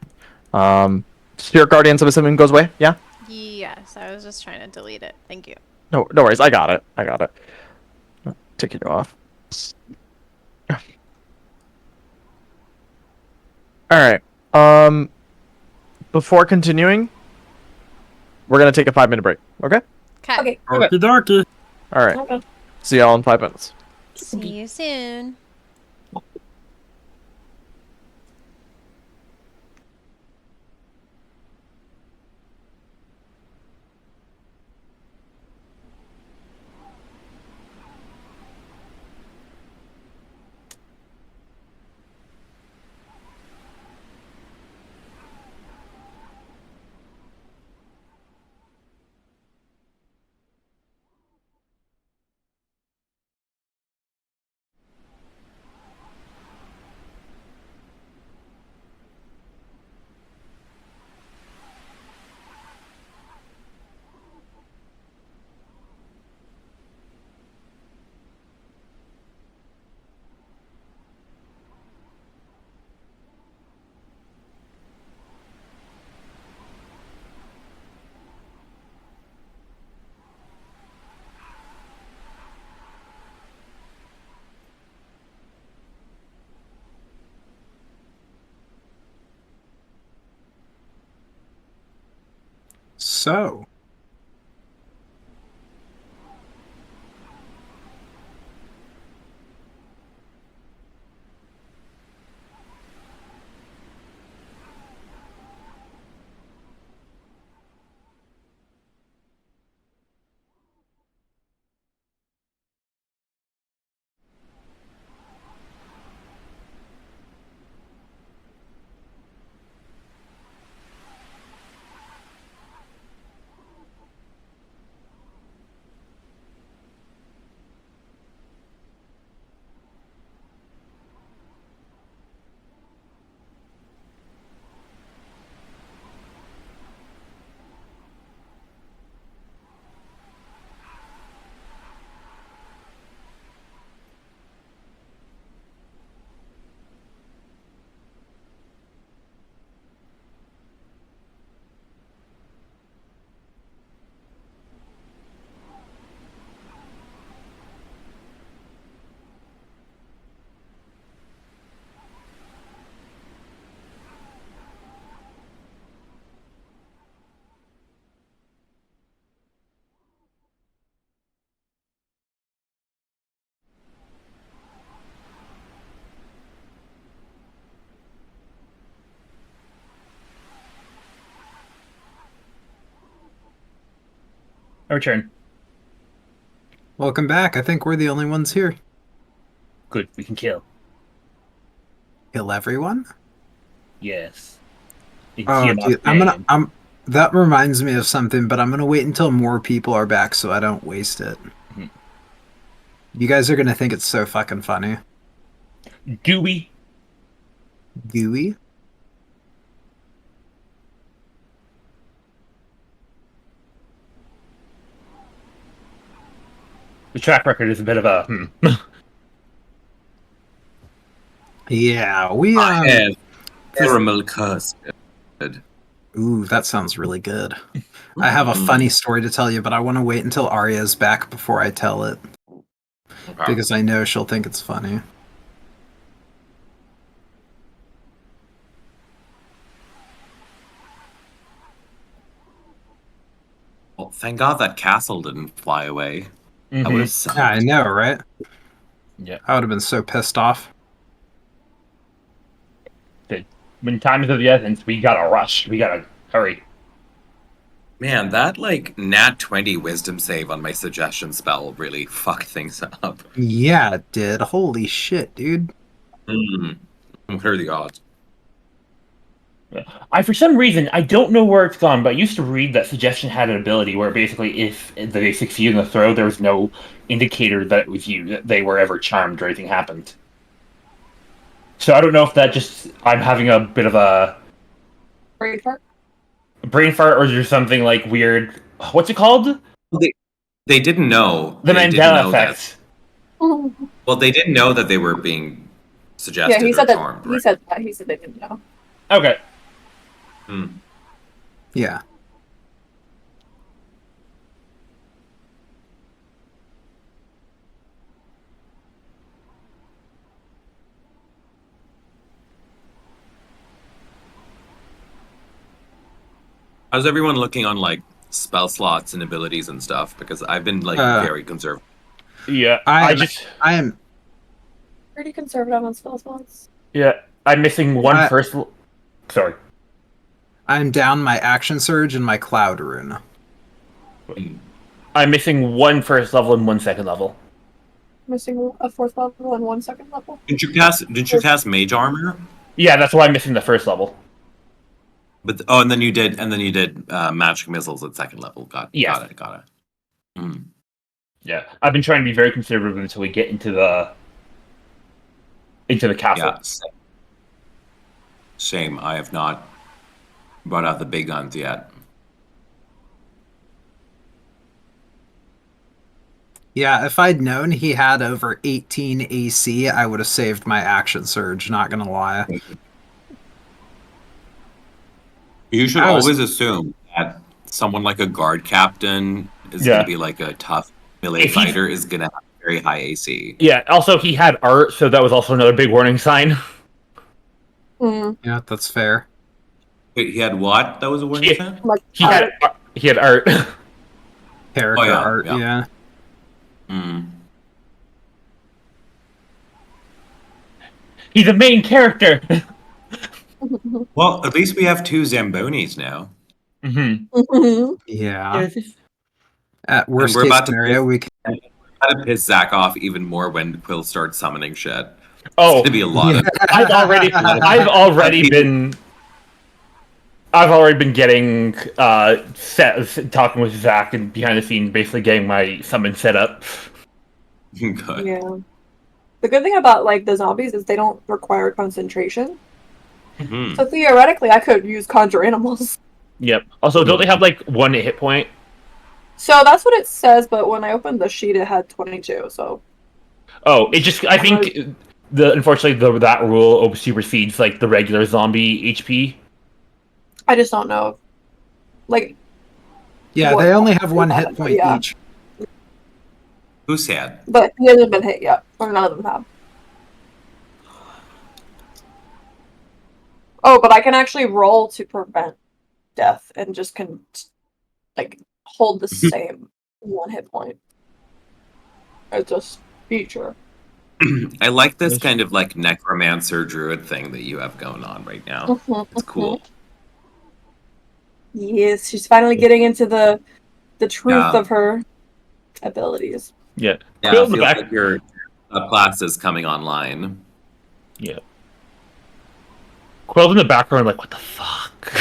Spirit Guardians of Assuming goes away. Yeah. Yes, I was just trying to delete it. Thank you. No worries. I got it. Take you off. All right. Before continuing, we're gonna take a 5-minute break. Okay. Okay. Okie dokie. All right. Okay. See y'all in 5 minutes. See you soon. So, Our turn. welcome back. I think we're the only ones here. Good. We can kill. Kill everyone? Yes. In Oh, Tiamat's dude, name. that reminds me of something, but I'm gonna wait until more people are back so I don't waste it. Mhm. You guys are gonna think it's so fucking funny. Do we? Gooey? The track record is a bit of a Yeah, we I have caramel custard. Ooh, that sounds really good. I have a funny story to tell you, but I want to wait until Arya's back before I tell it. Okay. Because I know she'll think it's funny. Well, thank God that castle didn't fly away. I would Mhm. have sucked. Yeah, I know, right? Yeah. I would have been so pissed off. When time is of the essence, we gotta rush. We gotta hurry. Man, that like nat 20 wisdom save on my suggestion spell really fucked things up. Yeah, it did. Holy shit, dude. What are the odds? For some reason, I don't know where it's gone, but I used to read that suggestion had an ability where basically if they succeed in the throw, there was no indicator that it was you, that they were ever charmed or anything happened. So I don't know if that just I'm having a bit of a Brain fart. brain fart, or is there something like weird? What's it called? Well, they didn't know. The They didn't Mandela know effect. Well, they didn't know that they were being suggested Yeah, he or said that. charmed, He right? said that. He said they didn't know. Okay. Hmm. Yeah. How's everyone looking on like spell slots and abilities and stuff? Because I've been like very conservative. Yeah. I I am Pretty conservative on spell slots. Yeah. I'm missing one first. Sorry. I'm down my action surge and my cloud rune. I'm missing one first level and one second level. Missing a 4th level and 1 second level. Didn't you cast mage armor? Yeah, that's why I'm missing the first level. But and then you did magic missiles at second level. Got it. Mm. Yeah, I've been trying to be very conservative until we get into the castle. Yeah. Same. I have not brought out the big guns yet. Yeah, if I'd known he had over 18 AC, I would have saved my action surge, not gonna lie. You should I was- always assume that someone like a guard captain is going to be like a tough melee fighter is going to have very high AC. Yeah. Also, he had art, so that was also another big warning sign. Yeah, that's fair. Wait, he had what? That was a warning sign? He had art. Character art, yeah. Mm. He's a main character. Well, at least we have 2 Zambonis now. Yeah. At worst we're case about scenario, we can. to piss Zach off even more when Quill starts summoning shit. Oh, it's gonna be a lot of. I've already been getting talking with Zach and behind the scenes, basically getting my summon set up. Good. Yeah. The good thing about like the zombies is they don't require concentration. Mm-hmm. So theoretically, I could use conjure animals. Yep. Also, don't they have like 1 hit point? So that's what it says, but when I opened the sheet, it had 22. So. Oh, it just I think unfortunately that rule supersedes like the regular zombie HP. I just don't know. Like. Yeah, they only have 1 hit point each. Who's sad? But he hasn't been hit yet, or none of them have. Oh, but I can actually roll to prevent death and just can like hold the same 1 hit point. It's just feature. I like this kind of like necromancer druid thing that you have going on right now. It's cool. Yes, she's finally getting into the truth of her abilities. Yeah. Yeah, it feels like your class is coming online. Yeah. Quill's in the background like, what the fuck?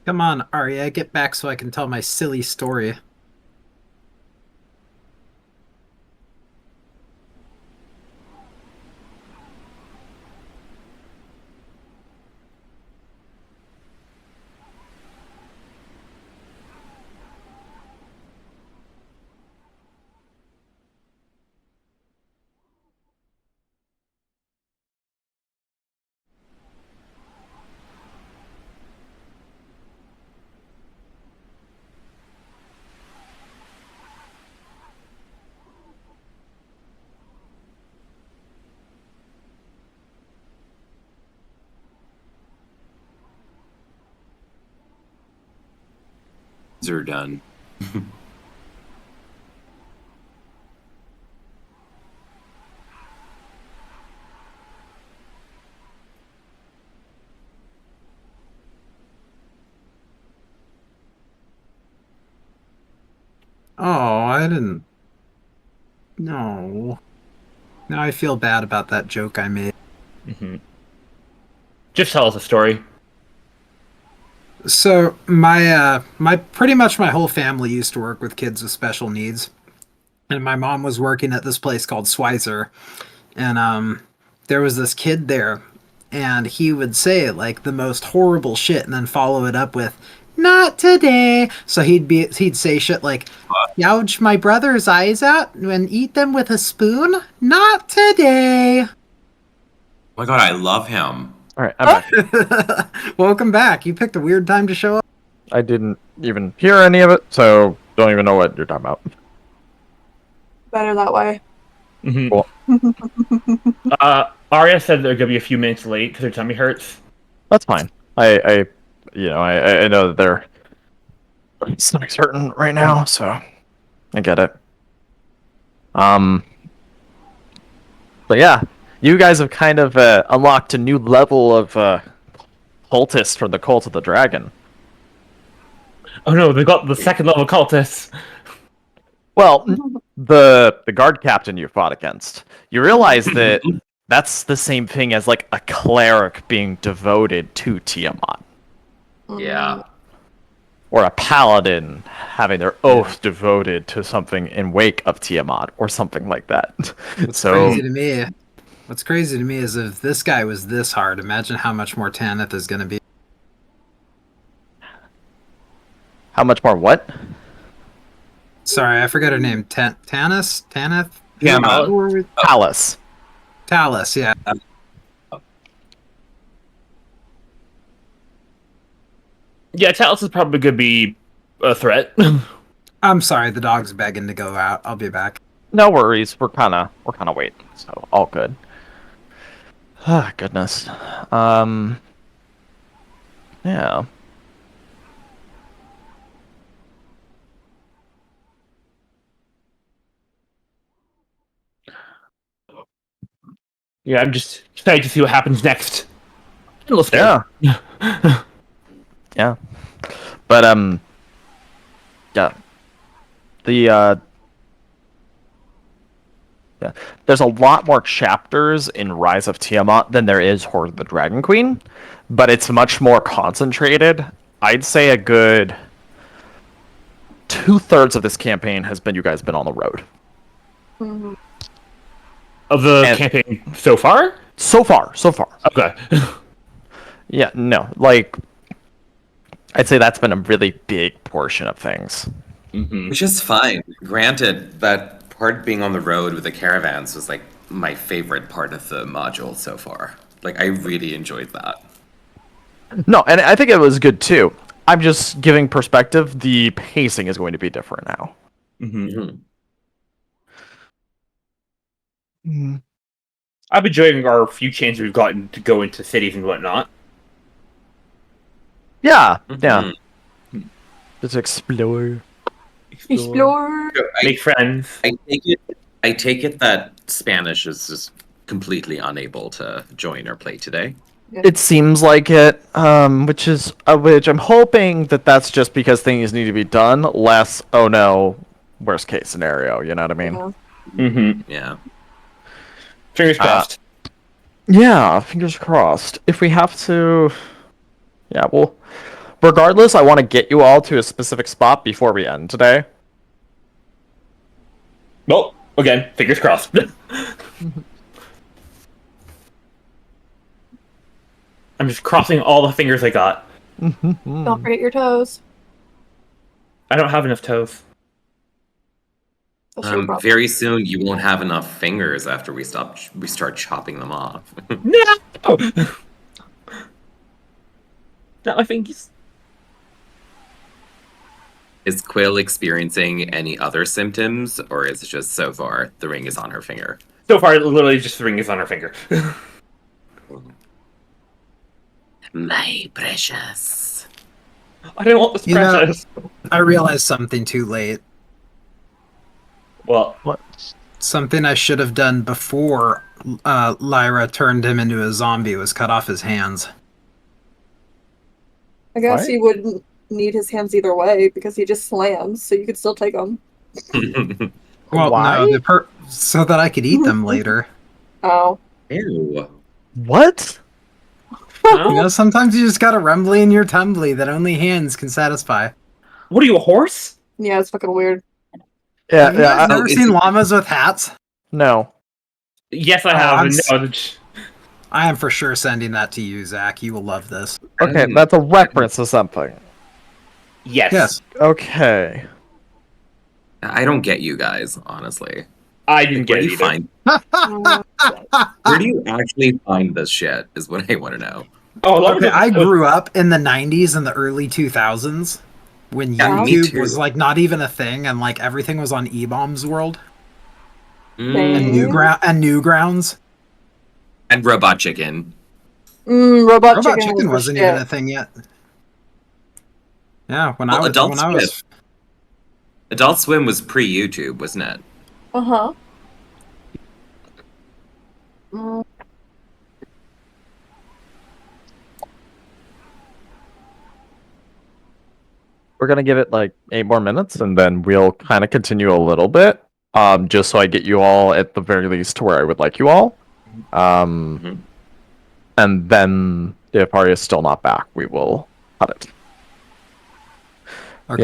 Come on, Arya, get back so I can tell my silly story. are done. Oh, I didn't. No. Now I feel bad about that joke I made. Just tell us a story. So my pretty much my whole family used to work with kids with special needs, and my mom was working at this place called Schweitzer, and there was this kid there, and he would say like the most horrible shit, and then follow it up with "not today." So he'd say shit like, "Gouge my brother's eyes out and eat them with a spoon." Not today. Oh my god, I love him. All right, I'm back. Welcome back. You picked a weird time to show up. I didn't even hear any of it, so don't even know what you're talking about. Better that way. Cool. Arya said they're gonna be a few minutes late because her tummy hurts. That's fine. I know that their stomach's hurting right now, so I get it. But yeah, you guys have kind of unlocked a new level of cultist for the Cult of the Dragon. Oh no, they got the second level cultists. Well, the guard captain you fought against, you realize that that's the same thing as like a cleric being devoted to Tiamat. Yeah. Or a paladin having their oath devoted to something in wake of Tiamat, or something like that. What's crazy to me is if this guy was this hard, imagine how much more Tanith is going to be. How much more what? Sorry, I forgot her name. Tanith? Tiamat. Palace. Talus, yeah. Yeah, Talos is probably gonna be a threat. I'm sorry, the dog's begging to go out. I'll be back. No worries. We're kind of waiting, so all good. Ah, goodness. Yeah. Yeah, I'm just excited to see what happens next. Let's Yeah. Yeah. But yeah. Yeah. There's a lot more chapters in Rise of Tiamat than there is Hoard of the Dragon Queen, but it's much more concentrated. I'd say a good 2/3 of this campaign has been you guys been on the road. Of the campaign so far? So far. Okay. Yeah, no, like I'd say that's been a really big portion of things. Which is fine. Granted, that part being on the road with the caravans was like my favorite part of the module so far. Like, I really enjoyed that. No, and I think it was good too. I'm just giving perspective. The pacing is going to be different now. I'm enjoying our few chances we've gotten to go into cities and whatnot. Yeah. Just explore. Explore. Make friends. I take it that Spanish is just completely unable to join or play today. It seems like it, which I'm hoping that that's just because things need to be done. Less, oh no, worst case scenario. You know what I mean? Yeah. Fingers crossed. Yeah, fingers crossed. If we have to, yeah, well, regardless, I want to get you all to a specific spot before we end today. Well, again, fingers crossed. I'm just crossing all the fingers I got. Don't forget your toes. I don't have enough toes. That's your problem. Very soon, you won't have enough fingers after we start chopping them off. No! Not my fingers. Is Quill experiencing any other symptoms, or is it just so far the ring is on her finger? So far, literally just the ring is on her finger. My precious. I didn't want this You know- precious. I realized something too late. Well, What? Something I should have done before Lyra turned him into a zombie was cut off his hands. I guess What? he wouldn't need his hands either way because he just slams, so you could still take them. Well, Why? no, so that I could eat them later. Oh. Ew. What? You know, sometimes you just got a rumbly in your tumbly that only hands can satisfy. what are you, a horse? Yeah, it's fucking weird. Yeah, Have you guys yeah. never is seen it- llamas with hats? No. Yes, I Oh, have. I'm and s- no, I am for sure sending that to you, Zach. You will love this. Okay, that's a reference to something. yes. Yes. Okay. I don't get you guys, honestly. I didn't Where get do it you either. find? Where do you actually find this shit? Is what I want to know. Oh, a lot Okay, of I it- grew up in the 90s and the early 2000s when Yeah, me YouTube too. was like not even a thing and like everything was on E-Bombs World and Mm. Newgrounds. And Robot Chicken. Robot, Robot Chicken, Chicken was wasn't the even shit. a thing yet. Yeah, when Well, I Adult was Swim. Adult Swim was pre-YouTube, wasn't it? Uh-huh. Mm, We're gonna give it like 8 more minutes, and then we'll kind of continue a little bit, just so I get you all at the very least to where I would like you all. Mhm. And then if Arya's still not back, we will cut it. Okay.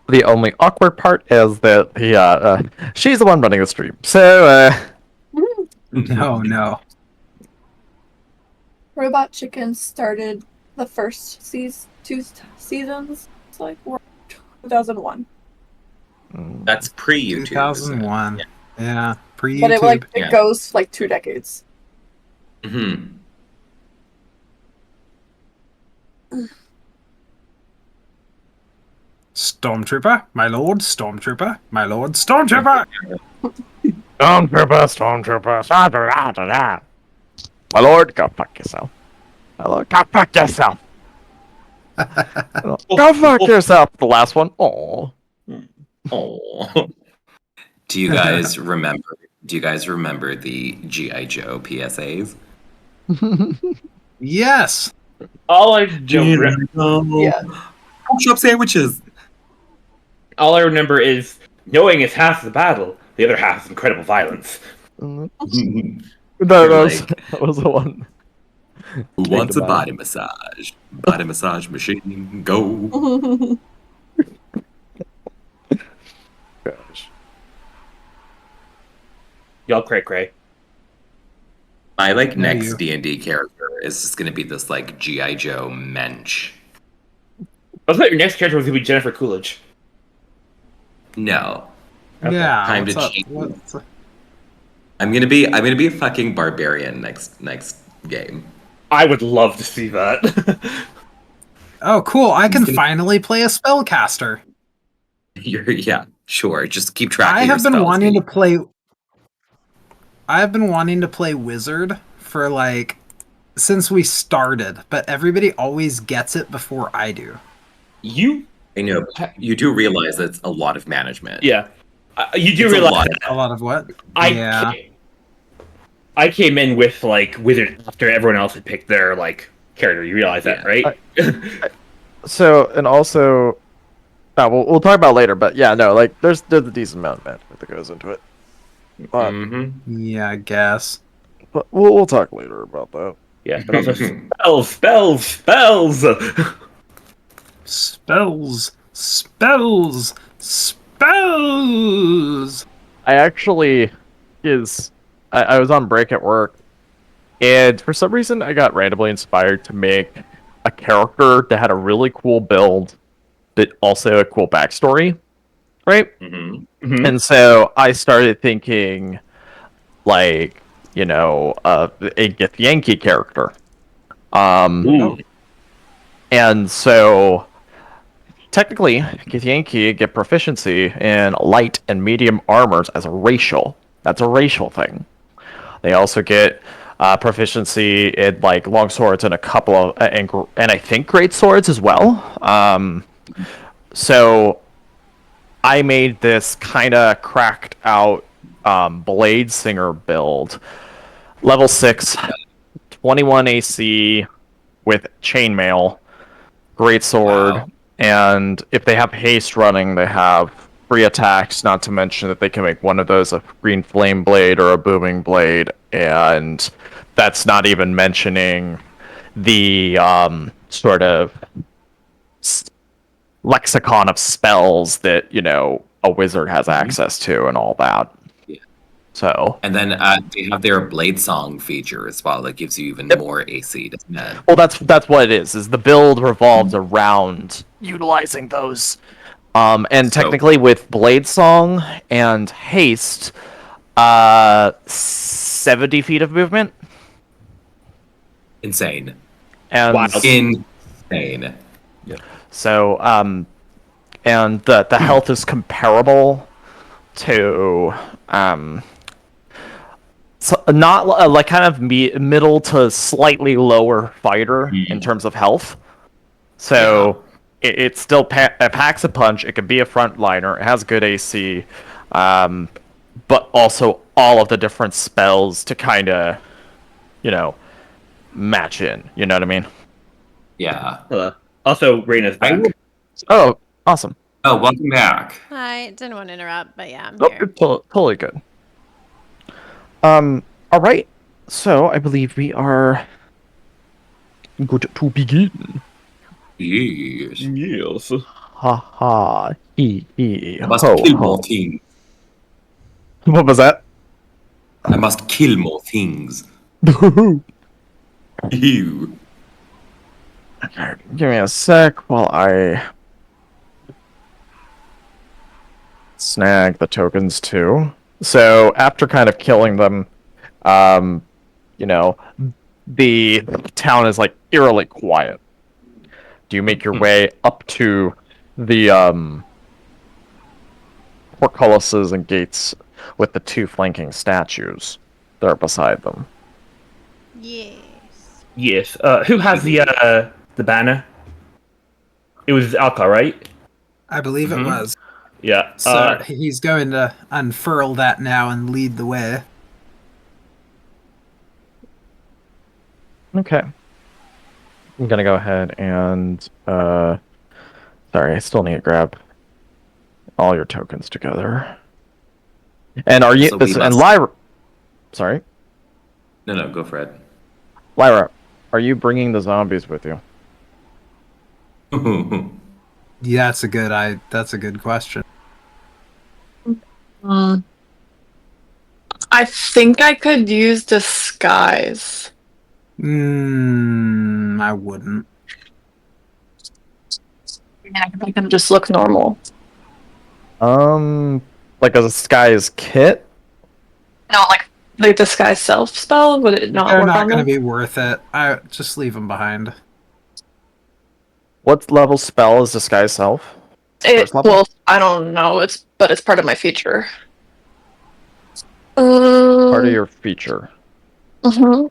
The only awkward part is that she's the one running the stream. So Oh no. Robot Chicken started the first two seasons. It's like 2001. That's pre-YouTube. 2001. Yeah, pre-YouTube. But it Yeah. goes like 2 decades. Hmm. Stormtrooper, my lord, Stormtrooper, my lord, Stormtrooper! Stormtrooper. my lord, go fuck yourself. My lord, go fuck yourself. Go fuck yourself. The last one. Oh. Oh. Do you guys remember? Do you guys remember the GI Joe PSAs? Yes. all I don't Yeah. Shop sandwiches. all I remember is knowing is half the battle. The other half is incredible violence. No, Like- that was the one. Who wants a about body massage? Body massage machine, go. Gosh. Y'all cray. My like No, next you. D&D character is just gonna be this like GI Joe mensch. I thought your next character was gonna be Jennifer Coolidge. No, Okay. Yeah. Time what's to up? change. What's up? I'm gonna be a fucking barbarian next game. I would love to see that. Oh, cool. I can gonna- finally play a spellcaster. Yeah, sure. Just keep track. I of your have been spells, wanting to dude. play. I have been wanting to play wizard for like since we started, but everybody always gets it before I do. you, I know. You do realize that's a lot of management. yeah, you do It's a realize lot. A lot of what? I came in with like wizard after everyone else had picked their like character. You realize that, right? So, and also, we'll talk about it later, but yeah, no, like, there's a decent amount of management that goes into it. But, Mhm. Yeah, I guess. but we'll talk later about that. Yeah, but also spells. Spells! I actually I was on break at work, and for some reason I got randomly inspired to make a character that had a really cool build, but also a cool backstory, right? Mhm. Mhm. And so I started thinking, like, you know, a Githyanki character. Ooh. And so, technically, Githyanki get proficiency in light and medium armors as a racial. That's a racial thing. They also get proficiency in like long swords and a couple of and I think great swords as well. So I made this kind of cracked out Blade Singer build. Level 6, 21 AC with chainmail, greatsword, Wow. and if they have haste running, they have free attacks, not to mention that they can make one of those a green flame blade or a booming blade, and that's not even mentioning the sort of lexicon of spells that, a wizard has access to and all that. Yeah. So, And then they have their Blade Song feature as well that gives you even more AC, doesn't it? well, that's what it is the build revolves around utilizing those. And So- technically with Blade Song and Haste, 70 feet of movement. Insane. And Wild. Insane. so, and the health is comparable to, so not like kind of middle to slightly lower fighter in terms of health. So it still it packs a punch. It can be a frontliner. It has good AC, but also all of the different spells to kind of, match in. You know what I mean? Yeah. Hello. Also, Raina's back. Oh, awesome. Oh, welcome back. I didn't want to interrupt, but yeah, I'm Oh, here. totally good. All right. So I believe we are good to begin. Yes. Yes. Ha ha. He. I must Ho, kill ho. more things. What was that? I must kill more things. Ew. Okay, give me a sec while I snag the tokens too. So after kind of killing them, the town is like eerily quiet. Do you make your way up to the portcullises and gates with the two flanking statues that are beside them? Yes. Yes. Who has the banner? It was Alka, right? I believe it was. Yeah. So he's going to unfurl that now and lead the way. Okay. I'm gonna go ahead and sorry, I still need to grab all your tokens together. And are you So we and must- Lyra? Sorry, No, go for it. Lyra, are you bringing the zombies with you? Yeah, that's a good question. I think I could use disguise. I wouldn't. I can make them just look normal. Like a disguise kit? No, like the disguise self spell. Would it not They're work not on going to them? be worth it. I just leave them behind. What level spell is disguise self? First level? Well, I don't know. But it's part of my feature. Part of your feature. Mhm.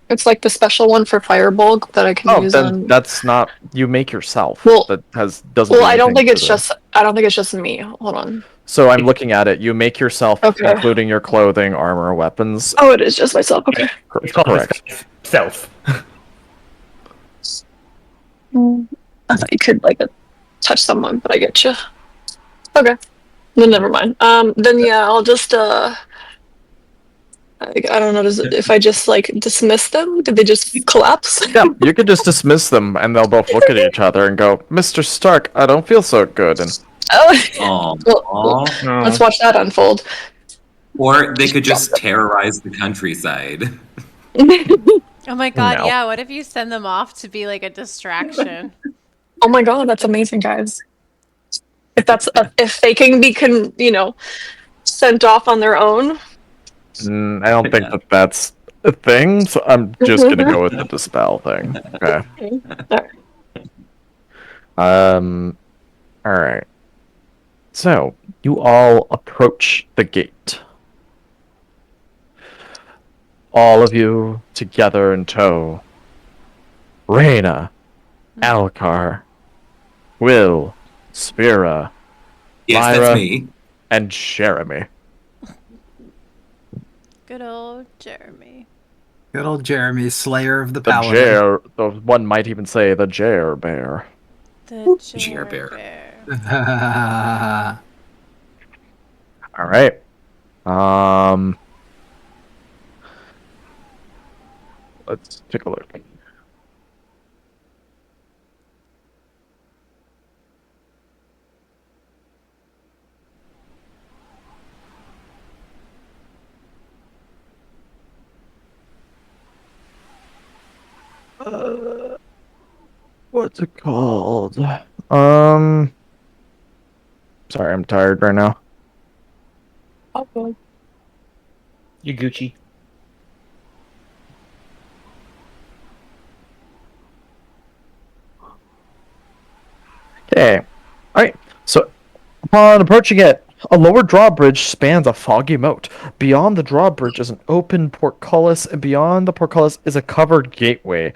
It's like the special one for Firebolt that I can Oh, use then on. that's not you make yourself. Well- that doesn't. Well, do I don't anything think it's to the- just. I don't think it's just me. Hold on. So I'm looking at it. You make yourself, Okay. including your clothing, armor, weapons. Oh, it is just myself. Okay. It's called Correct. Self. I thought you could like touch someone, but I get you. Okay. Then never mind. Then yeah, I'll just I don't know. If I just like dismiss them, did they just collapse? Yeah, you could just dismiss them, and they'll both look at each other and go, "Mr. Stark, I don't feel so good." And Oh, well, let's watch that unfold. Or they could just terrorize the countryside. Oh my god, No. yeah, what if you send them off to be like a distraction? Oh my god, that's amazing, guys. If they can be sent off on their own. I don't think that that's a thing, so I'm just gonna go with the dispel thing. Okay. All right. So you all approach the gate. All of you together in tow. Reyna, Alcar, Will, Spira, Yes, Myra. that's me. And Jeremy. Good old Jeremy. Good old Jeremy, Slayer of the The Paladin. the one might even say the Jer Bear. The Jer Bear. Bear. All right. Let's take a look. What's it called? Sorry, I'm tired right now. Okay. You Gucci. Okay. Alright. So, upon approaching it, a lower drawbridge spans a foggy moat. Beyond the drawbridge is an open portcullis, and beyond the portcullis is a covered gateway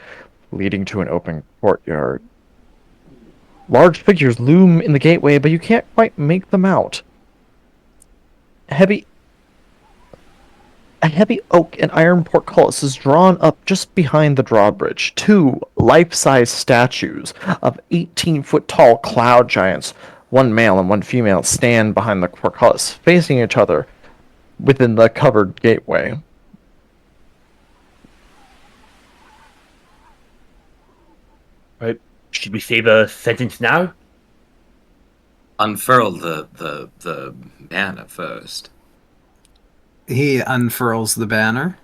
leading to an open courtyard. Large figures loom in the gateway, but you can't quite make them out. A heavy oak and iron portcullis is drawn up just behind the drawbridge. Two life-size statues of 18-foot tall cloud giants, one male and one female, stand behind the portcullis, facing each other within the covered gateway. Right. Should we say the sentence now? Unfurl the banner first. He unfurls the banner.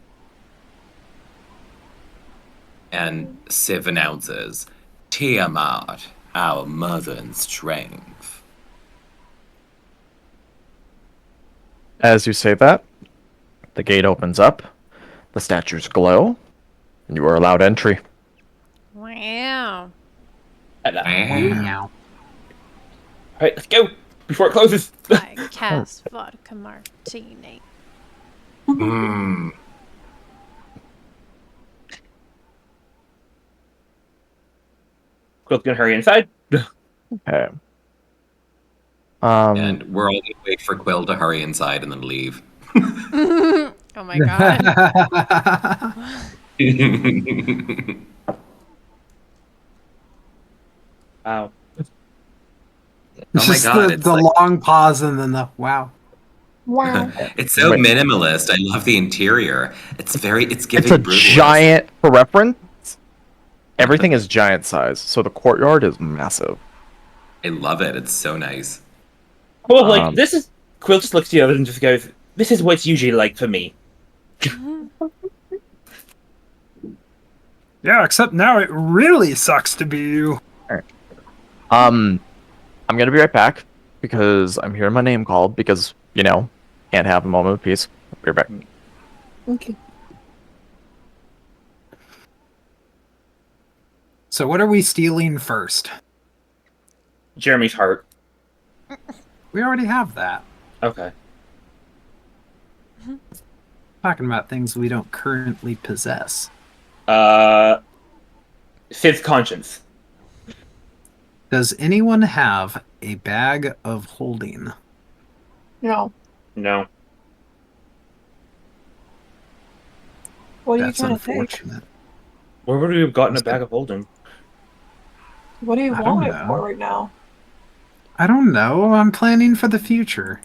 And Civ announces, Tiamat, our mother in strength. As you say that, the gate opens up, the statues glow, and you are allowed entry. Wow. Wow. Alright, let's go! Before it closes! I cast vodka martini. Mm. Quill's gonna hurry inside. Okay. And we're all gonna wait for Quill to hurry inside and then leave. Oh my god. Wow. Oh my Just god, the it's like, long pause and then the wow. Wow. it's so Wait. minimalist. I love the interior. It's giving It's a brutalist. giant, for reference, everything is giant size, so the courtyard is massive. I love it. It's so nice. Well, like, this is... Quill just looks at the others and just goes, this is what it's usually like for me. Yeah, except now it really sucks to be you. I'm gonna be right back, because I'm hearing my name called, because, you know, can't have a moment of peace. I'll be right back. Okay. So what are we stealing first? Jeremy's heart. We already have that. Okay. Talking about things we don't currently possess. Sid's conscience. Does anyone have a bag of holding? No. No. What are That's you trying to take? unfortunate. Where would we have gotten a bag of holding? What do you I want don't it know. for right now? I don't know. I'm planning for the future.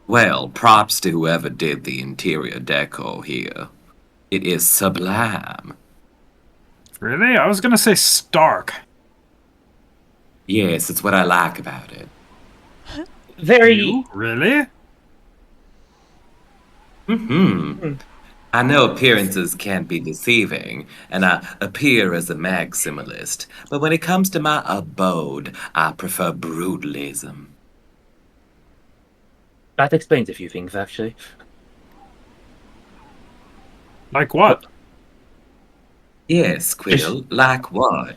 Well, props to whoever did the interior deco here. It is sublime. Really? I was gonna say stark. Yes, it's what I like about it. Very... You? Really? Hmm. I know appearances can be deceiving, and I appear as a maximalist, but when it comes to my abode, I prefer brutalism. That explains a few things, actually. Like what? Yes, Quill, like what?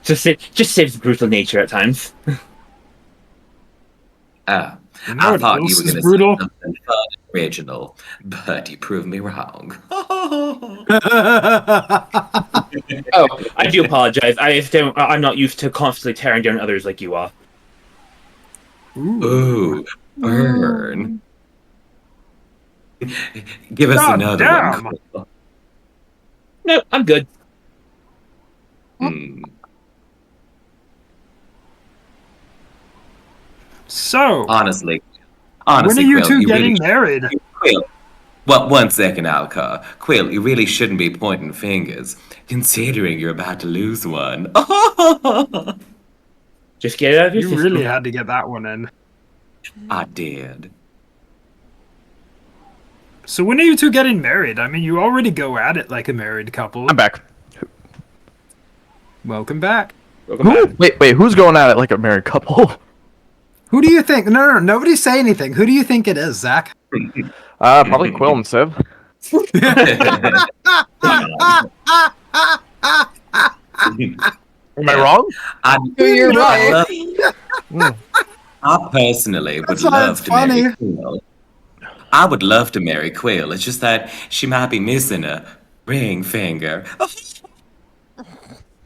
Just saves brutal nature at times. Ah, You know I what thought you else were is going to say brutal? something fun and original, but you proved me wrong. Oh, I do apologize. I just don't. I'm not used to constantly tearing down others like you are. Ooh, burn. Give us God another damn. one, Quill. No, I'm good. Hmm. So, Honestly, when are you Quill, two you really getting married? Quill. Well, one second, Alka. Quill, you really shouldn't be pointing fingers, considering you're about to lose one. Just get it out of your You system. really had to get that one in. I did. So when are you two getting married? I mean, you already go at it like a married couple. I'm back. Welcome back. Who? Wait, who's going at it like a married couple? Who do you think? No, nobody say anything. Who do you think it is, Zach? Probably Quill and Civ. Am I wrong? You're right. I personally would That's why love it's to marry funny. Quill. I would love to marry Quill. It's just that she might be missing a ring finger.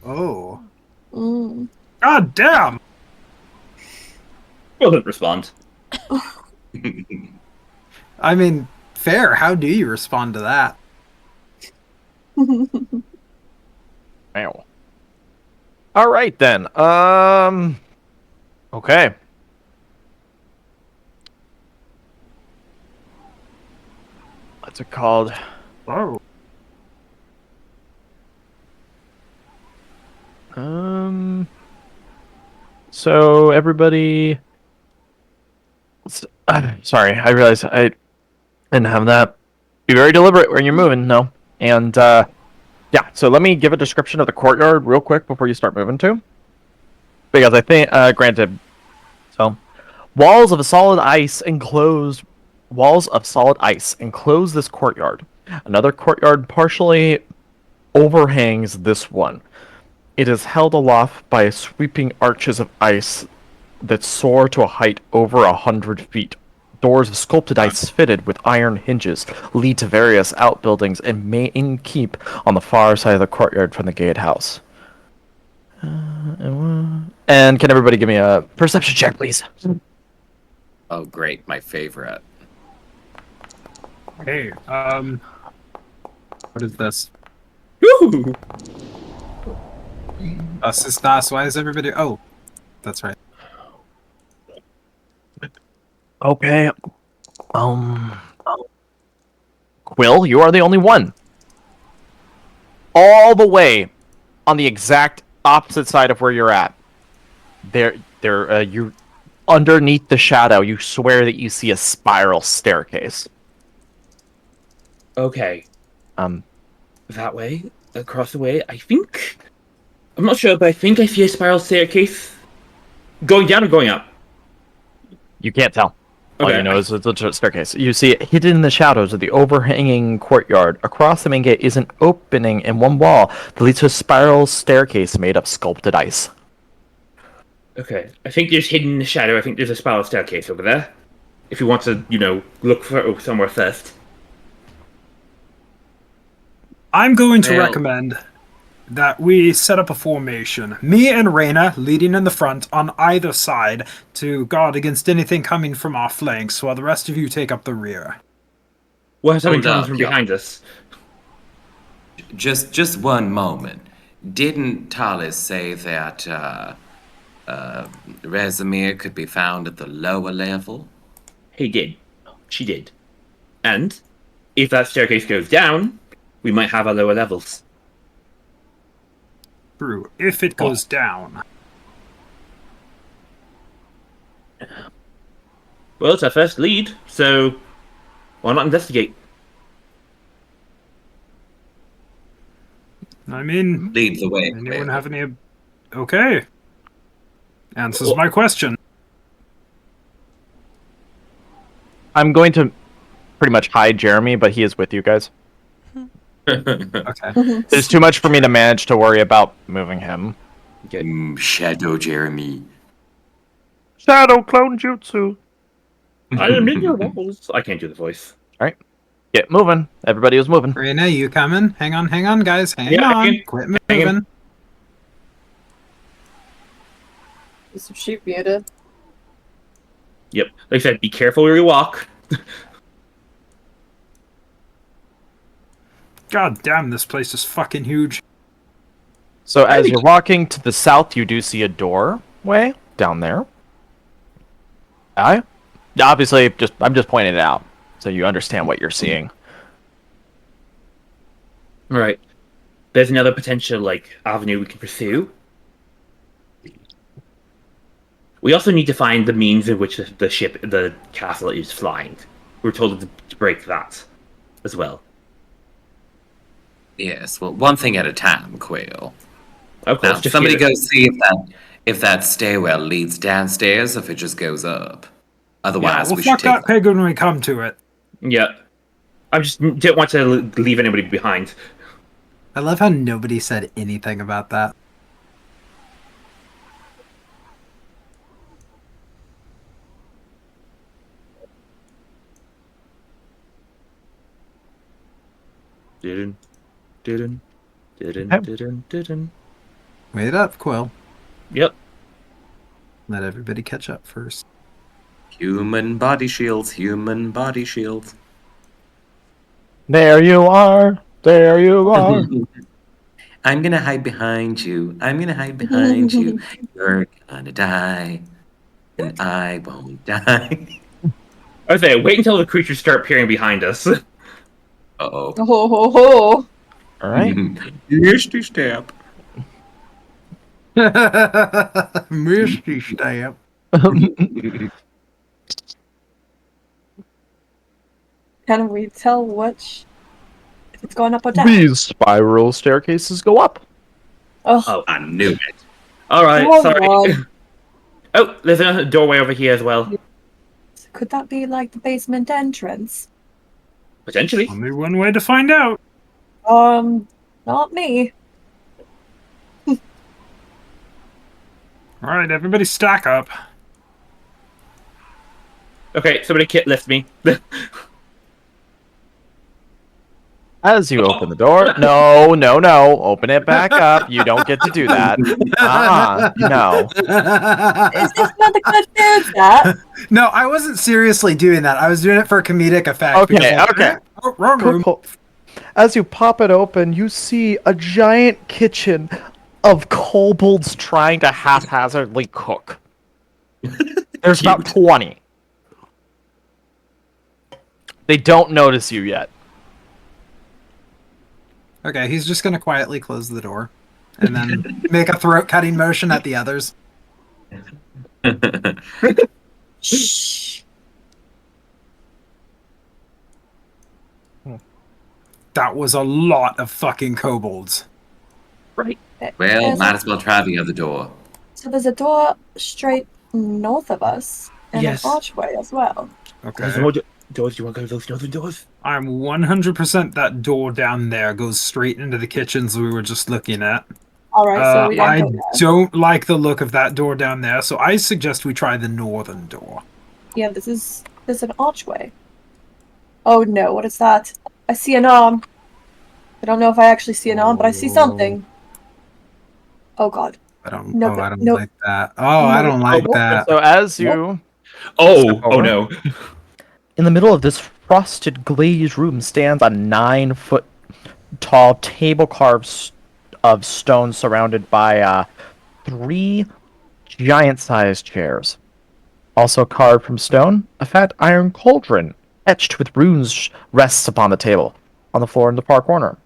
Oh. God damn. Will didn't respond. I mean, fair. How do you respond to that? Ow. All right then. Okay. What's it called? Oh. So everybody. Sorry, I realized I didn't have that. Be very deliberate when you're moving. No, and yeah. So let me give a description of the courtyard real quick before you start moving to. Because I think, granted, so walls of solid ice enclose this courtyard. Another courtyard partially overhangs this one. It is held aloft by sweeping arches of ice that soar to a height over 100 feet. Doors of sculpted ice fitted with iron hinges lead to various outbuildings and main keep on the far side of the courtyard from the gatehouse. And can everybody give me a perception check, please? Oh, great, my favorite. Hey, what is this? Woo! Sistas, why is everybody... Oh, that's right. Okay. Quill, you are the only one. All the way on the exact opposite side of where you're at. You underneath the shadow, you swear that you see a spiral staircase. Okay. That way, across the way, I think. I'm not sure, but I think I see a spiral staircase. Going down or going up? You can't tell. All Okay. you know is it's a staircase. You see it hidden in the shadows of the overhanging courtyard. Across the main gate is an opening in one wall that leads to a spiral staircase made of sculpted ice. Okay. I think there's hidden in the shadow. I think there's a spiral staircase over there. If you want to, look for somewhere first. I'm going to Well- recommend that we set up a formation. Me and Reyna leading in the front on either side to guard against anything coming from our flanks, while the rest of you take up the rear. What has something Hold coming up, from yeah. behind us? Just one moment. Didn't Talis say that Rezimir could be found at the lower level? He did. She did. And if that staircase goes down, we might have our lower levels. True, if it goes down. Well, it's our first lead, so why not investigate? I mean, Lead the way. anyone Quill. have any? Okay. Answers my question. I'm going to pretty much hide Jeremy, but he is with you guys. Okay. There's too much for me to manage to worry about moving him. Shadow Jeremy. Shadow clone jutsu. I am in your walls. I can't do the voice. Get moving. Everybody was moving. Reina, you coming? Hang on, guys. Hang Yeah, on. hanging. Quit Hanging. moving. Is some sheep muted? Yep. Like I said, be careful where you walk. God damn, this place is fucking huge. So as you're walking to the south, you do see a doorway down there. Obviously, I'm just pointing it out so you understand what you're seeing. Right. There's another potential avenue we can pursue. We also need to find the means in which the castle is flying. We're told to break that as well. Yes, well, one thing at a time, Quill. Of Now, course, just somebody hear- go see if that stairwell leads downstairs, if it just goes up. Yeah, Otherwise, we'll we should fuck take that pig when we come to it. Yeah. I just didn't want to leave anybody behind. I love how nobody said anything about that. Didn't. Wait up, Quill. Yep. Let everybody catch up first. Human body shields, human body shields. There you are. There you are. I'm gonna hide behind you. I'm gonna hide behind you. You're gonna die. And I won't die. I was saying, wait until the creatures start appearing behind us. Uh-oh. Ho ho ho! All right. Misty step. Misty stamp. Can we tell which? If it's going up or down? These spiral staircases go up. Oh, Oh, I knew it. alright, Come sorry. on. Oh, there's a doorway over here as well. could that be like the basement entrance? Potentially. Only one way to find out. Not me. Alright, everybody stack up. Okay, somebody lift me. As you open the door, no, open it back up. You don't get to do that. No. Is this not the good news, that? No, I wasn't seriously doing that. I was doing it for comedic effect. Okay, because, okay. Oh, wrong room. As you pop it open, you see a giant kitchen of kobolds trying to haphazardly cook. There's about 20. They don't notice you yet. Okay, he's just gonna quietly close the door and then make a throat-cutting motion at the others. Shh. That was a lot of fucking kobolds. Right. Well, might as well try the other door. So there's a door straight north of us, and Yes. an archway as well. There's Okay. more doors. Do you want to go to those other doors? I'm 100% that door down there goes straight into the kitchens we were just looking at. Alright, so we I don't go there. don't like the look of that door down there, so I suggest we try the northern door. Yeah, there's an archway. Oh no, what is that? I see an arm. I don't know if I actually see an arm, but I see something. Oh god. I don't. No, I don't no. like that. Oh, I don't like that. So as you... Oh no. In the middle of this frosted glazed room stands a 9-foot tall table carved of stone surrounded by 3 giant-sized chairs. Also carved from stone, a fat iron cauldron etched with runes rests upon the table, on the floor in the far corner.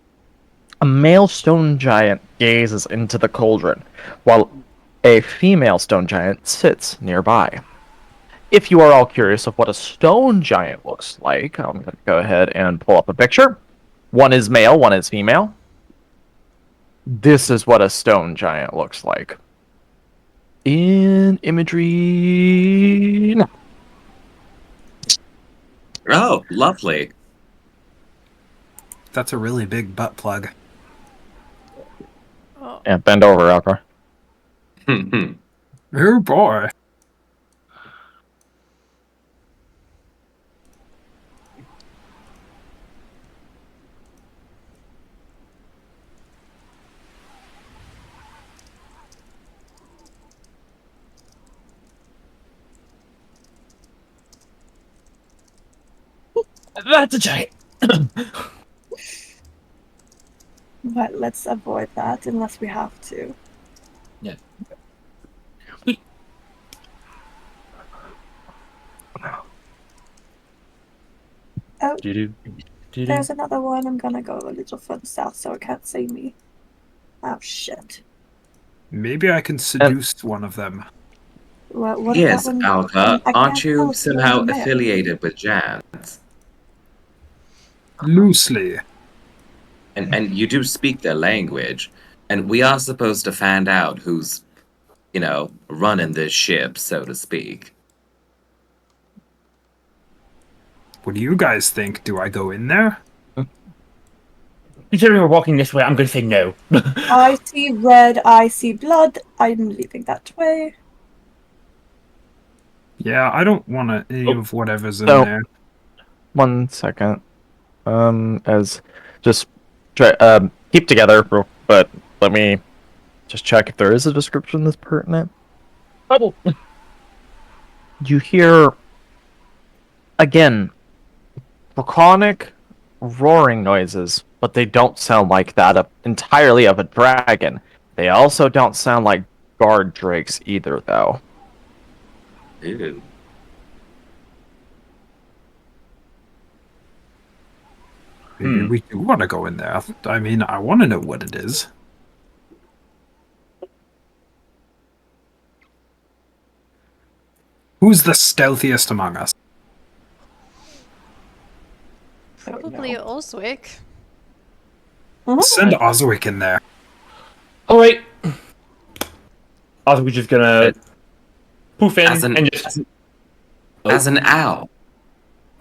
A male stone giant gazes into the cauldron, while a female stone giant sits nearby. If you are all curious of what a stone giant looks like, I'm going to go ahead and pull up a picture. One is male, one is female. this is what a stone giant looks like. In imagery. No. Oh, lovely. That's a really big butt plug. Oh, Yeah, bend over, Alcor. Oh boy. That's a giant. But let's avoid that unless we have to. Yeah. Oh, Do-do. Do-do. there's another one. I'm gonna go a little further south so it can't see me. Oh shit. Maybe I can seduce one of them. What if Yes, that one? Alka, I aren't can't tell you if you're somehow in there. affiliated with Jans? Loosely. And you do speak their language, and we are supposed to find out who's, running this ship, so to speak. What do you guys think? Do I go in there? Considering we're walking this way, I'm going to say no. I see red, I see blood. I'm leaving that way. Yeah, I don't want any Oh. of whatever's in So- there. 1 second. As just try, keep together, but let me just check if there is a description that's pertinent. Bubble. You hear again draconic roaring noises, but they don't sound like that entirely of a dragon. They also don't sound like guard drakes either, though. Ew. Maybe we do want to go in there. I mean, I want to know what it is. Who's the stealthiest among us? probably Olswick. Send Oswick in there. Alright. Also, we're just gonna poof in As an, and just... as an owl.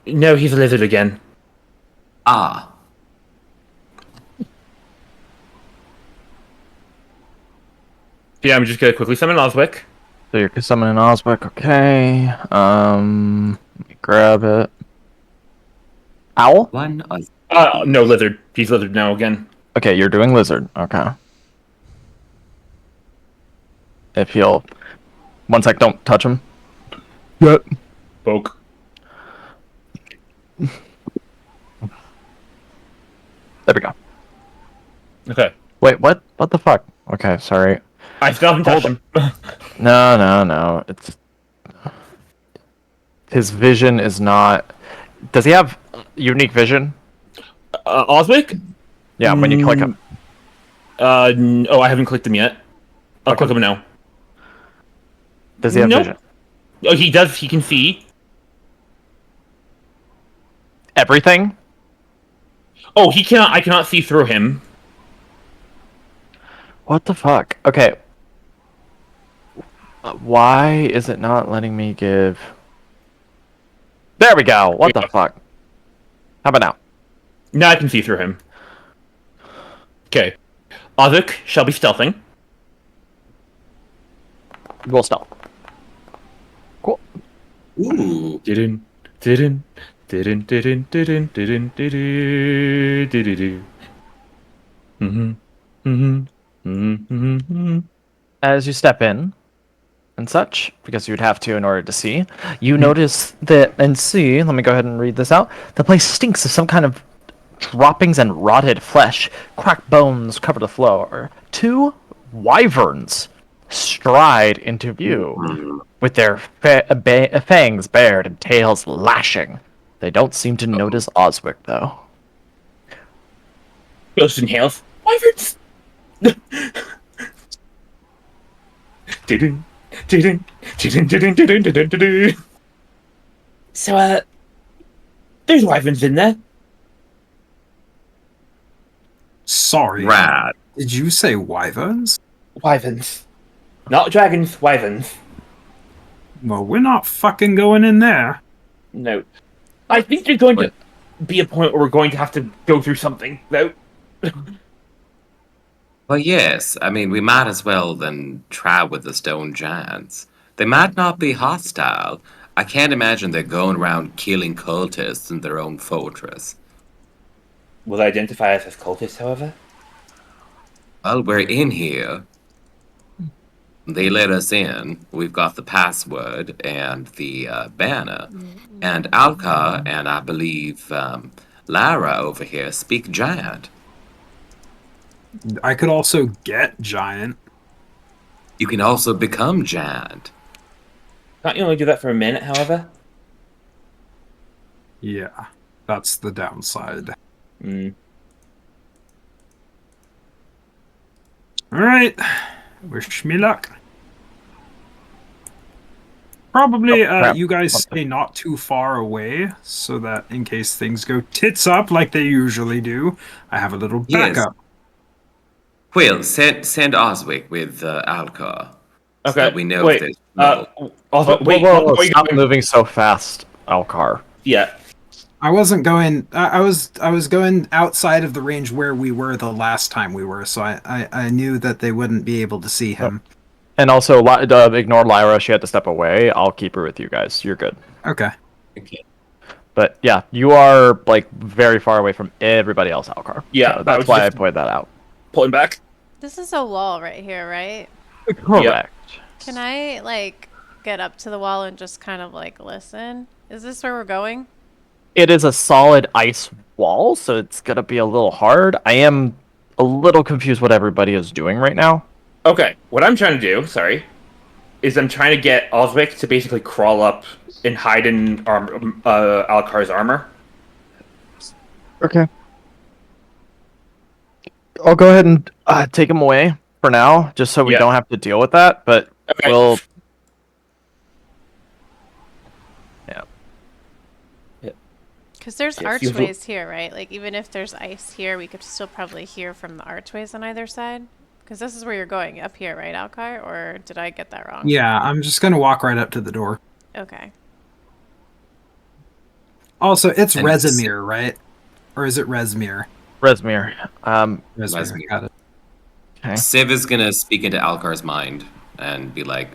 No, he's a lizard again. Ah. Yeah, I'm just gonna quickly summon Oswick. So you're summoning Oswick, okay. Let me grab it. Owl? One of No, lizard. He's lizard now again. Okay, you're doing lizard. Okay. If you'll... 1 sec, don't touch him. Yet. Poke. There we go. Okay. Wait, what? What the fuck? Okay, sorry. I still haven't touched him. No. It's... His vision is not... Does he have unique vision? Oswick? Yeah, when you click him. Oh, I haven't clicked him yet. I'll click him now. Does he have Nope. vision? Oh, he does. He can see. Everything? Oh, he cannot. I cannot see through him. What the fuck? Okay. Why is it not letting me give... There we go! What the fuck? How about now? Now I can see through him. Okay. Oswick shall be stealthing. Roll stealth. Cool. Ooh. Didn't. As you step in and such, because you'd have to in order to see, you notice that, and see, let me go ahead and read this out. The place stinks of some kind of droppings and rotted flesh. Cracked bones cover the floor. 2 wyverns stride into view, with their fangs bared and tails lashing. They don't seem to notice Oswick, though. Ghost in health. Wyverns. So, there's wyverns in there. Sorry. Rad. Did you say wyverns? Wyverns. Not dragons, wyverns. Well, we're not fucking going in there. No. I think there's going to be a point where we're going to have to go through something, though. Well, yes. I mean, we might as well then try with the stone giants. They might not be hostile. I can't imagine they're going around killing cultists in their own fortress. Will they identify us as cultists, however? Well, we're in here. They let us in. We've got the password and the banner. And Alka and I believe Lara over here speak giant. I could also get giant. You can also become giant. Can't you only do that for a minute, however? Yeah, that's the downside. Alright. Wish me luck. Probably you guys stay not too far away, so that in case things go tits up like they usually do, I have a little Yes. backup. Quill, send Oswick with Alka. So Okay. that we know wait. if there's Whoa, stop moving so fast, Alcar. Yeah. I wasn't going. I was going outside of the range where we were the last time we were, so I knew that they wouldn't be able to see him. And also, ignore Lyra. She had to step away. I'll keep her with you guys. You're good. Okay. But yeah, you are like very far away from everybody else, Alcar. Yeah, So I that's was why I just- pointed that out. Pulling back. This is a wall right here, right? Correct. Can I, like, get up to the wall and just kind of, like, listen? Is this where we're going? It is a solid ice wall, so it's gonna be a little hard. I am a little confused what everybody is doing right now. Okay, what I'm trying to do, is I'm trying to get Oswick to basically crawl up and hide in Alcar's armor. Okay. I'll go ahead and take him away for now, just so we Yeah. don't have to deal with that. But Okay. we'll. Because there's Yes, you- archways here, right? Like, even if there's ice here, we could still probably hear from the archways on either side. Because this is where you're going, up here, right, Alcar? Or did I get that wrong? Yeah, I'm just gonna walk right up to the door. Okay. Also, it's And Resimir, right? Or is it Resmir? Resmir. Resmir. Got it. Okay. Civ is gonna speak into Alkar's mind and be like,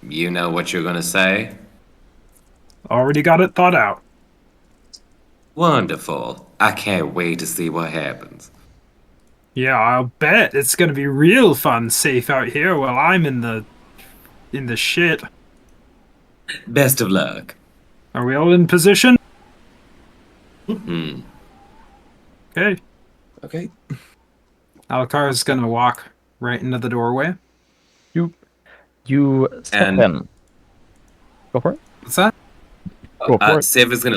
"You know what you're gonna say? Already got it thought out. Wonderful. I can't wait to see what happens." Yeah, I'll bet it's gonna be real fun safe out here while I'm in the shit. Best of luck. Are we all in position? Hmm. Okay. Okay. Alcar's gonna walk right into the doorway. You step And- in. Go for it. What's that? Go for it. Civ is gonna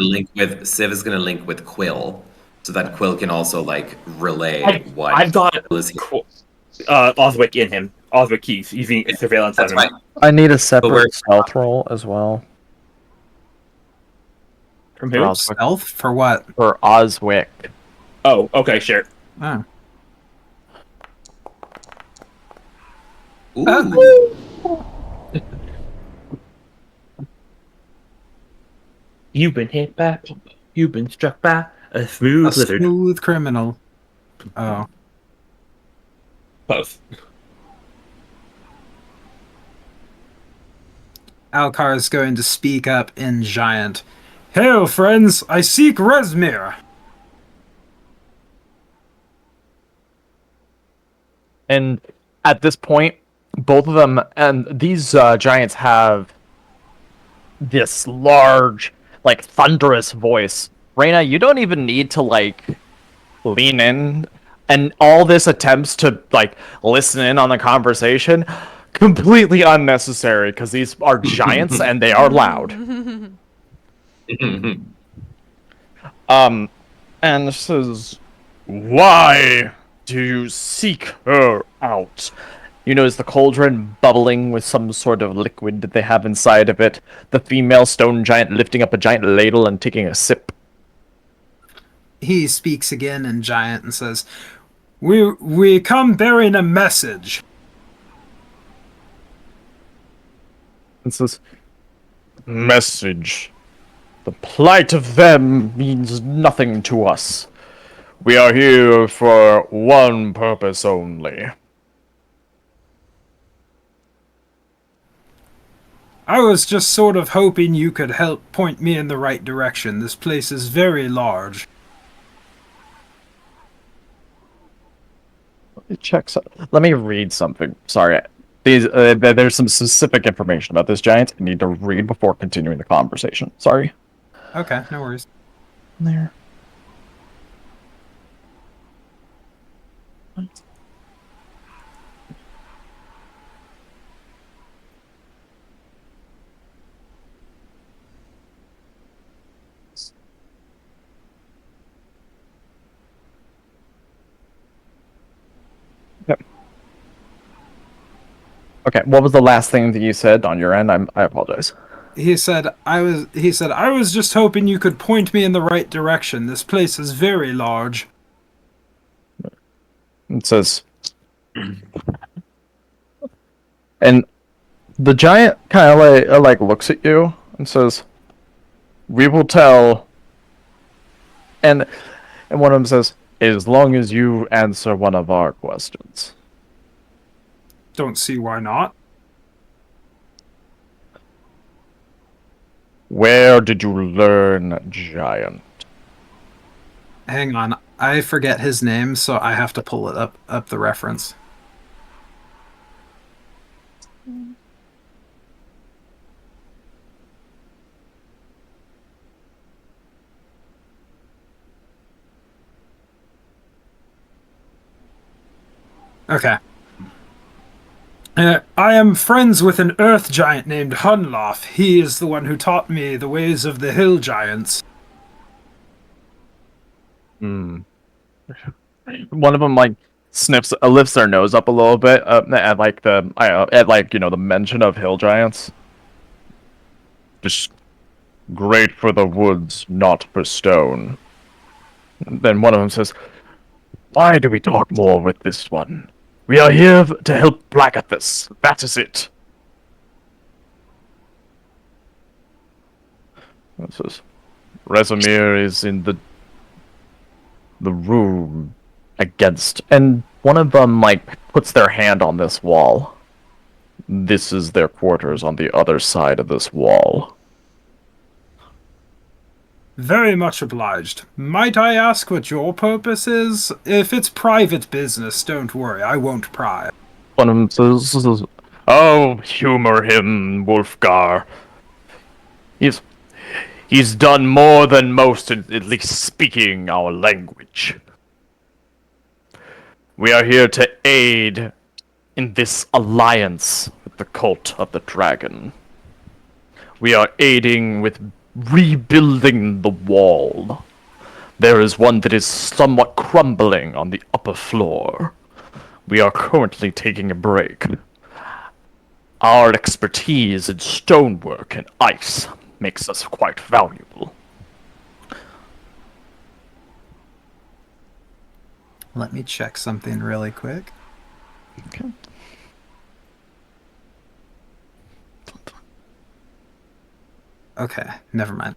link with Quill, so that Quill can also like relay what I've got Quill is here. Oswick in him. Oswick keys using surveillance on That's him. right. I need a we're- separate stealth roll as well From for who? Oswick. Stealth for what? For Oswick. Oh, okay, sure. Oh. Ooh. You've been hit by. You've been struck by a A smooth lizard. smooth criminal. Oh. Both. Alcar's going to speak up in Giant. Hail, friends! I seek Resmir! And at this point, both of them, and these giants have this large, like, thunderous voice. Reyna, you don't even need to, like, lean in. And all this attempts to, like, listen in on the conversation, completely unnecessary, because these are giants and they are loud. And this is, why do you seek her out? You notice the cauldron bubbling with some sort of liquid that they have inside of it. The female stone giant lifting up a giant ladle and taking a sip. He speaks again in Giant and says, We come bearing a message. It says, message. The plight of them means nothing to us. We are here for one purpose only. I was just sort of hoping you could help point me in the right direction. This place is very large. Let me read something. Sorry. There's some specific information about this giant I need to read before continuing the conversation. Sorry. Okay, no worries. There. Okay, what was the last thing that you said on your end? I apologize. He said I was just hoping you could point me in the right direction. This place is very large. It says, and the giant kind of like looks at you and says, "We will tell." And one of them says, "As long as you answer one of our questions." Don't see why not. Where did you learn giant? Hang on, I forget his name, so I have to pull it up the reference. Okay. I am friends with an earth giant named Hunlof. He is the one who taught me the ways of the hill giants. One of them like lifts their nose up a little bit at like the mention of hill giants. Just great for the woods, not for stone. And then one of them says, "Why do we talk more with this one? We are here to help Blagathus. That is it." This is Rezimir is in the room against, and one of them like puts their hand on this wall. This is their quarters on the other side of this wall. Very much obliged. Might I ask what your purpose is? If it's private business, don't worry, I won't pry. One of them says, "Oh, humor him, Wolfgar. He's done more than most in at least speaking our language. We are here to aid in this alliance with the cult of the dragon. We are aiding with rebuilding the wall. There is one that is somewhat crumbling on the upper floor. We are currently taking a break. Our expertise in stonework and ice makes us quite valuable." Let me check something really quick. Okay. Okay, never mind.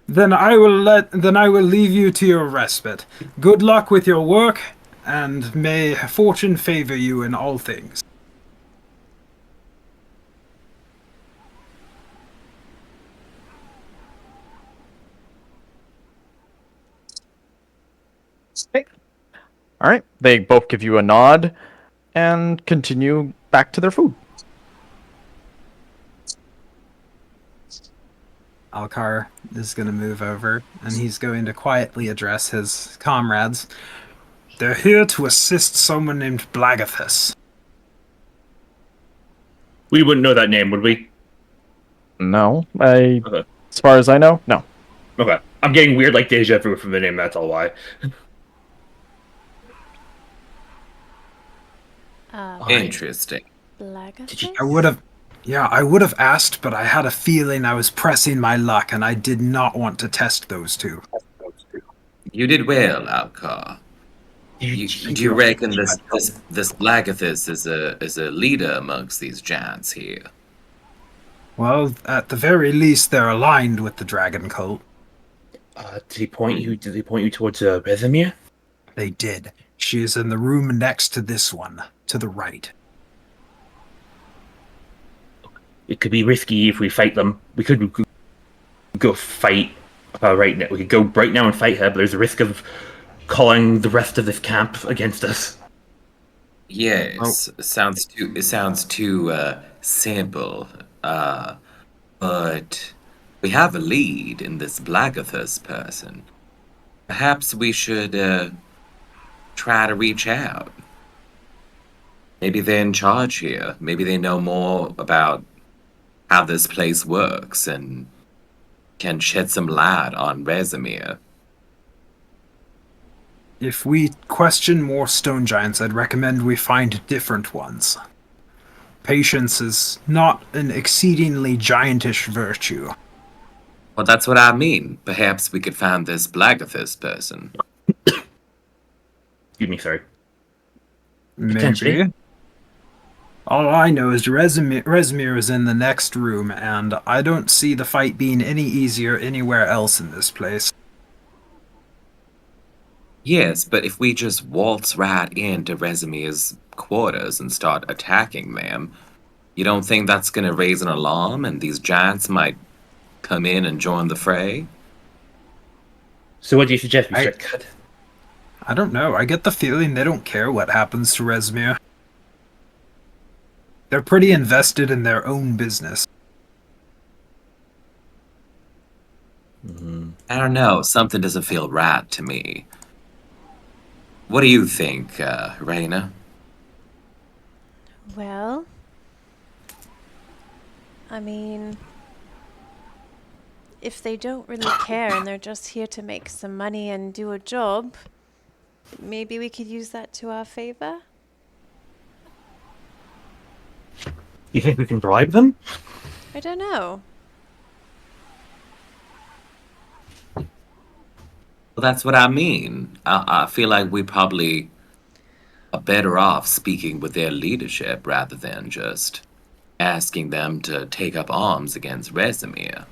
Then I will leave you to your respite. Good luck with your work, and may fortune favor you in all things. All right. They both give you a nod and continue back to their food. Alcar is going to move over, and he's going to quietly address his comrades. They're here to assist someone named Blagathus. We wouldn't know that name, would we? No, Okay. as far as I know, no. Okay. I'm getting weird like deja vu from the name, that's all why. Interesting. Blagathus? I would have asked, but I had a feeling I was pressing my luck, and I did not want to test those two. You did well, Alcar. Do you reckon this Blagathus is a leader amongst these giants here? Well, at the very least, they're aligned with the dragon cult. Did he point you towards Vesemir? They did. She is in the room next to this one, to the right. It could be risky if we fight them. We could go fight right now. We could go right now and fight her, but there's a risk of calling the rest of this camp against us. Yes, it sounds too simple. But we have a lead in this Blagathus person. Perhaps we should try to reach out. Maybe they're in charge here. Maybe they know more about how this place works and can shed some light on Vesemir. If we question more stone giants, I'd recommend we find different ones. Patience is not an exceedingly giantish virtue. Well, that's what I mean. Perhaps we could find this Blagathus person. Excuse me, sorry. Potentially. Maybe. All I know is Vesemir is in the next room, and I don't see the fight being any easier anywhere else in this place. Yes, but if we just waltz right into Vesemir's quarters and start attacking them, you don't think that's going to raise an alarm and these giants might come in and join the fray? So what do you suggest we cut? I don't know. I get the feeling they don't care what happens to Vesemir. They're pretty invested in their own business. I don't know. Something doesn't feel right to me. What do you think, Raina? Well, I mean, if they don't really care and they're just here to make some money and do a job, maybe we could use that to our favor? You think we can bribe them? I don't know. Well, that's what I mean. I feel like we probably are better off speaking with their leadership rather than just asking them to take up arms against Vesemir.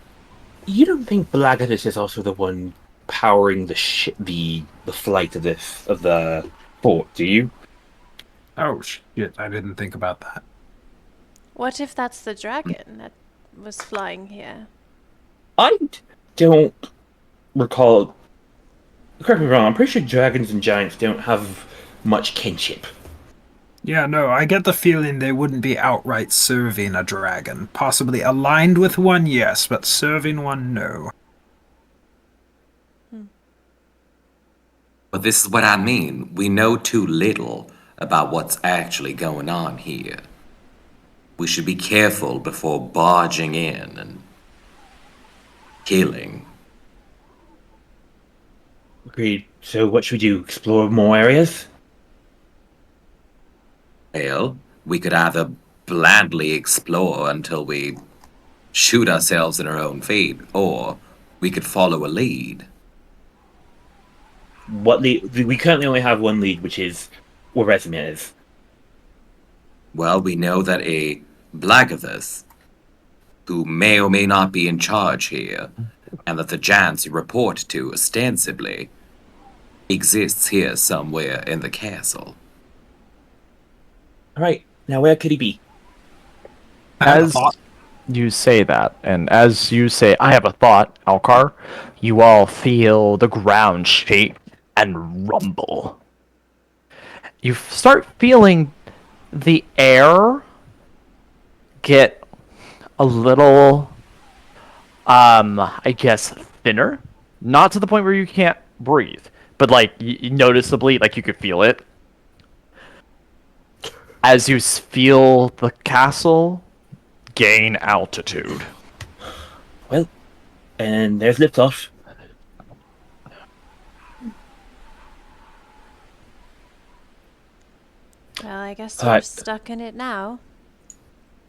You don't think Blagathus is also the one powering the flight of the fort, do you? Oh shit, I didn't think about that. What if that's the dragon that was flying here? I don't recall. Correct me if I'm wrong. I'm pretty sure dragons and giants don't have much kinship. Yeah, no, I get the feeling they wouldn't be outright serving a dragon. Possibly aligned with one, yes, but serving one, no. But this is what I mean. We know too little about what's actually going on here. We should be careful before barging in and killing. Agreed. So what should we do? Explore more areas? Well, we could either blandly explore until we shoot ourselves in our own feet, or we could follow a lead. What lead? We currently only have one lead, which is where Vesemir is. Well, we know that a Blagathus, who may or may not be in charge here, and that the giants report to ostensibly, exists here somewhere in the castle. Alright, now where could he be? As you say that, and as you say, I have a thought, Alcar, you all feel the ground shake and rumble. You start feeling the air get a little, I guess, thinner. Not to the point where you can't breathe, but like noticeably, like you could feel it. As you feel the castle gain altitude. Well, and there's liftoff. Well, I guess Alright. we're stuck in it now.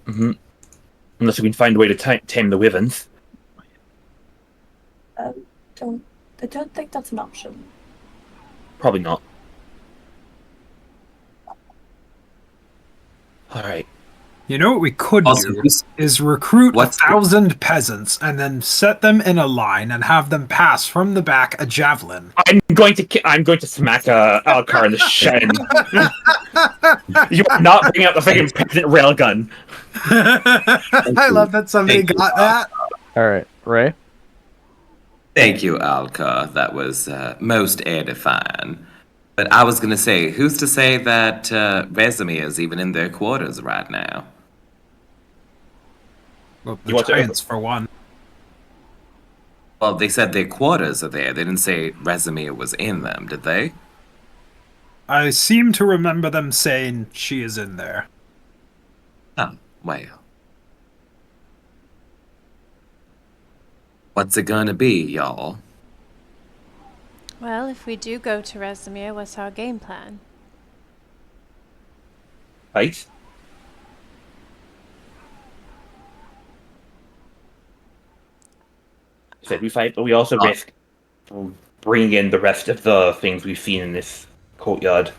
Unless we can find a way to tame the wyverns. I don't think that's an option. Probably not. Alright. You know what we could Also, do is recruit what's 1,000 peasants and then set them in a line and have them pass from the back a javelin. I'm going to smack Alcar in the shin. You are not bringing out the fucking peasant railgun. I love that somebody Thank you. got that. All right, Ray. Thank you, Alka. That was most edifying. But I was going to say, who's to say that Vesemir is even in their quarters right now? Well, You the want to- giants, for one. Well, they said their quarters are there. They didn't say Vesemir was in them, did they? I seem to remember them saying she is in there. Oh, well. What's it gonna be, y'all? Well, if we do go to Vesemir, what's our game plan? Right? Said we fight, but we also risk bringing in the rest of the things we've seen in this courtyard.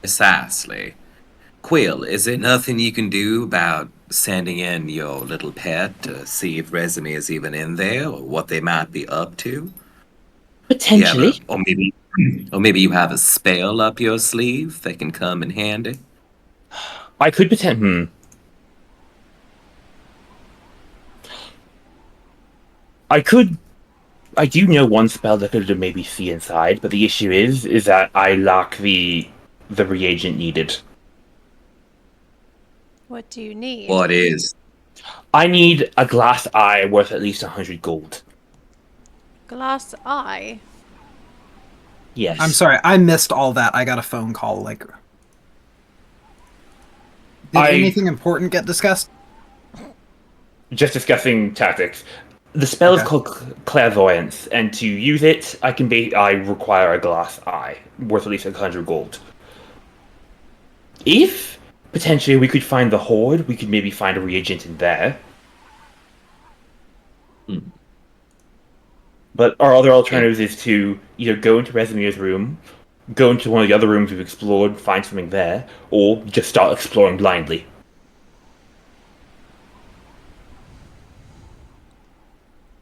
Precisely. Quill, is there nothing you can do about sending in your little pet to see if Vesemir is even in there or what they might be up to? Potentially. Yeah, or maybe you have a spell up your sleeve that can come in handy. I could pretend. I do know one spell that could maybe see inside, but the issue is that I lack the reagent needed. What do you need? What is? I need a glass eye worth at least 100 gold. Glass eye? Yes. I'm sorry, I missed all that. I got a phone call. Like, did anything important get discussed? Just discussing tactics. The spell is called clairvoyance, and to use it, I require a glass eye worth at least 100 gold. If potentially we could find the hoard, we could maybe find a reagent in there. But our other alternative is to either go into Vesemir's room, go into one of the other rooms we've explored, find something there, or just start exploring blindly.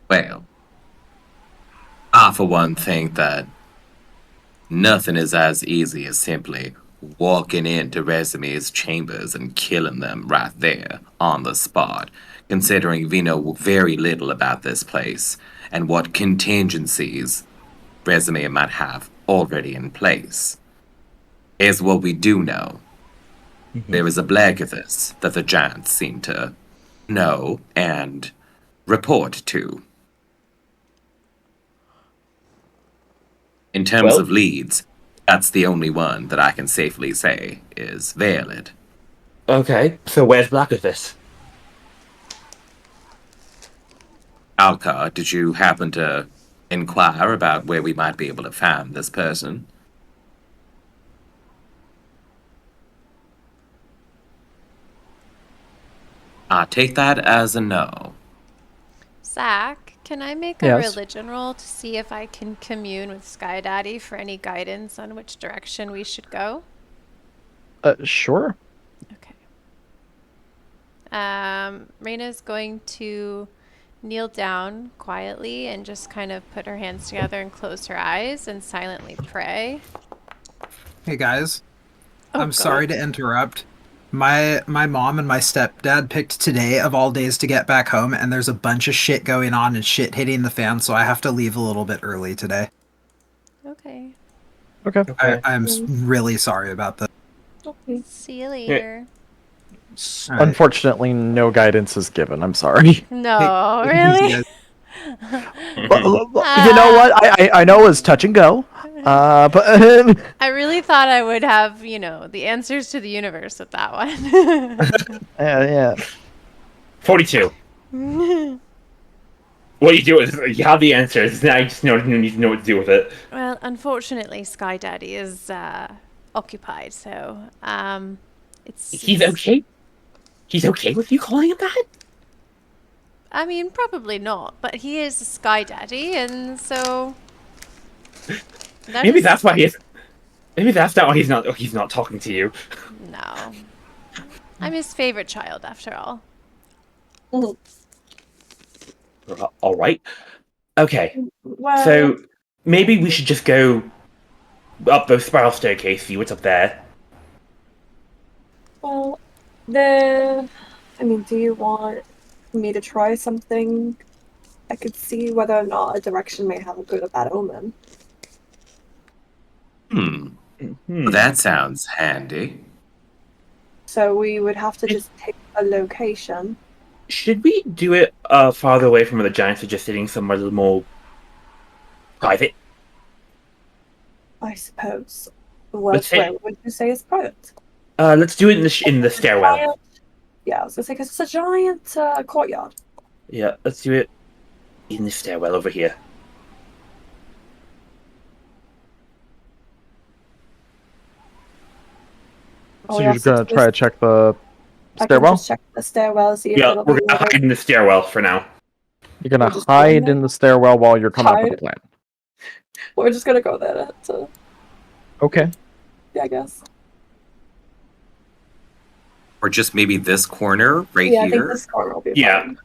Well, I for one think that nothing is as easy as simply walking into Vesemir's chambers and killing them right there on the spot, considering we know very little about this place and what contingencies Vesemir might have already in place. Here's what we do know. There is a Blackithus that the giants seem to know and report to. In terms Well- of leads, that's the only one that I can safely say is valid. Okay, so where's Blackithus? Alcar, did you happen to inquire about where we might be able to find this person? I take that as a no. Zach, can I make a Yes. religion roll to see if I can commune with Sky Daddy for any guidance on which direction we should go? Sure. Okay. Reina's going to kneel down quietly and just kind of put her hands together and close her eyes and silently pray. Hey guys, Oh, I'm God. sorry to interrupt. My mom and my stepdad picked today of all days to get back home, and there's a bunch of shit going on and shit hitting the fan, so I have to leave a little bit early today. Okay. Okay. I'm really sorry about that. See you later. All right. Unfortunately, no guidance is given. I'm sorry. No, Hey, really? guys. You know what? I know it's touch and go. But I really thought I would have, the answers to the universe with that one. yeah. 42. What do you do with it? You have the answers. Now you just need to know what to do with it. Well, unfortunately, Sky Daddy is occupied, so He's okay? He's okay with you calling him that? I mean, probably not, but he is a Sky Daddy, and so Maybe that's why he's. Maybe that's not why he's not talking to you. No. I'm his favorite child, after all. All right. Okay. Well, So maybe we should just go up the spiral staircase, see what's up there. well, do you want me to try something? I could see whether or not a direction may have a good or bad omen. That sounds handy. So we would have to just pick a location. Should we do it farther away from where the giants are just sitting, somewhere a little more private? I suppose. Where would you say is private? Let's do it in the stairwell. Giant, yeah, I was gonna say because it's a giant courtyard. Yeah, let's do it in the stairwell over here. So you're gonna try to check the I can stairwell? just check the stairwell, see if Yeah, it'll we're be gonna hide in the stairwell for now. You're gonna just hide going in the stairwell while you're coming up with a Hide? plan. We're just gonna go there. Okay. Yeah, I guess. Or just maybe this corner right Yeah, I think here. this corner will be Yeah. fine.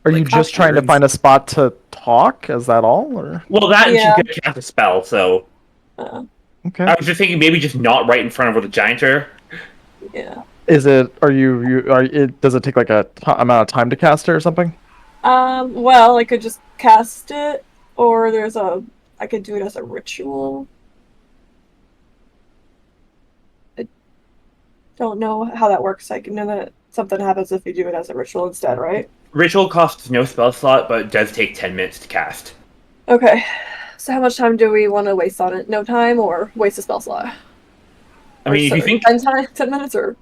Are you Like just trying to afterwards. find a spot to talk? Is that all? Or Well, that and Yeah. she's gonna cast a spell, so okay. I was just thinking maybe just not right in front of where the giants are. Yeah. Is it? Are you? Does it take like a amount of time to cast it or something? Well, I could just cast it, or I could do it as a ritual. I don't know how that works. I know that something happens if you do it as a ritual instead, right? Ritual costs no spell slot, but it does take 10 minutes to cast. Okay. So how much time do we want to waste on it? No time, or waste a spell slot? I mean, if you think... 10 minutes, or...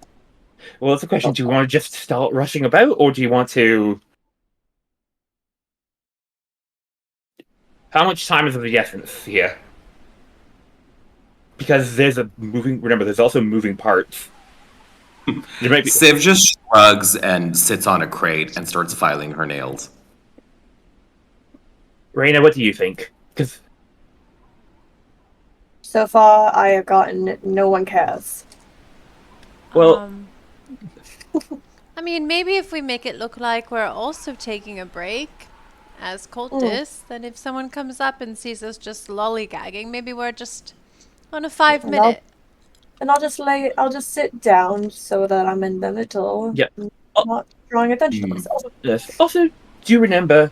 Well, that's the question. Do you want to just start rushing about, or do you want to... How much time is of the essence here? Because there's a moving... Remember, there's also moving parts. There might be... Civ just shrugs and sits on a crate and starts filing her nails. Raina, what do you think? Because... So far, I have gotten no one cares. Well... I mean, maybe if we make it look like we're also taking a break as cultists, then if someone comes up and sees us just lollygagging, maybe we're just on a 5-minute. And I'll just sit down so that I'm in the middle. Yeah. Not drawing attention to myself. Yes. Also, do you remember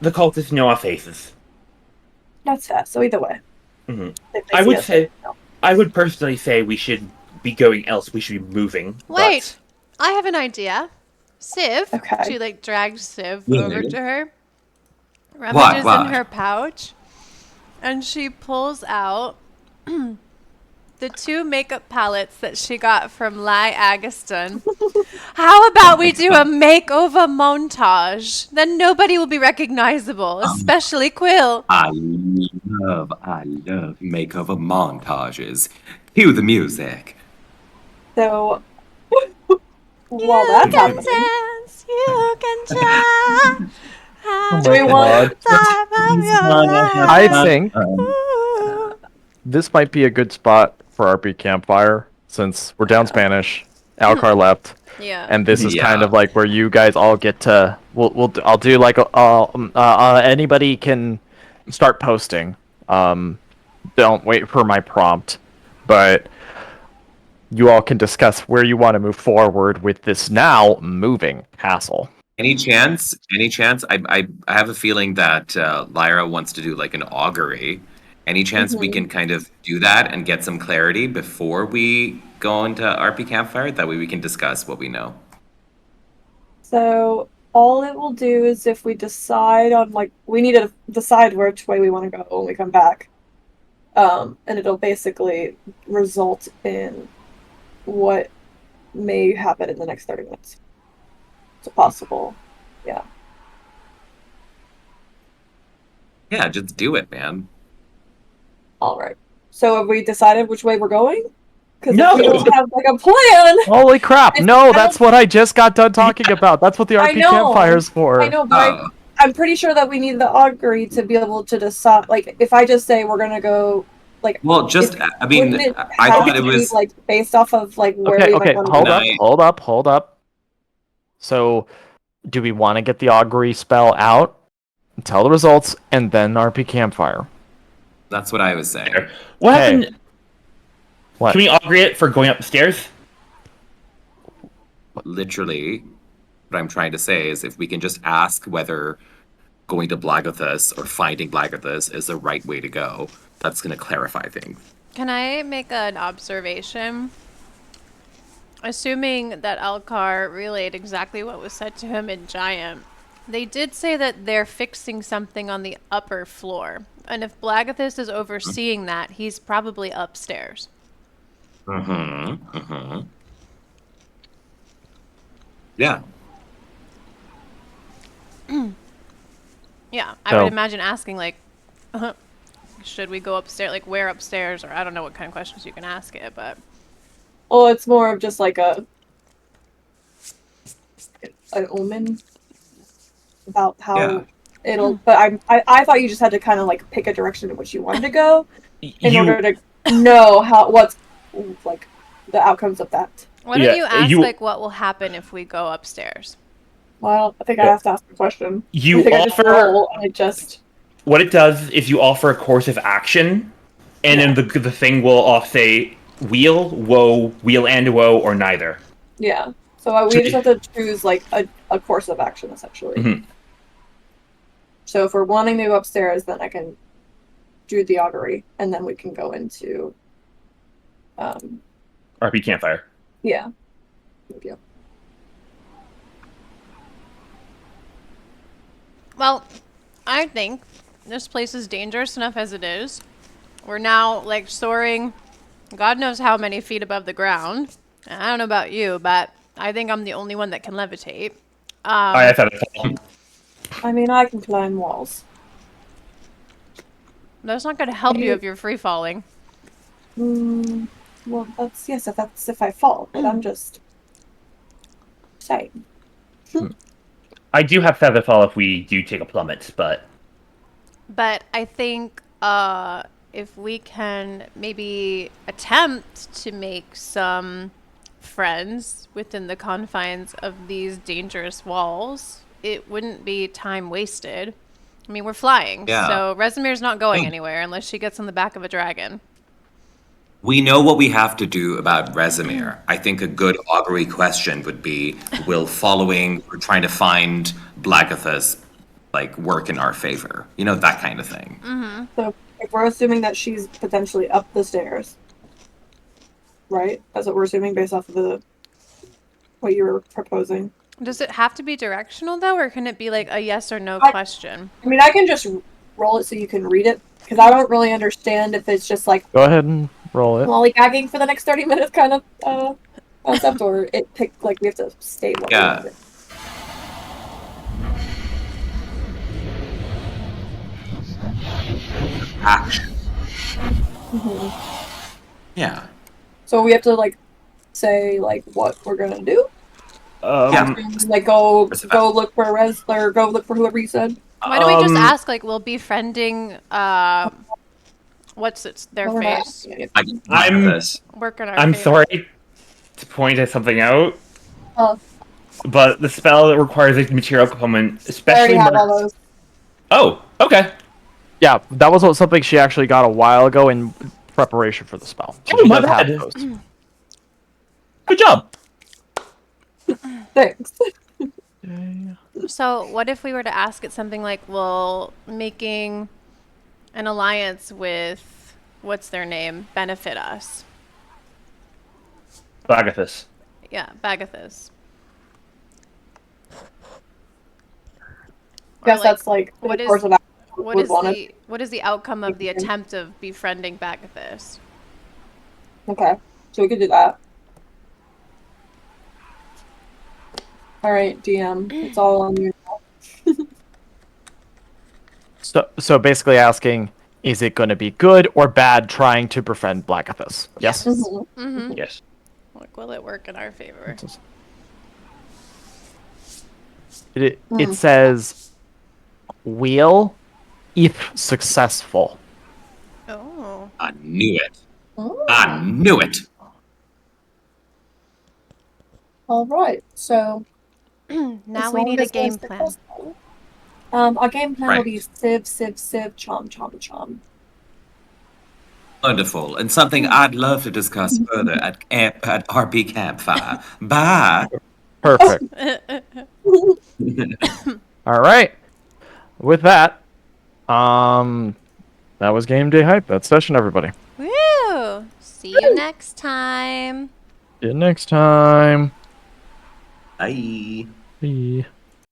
the cultists know our faces? That's fair. So either way. Mm-hmm. If they I see would us, say... they know. I would personally say we should be going else. We should be moving. Wait, I have an idea. Civ, Okay. she like dragged Civ Yeah. over to her, rummages What? in her pouch, and she pulls out the 2 makeup palettes that she got from Lai Agaston. How about we do a makeover montage? Then nobody will be recognizable, especially Quill. I love makeover montages. Cue the music. So, while that's happening, dance, you can try. do we want... I think this might be a good spot for RP Campfire since we're down Spanish. Alcar left. Yeah. And this is Yeah. kind of like where you guys all get to. I'll do like anybody can start posting. Don't wait for my prompt, but you all can discuss where you want to move forward with this now moving castle. Any chance? I have a feeling that Lyra wants to do like an augury. Any chance we can kind of do that and get some clarity before we go into RP Campfire? That way we can discuss what we know. So, all it will do is if we decide on, like, we need to decide which way we want to go when we come back. And it'll basically result in what may happen in the next 30 minutes. It's possible. Yeah. Yeah, just do it, man. All right. So have we decided which way we're going? Because No! if we don't have like a plan. Holy crap! I No, don't- that's what I just got done talking about. That's what the I RP know. Campfire's for. I know, but I'm pretty sure that we need the augury to be able to decide. Like, if I just say we're gonna go like. Well, just, I mean, Wouldn't it I have thought to it be, was. like based off of like where Okay, we okay, want hold to up, I- hold up. So, do we want to get the augury spell out, tell the results, and then RP campfire? That's what I was saying. What Hey. happened? What? Can we augury it for going up the stairs? Literally, what I'm trying to say is if we can just ask whether going to Blagathus or finding Blagathus is the right way to go, that's going to clarify things. Can I make an observation? Assuming that Alcar relayed exactly what was said to him in Giant, they did say that they're fixing something on the upper floor. And if Blagathus is overseeing that, he's probably upstairs. Mm-hmm. Mm-hmm. Yeah. Yeah, I So- would imagine asking, like, should we go upstairs? Like, where upstairs? Or I don't know what kind of questions you can ask it, but... Well, it's more of just like an omen about how Yeah. it'll. But I thought you just had to kind of like pick a direction in which you wanted to go in order to know what's like the outcomes of that. Why don't Yeah, you ask, you- like, what will happen if we go upstairs? Well, I think I have to ask a question. You I think I just offer- roll, and it just. What it does is you offer a course of action, and then the thing will off say wheel, woe, wheel and woe, or neither. Yeah. So we just have to choose like a course of action essentially. Mhm. So if we're wanting to go upstairs, then I can do the augury, and then we can go into. RP campfire. Yeah. Thank you. Well, I think this place is dangerous enough as it is. We're now, like, soaring God knows how many feet above the ground. And I don't know about you, but I think I'm the only one that can levitate. I have had a fall. I mean, I can climb walls. That's not going to help you if you're free falling. Well, that's if I fall, but I'm just saying. I do have feather fall if we do take a plummet, but But I think if we can maybe attempt to make some friends within the confines of these dangerous walls, it wouldn't be time wasted. I mean, we're flying, Yeah. so Resumir's not going anywhere unless she gets on the back of a dragon. We know what we have to do about Resimir. I think a good augury question would be, will following or trying to find Blagathus like work in our favor? You know, that kind of thing. So if we're assuming that she's potentially up the stairs, right? That's what we're assuming based off of what you were proposing. Does it have to be directional though, or can it be like a yes or no I- question? I mean, I can just roll it so you can read it because I don't really understand if it's just like Go ahead and roll it. lollygagging for the next 30 minutes kind of concept, or we have to state what we Yeah. want it. Action. Mm-hmm. Yeah. So we have to like say like what we're gonna do. Yeah. Like go What's about- look for go look for whoever you said. Why don't we just ask, like, will befriending, what's their Well, we're not face? asking anything. I'm- Blagathus. Work in our I'm favor. sorry to point at something out, Oh, but the spell that requires a material component, I already especially have all marked- those. Oh, okay. Yeah, that was something she actually got a while ago in preparation for the spell. So Oh, she my does have bad. those. Good job. Thanks. So, what if we were to ask it something like, will making an alliance with, what's their name, benefit us? Blagathus. Yeah, Bagathus. Or, Guess that's like what the is- course of action What would is want it. what is the outcome of the attempt of befriending Bagathus? Okay, so we could do that. All right, DM, it's all on you. So basically asking, is it going to be good or bad trying to befriend Blagathus? Yes. Mhm. Mm-hmm. Yes. Like, will it work in our favor? It says, wheel if successful. Oh. I knew it. Oh. I knew it. All right. So Now as we long need a as we're game plan. successful, our game plan will Right. be civ, civ, civ, charm, charm, charm. Wonderful. And something I'd love to discuss further at RP Campfire. Bye. Perfect. All right. With that, that was Game Day Hype. That's session, everybody. Woo! See you next time. See you next time. Bye. Bye.